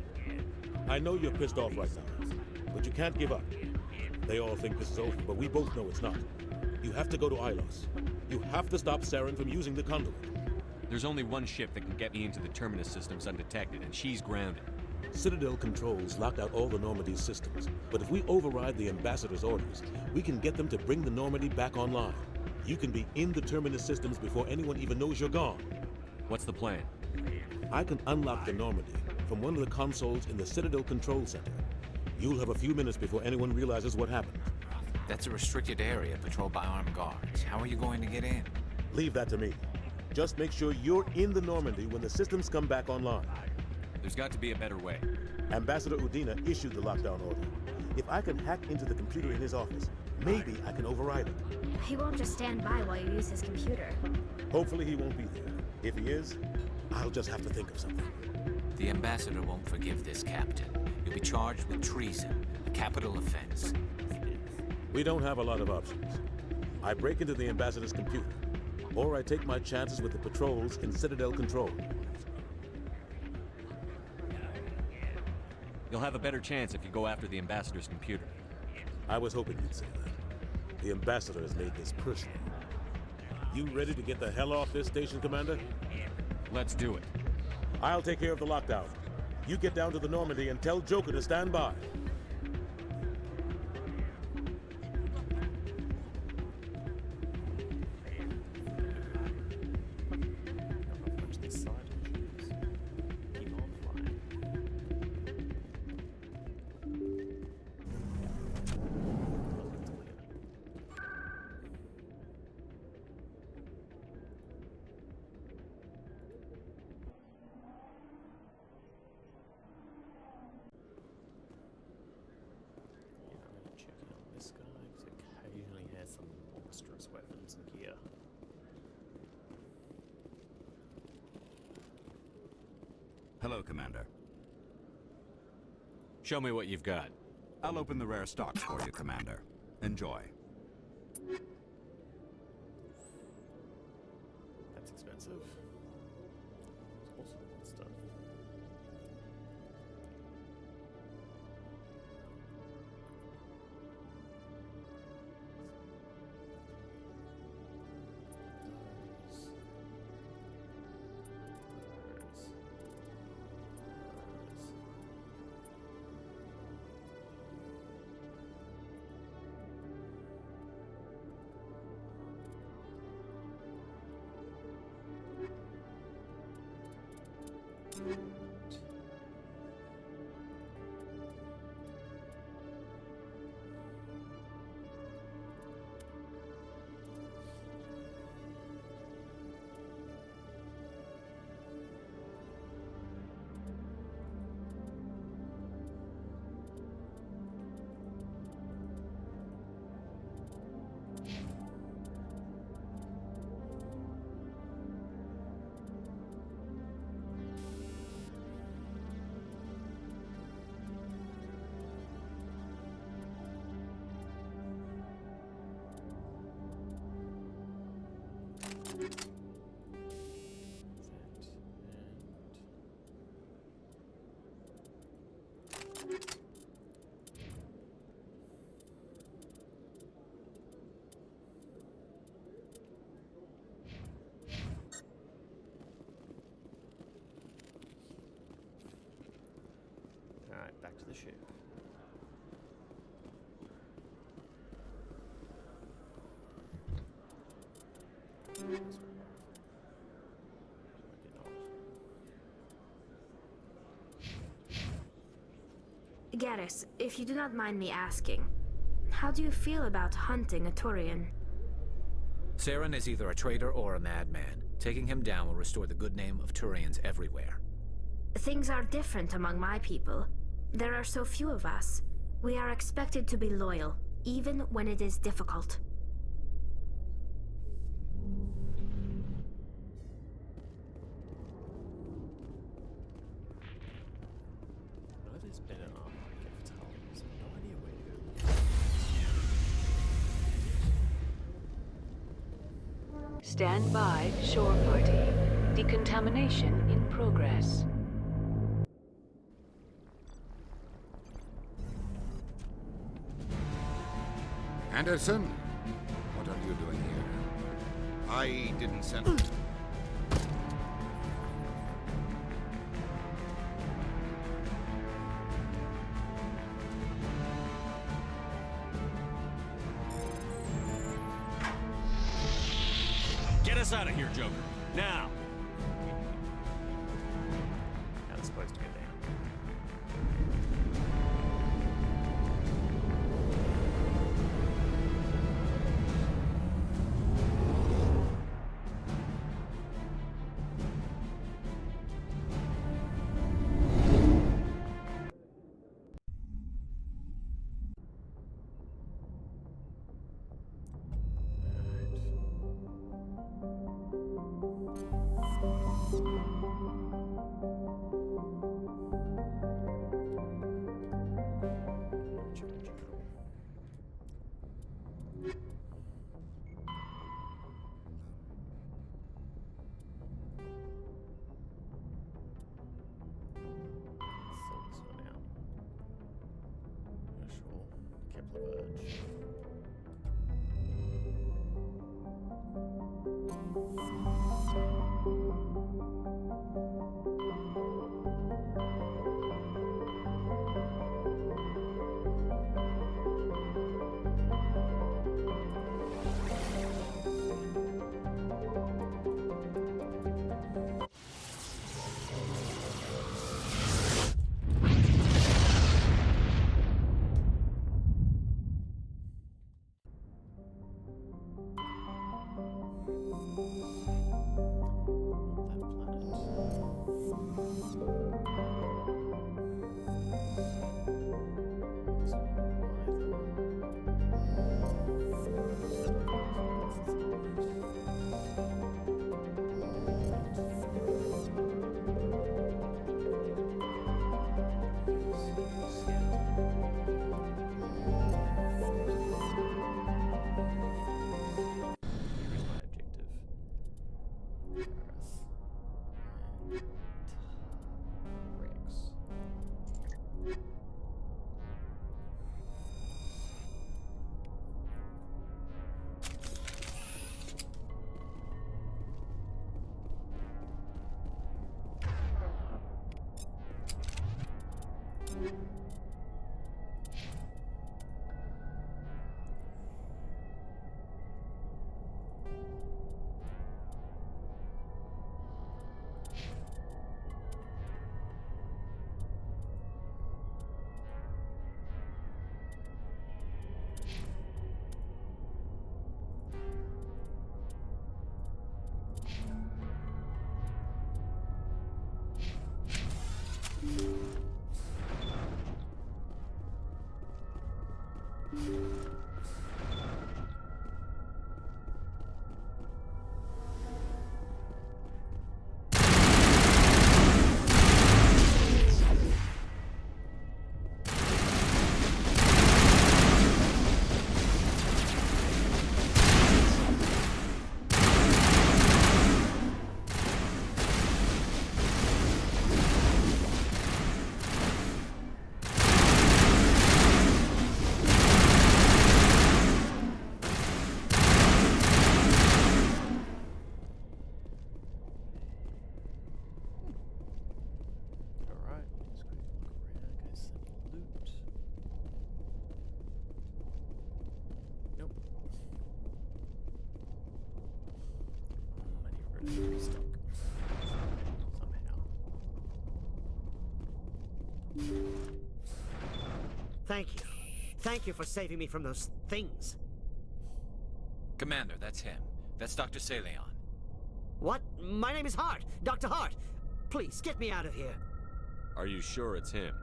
I know you're pissed off right now, but you can't give up. They all think this is over, but we both know it's not. You have to go to Ilos. You have to stop Saryn from using the conduit. There's only one ship that can get me into the Terminus systems undetected, and she's grounded. Citadel controls locked out all the Normandy's systems, but if we override the Ambassador's orders, we can get them to bring the Normandy back online. You can be in the Terminus systems before anyone even knows you're gone. What's the plan? I can unlock the Normandy from one of the consoles in the Citadel Control Center. You'll have a few minutes before anyone realizes what happened. That's a restricted area patrolled by armed guards. How are you going to get in? Leave that to me. Just make sure you're in the Normandy when the systems come back online. There's got to be a better way. Ambassador Udina issued the lockdown order. If I can hack into the computer in his office, maybe I can override it. He won't just stand by while you use his computer. Hopefully he won't be there. If he is, I'll just have to think of something. The Ambassador won't forgive this, Captain. You'll be charged with treason, a capital offense. We don't have a lot of options. I break into the Ambassador's computer, or I take my chances with the patrols in Citadel Control. You'll have a better chance if you go after the Ambassador's computer. I was hoping you'd say that. The Ambassador has made this personal. You ready to get the hell off this station, Commander? Let's do it. I'll take care of the lockdown. You get down to the Normandy and tell Joker to stand by. Hello, Commander. Show me what you've got. I'll open the rare stocks for you, Commander. Enjoy. That's expensive. There's also good stuff. Alright, back to the ship. Garrus, if you do not mind me asking, how do you feel about hunting a Turian? Saryn is either a traitor or a madman. Taking him down will restore the good name of Turians everywhere. Things are different among my people. There are so few of us. We are expected to be loyal, even when it is difficult. I know there's been an arc like Feros. No idea where to go. Stand by, shore party. Decontamination in progress. Anderson, what are you doing here? I didn't send... Get us out of here, Joker. Now! How it's supposed to go down. Thank you. Thank you for saving me from those things. Commander, that's him. That's Dr. Saryn. What? My name is Hart. Dr. Hart. Please, get me out of here. Are you sure it's him?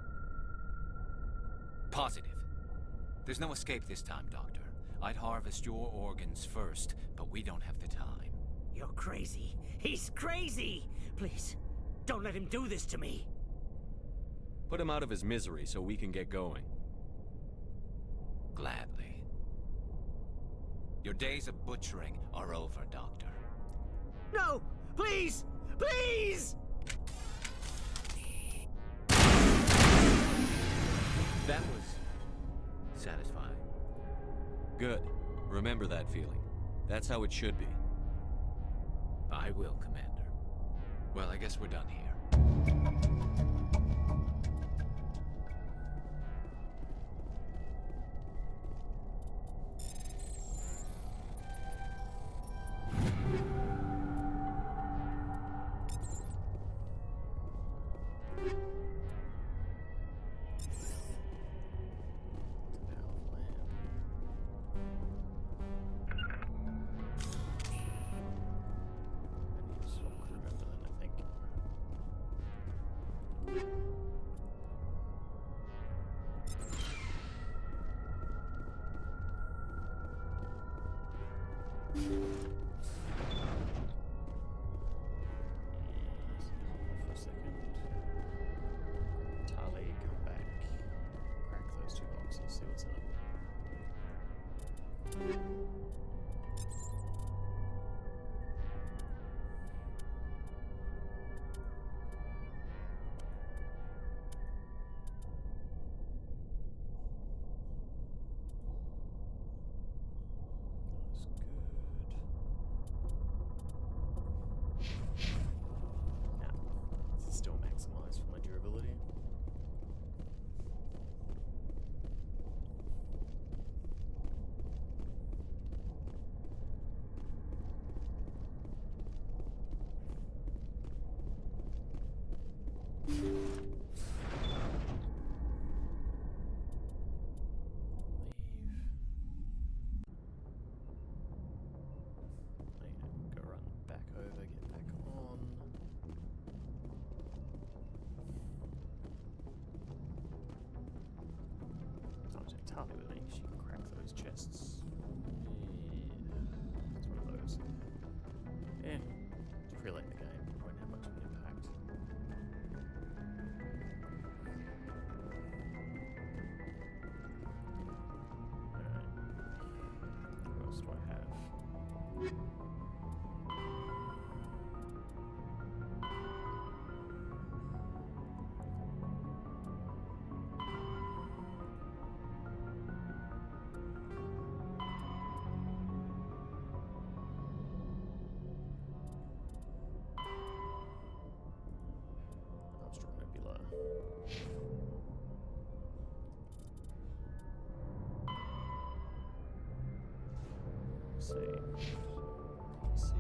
Positive. There's no escape this time, Doctor. I'd harvest your organs first, but we don't have the time. You're crazy. He's crazy! Please, don't let him do this to me. Put him out of his misery so we can get going. Gladly. Your days of butchering are over, Doctor. No! Please! Please! That was satisfying. Good. Remember that feeling. That's how it should be. I will, Commander. Well, I guess we're done here. Tali, come back. Crack those two boxes, see what's in them. That's good. Now, this is still maximized for my durability. Go run back over, get back on. I'll take Tali with me, she can crack those chests. Yeah. It's one of those. Yeah. It's pretty late in the game, won't have much of an impact. Alright. What else do I have? Strong Nebula. Let's see. Let's see.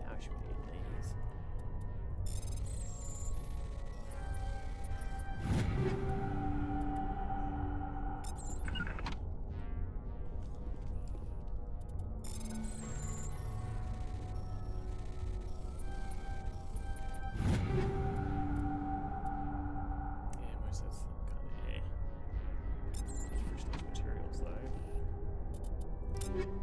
Now I should be hitting these. Yeah, most of that's kind of yeah. Fresh those materials though. Very good.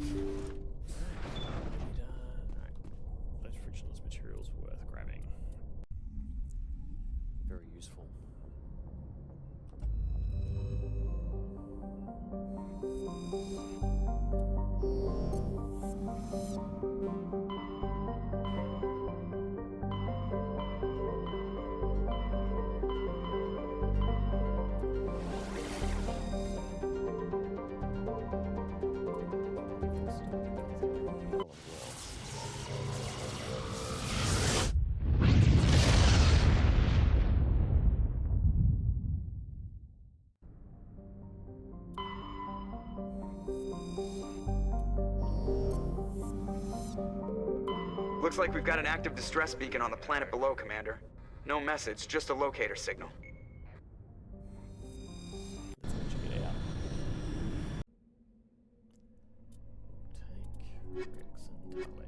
Alright. Those frictionless materials were worth grabbing. Very useful. Looks like we've got an active distress beacon on the planet below, Commander. No message, just a locator signal. Check it out. Take Rex and Tali.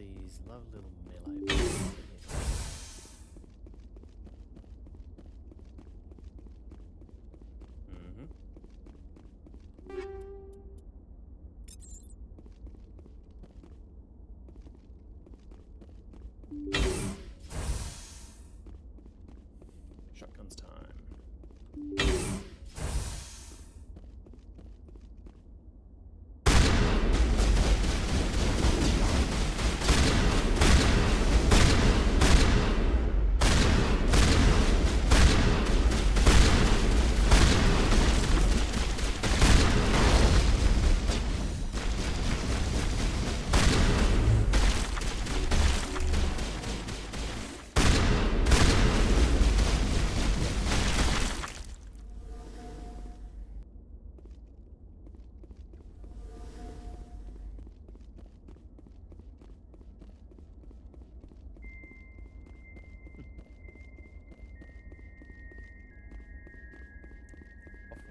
these lovely little melee bosses in here. Shotguns time.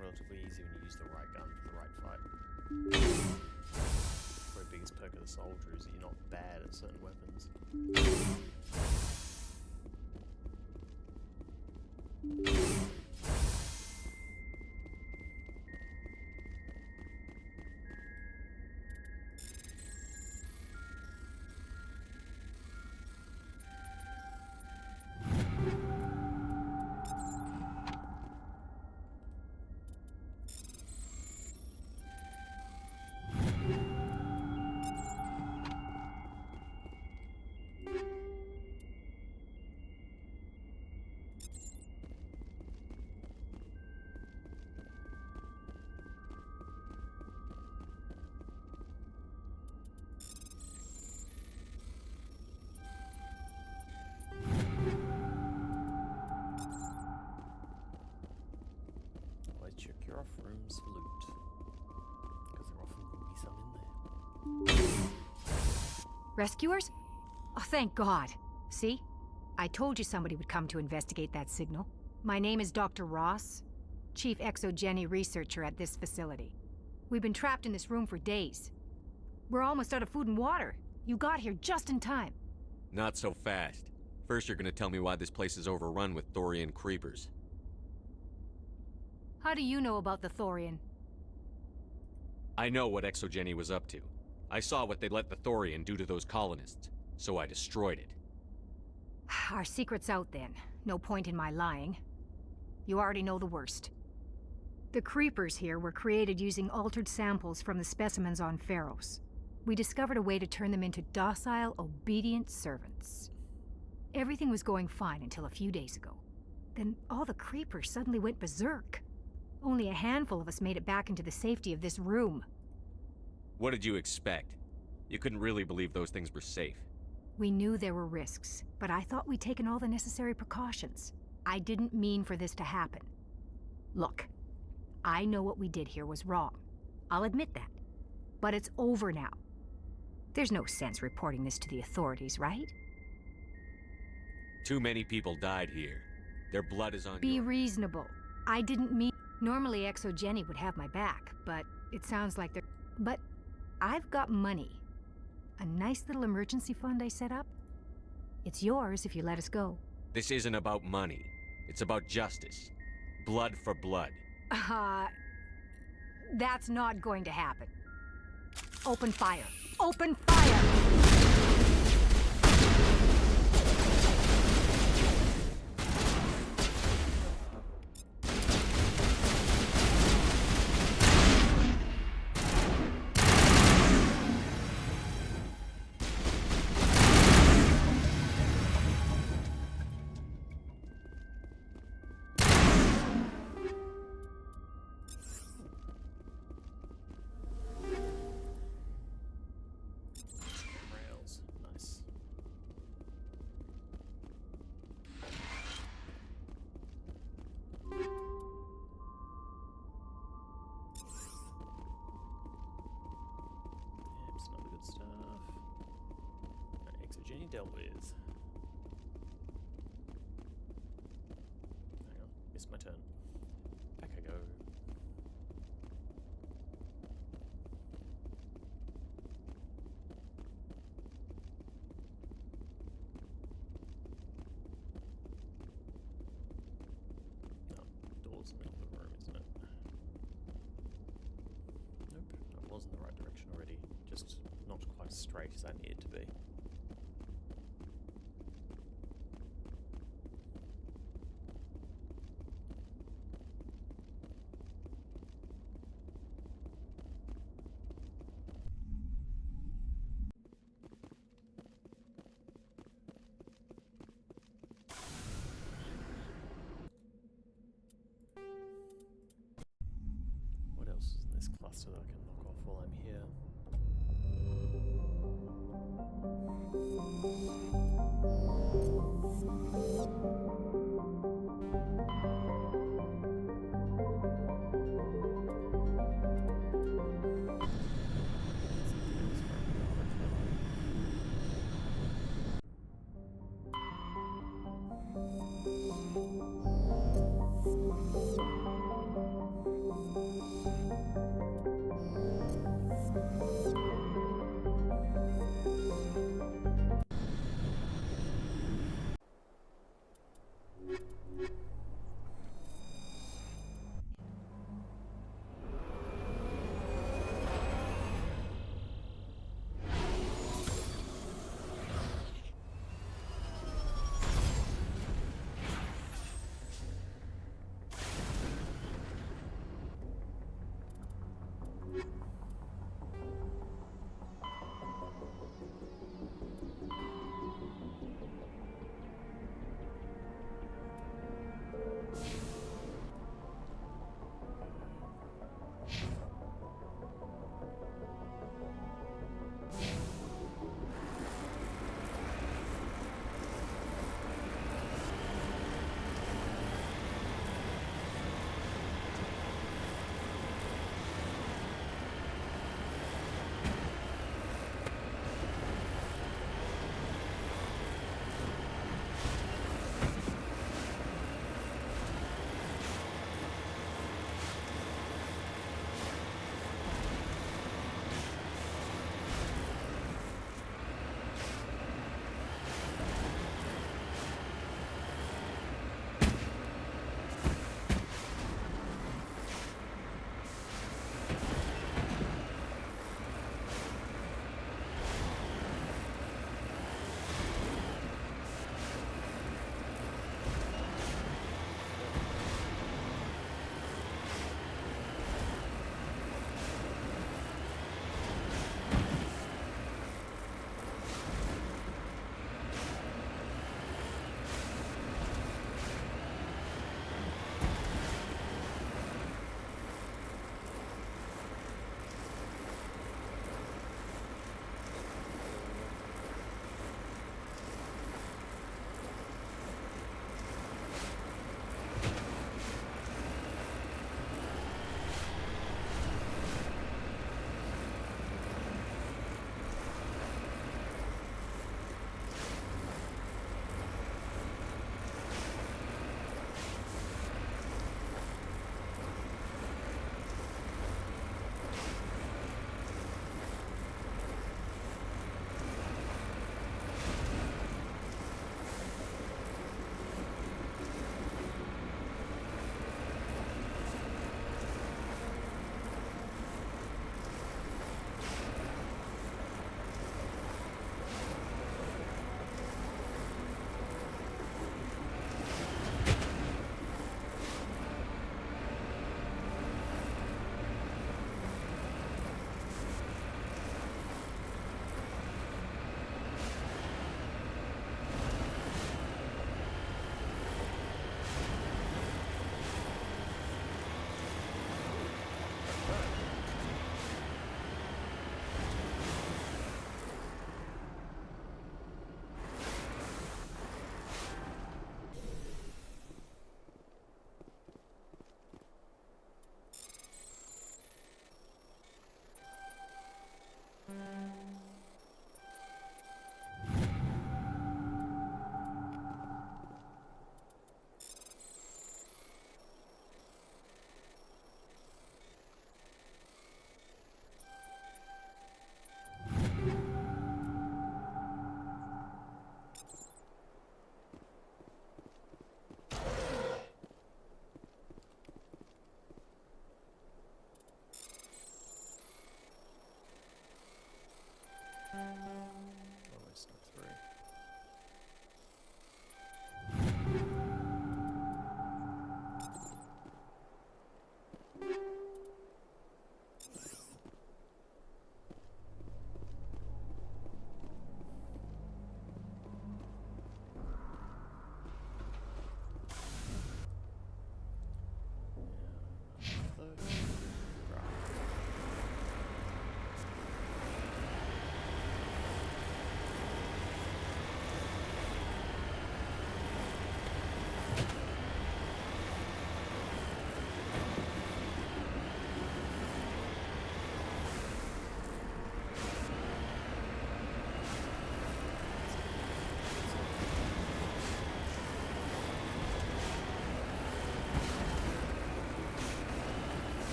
Relatively easy when you use the right gun for the right fight. Probably the biggest perk of the soldier is that you're not bad at certain weapons. Check your off rooms for loot, because there often will be some in there. Rescuers? Oh, thank God. See? I told you somebody would come to investigate that signal. My name is Dr. Ross, Chief Exogeny Researcher at this facility. We've been trapped in this room for days. We're almost out of food and water. You got here just in time. Not so fast. First, you're gonna tell me why this place is overrun with Thorian creepers. How do you know about the Thorian? I know what Exogeny was up to. I saw what they let the Thorian do to those colonists, so I destroyed it. Our secret's out then. No point in my lying. You already know the worst. The creepers here were created using altered samples from the specimens on Feros. We discovered a way to turn them into docile, obedient servants. Everything was going fine until a few days ago. Then all the creepers suddenly went berserk. Only a handful of us made it back into the safety of this room. What did you expect? You couldn't really believe those things were safe. We knew there were risks, but I thought we'd taken all the necessary precautions. I didn't mean for this to happen. Look, I know what we did here was wrong. I'll admit that. But it's over now. There's no sense reporting this to the authorities, right? Too many people died here. Their blood is on Be your... reasonable. I didn't mean... Normally Exogeny would have my back, but it sounds like they're... But I've got money. A nice little emergency fund I set up. It's yours if you let us go. This isn't about money. It's about justice. Blood for blood. That's not going to happen. Open fire. Open fire! Dealt with. Hang on, missed my turn. Back I go. direction already, just not quite as straight as I need it to be. What else is in this cluster that I can knock off while I'm here?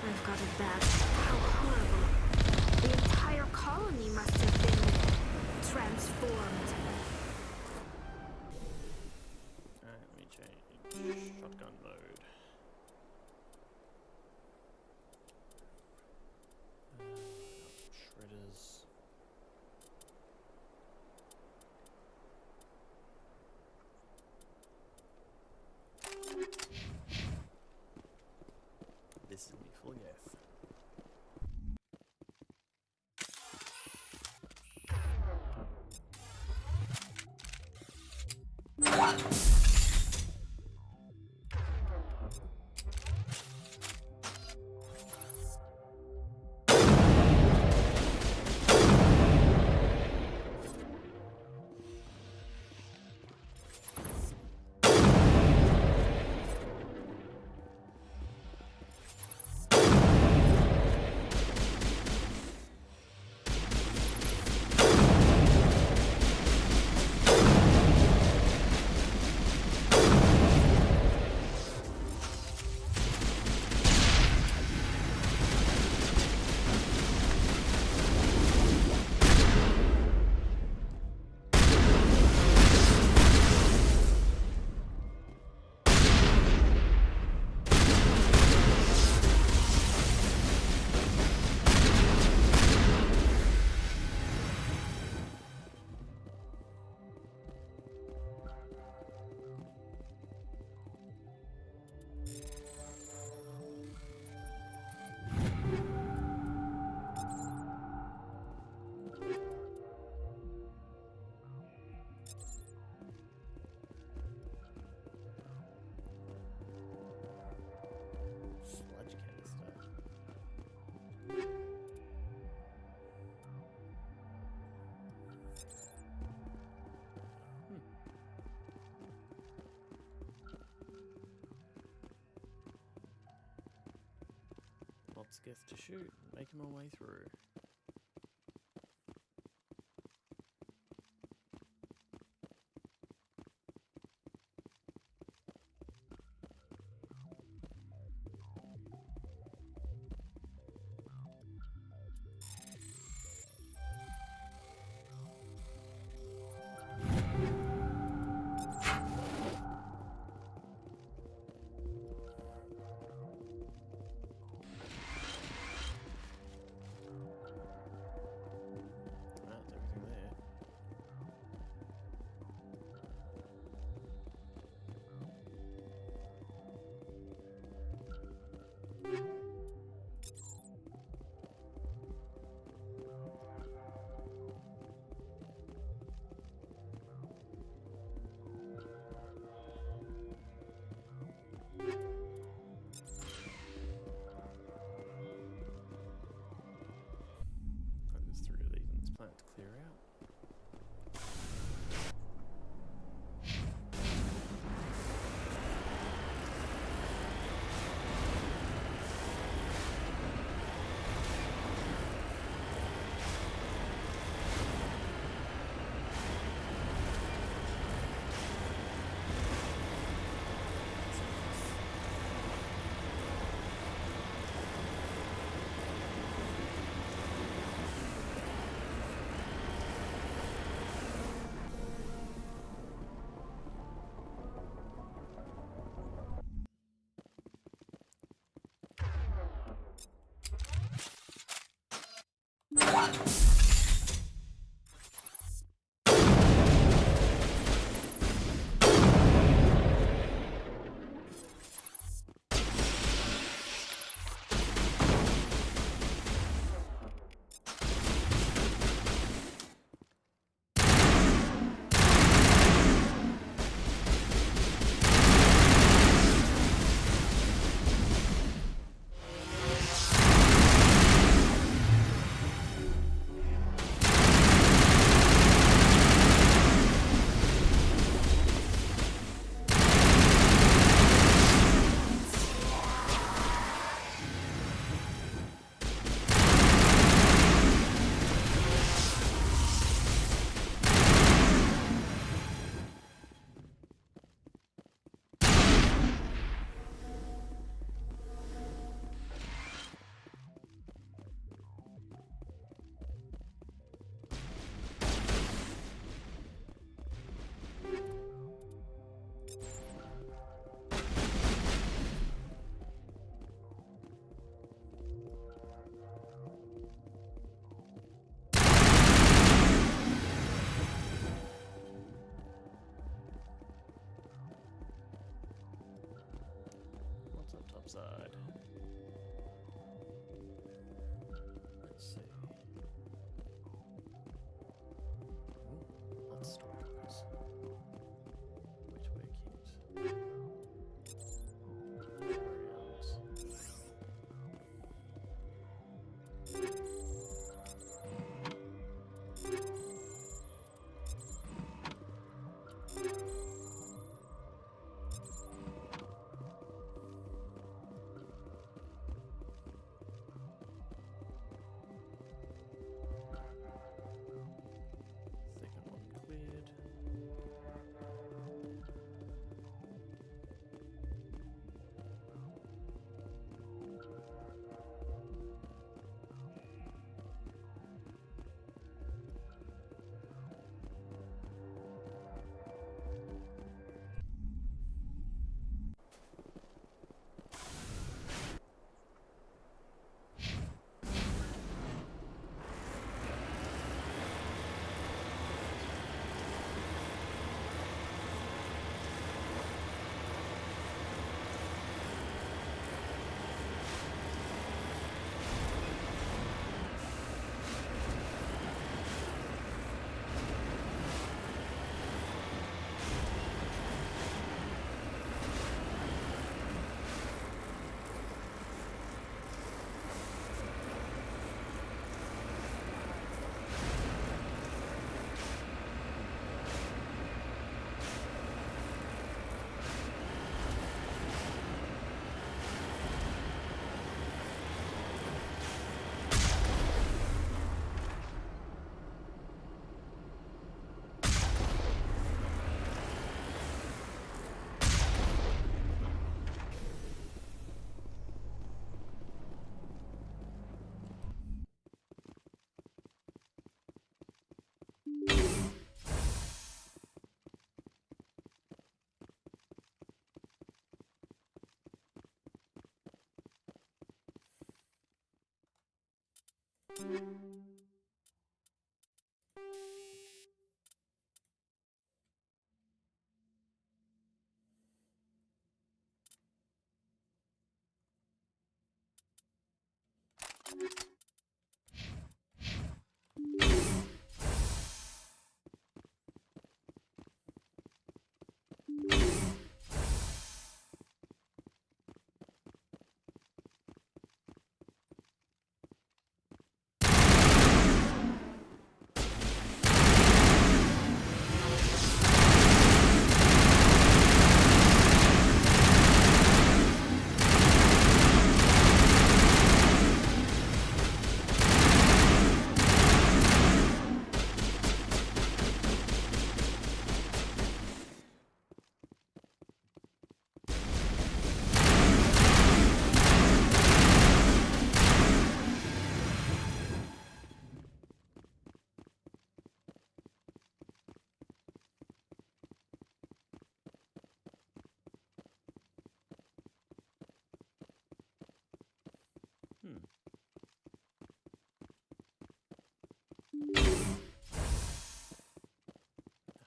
I've got it bad. How horrible. The entire colony must have been transformed. Alright, let me change shotgun mode. Shredders. This is me full yes. Sludge canister. Lots of gets to shoot, making my way through. That's everything there. There's 3 of these on this planet to clear out. Topside. Let's see. Ooh, lots of stormtroopers. Which way keeps? Second one cleared.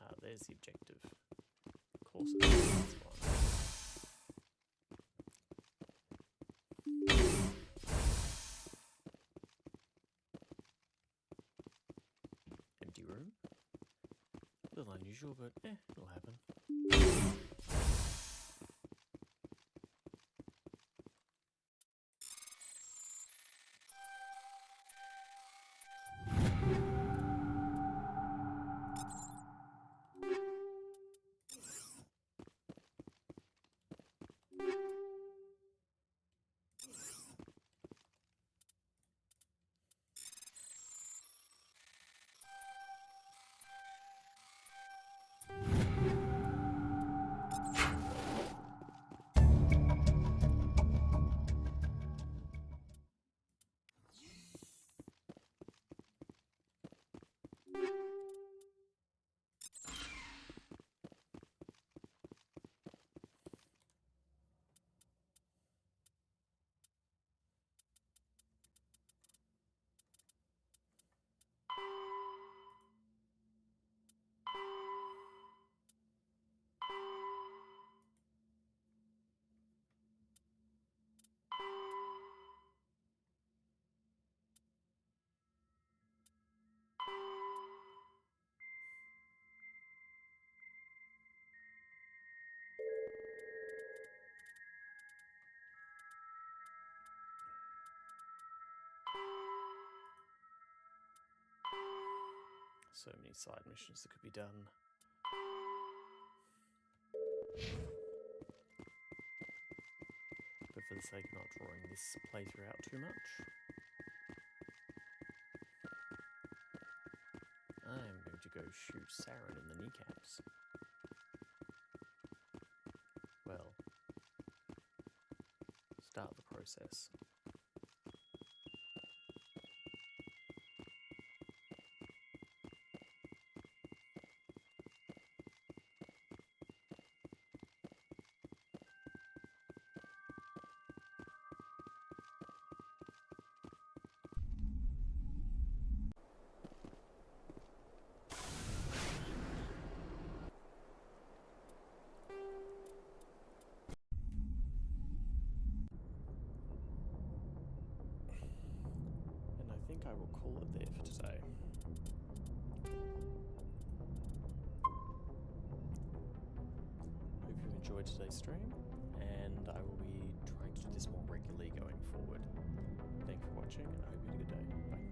Ah, there's the objective. Of course it's the last one. Empty room. A little unusual, but it'll happen. So many side missions that could be done. But for the sake of not drawing this playthrough out too much, I'm going to go shoot Saryn in the kneecaps. Well, start the process. And I think I will call it there for today. Hope you enjoyed today's stream, and I will be trying to do this more regularly going forward. Thank you for watching, and I hope you had a good day. Bye.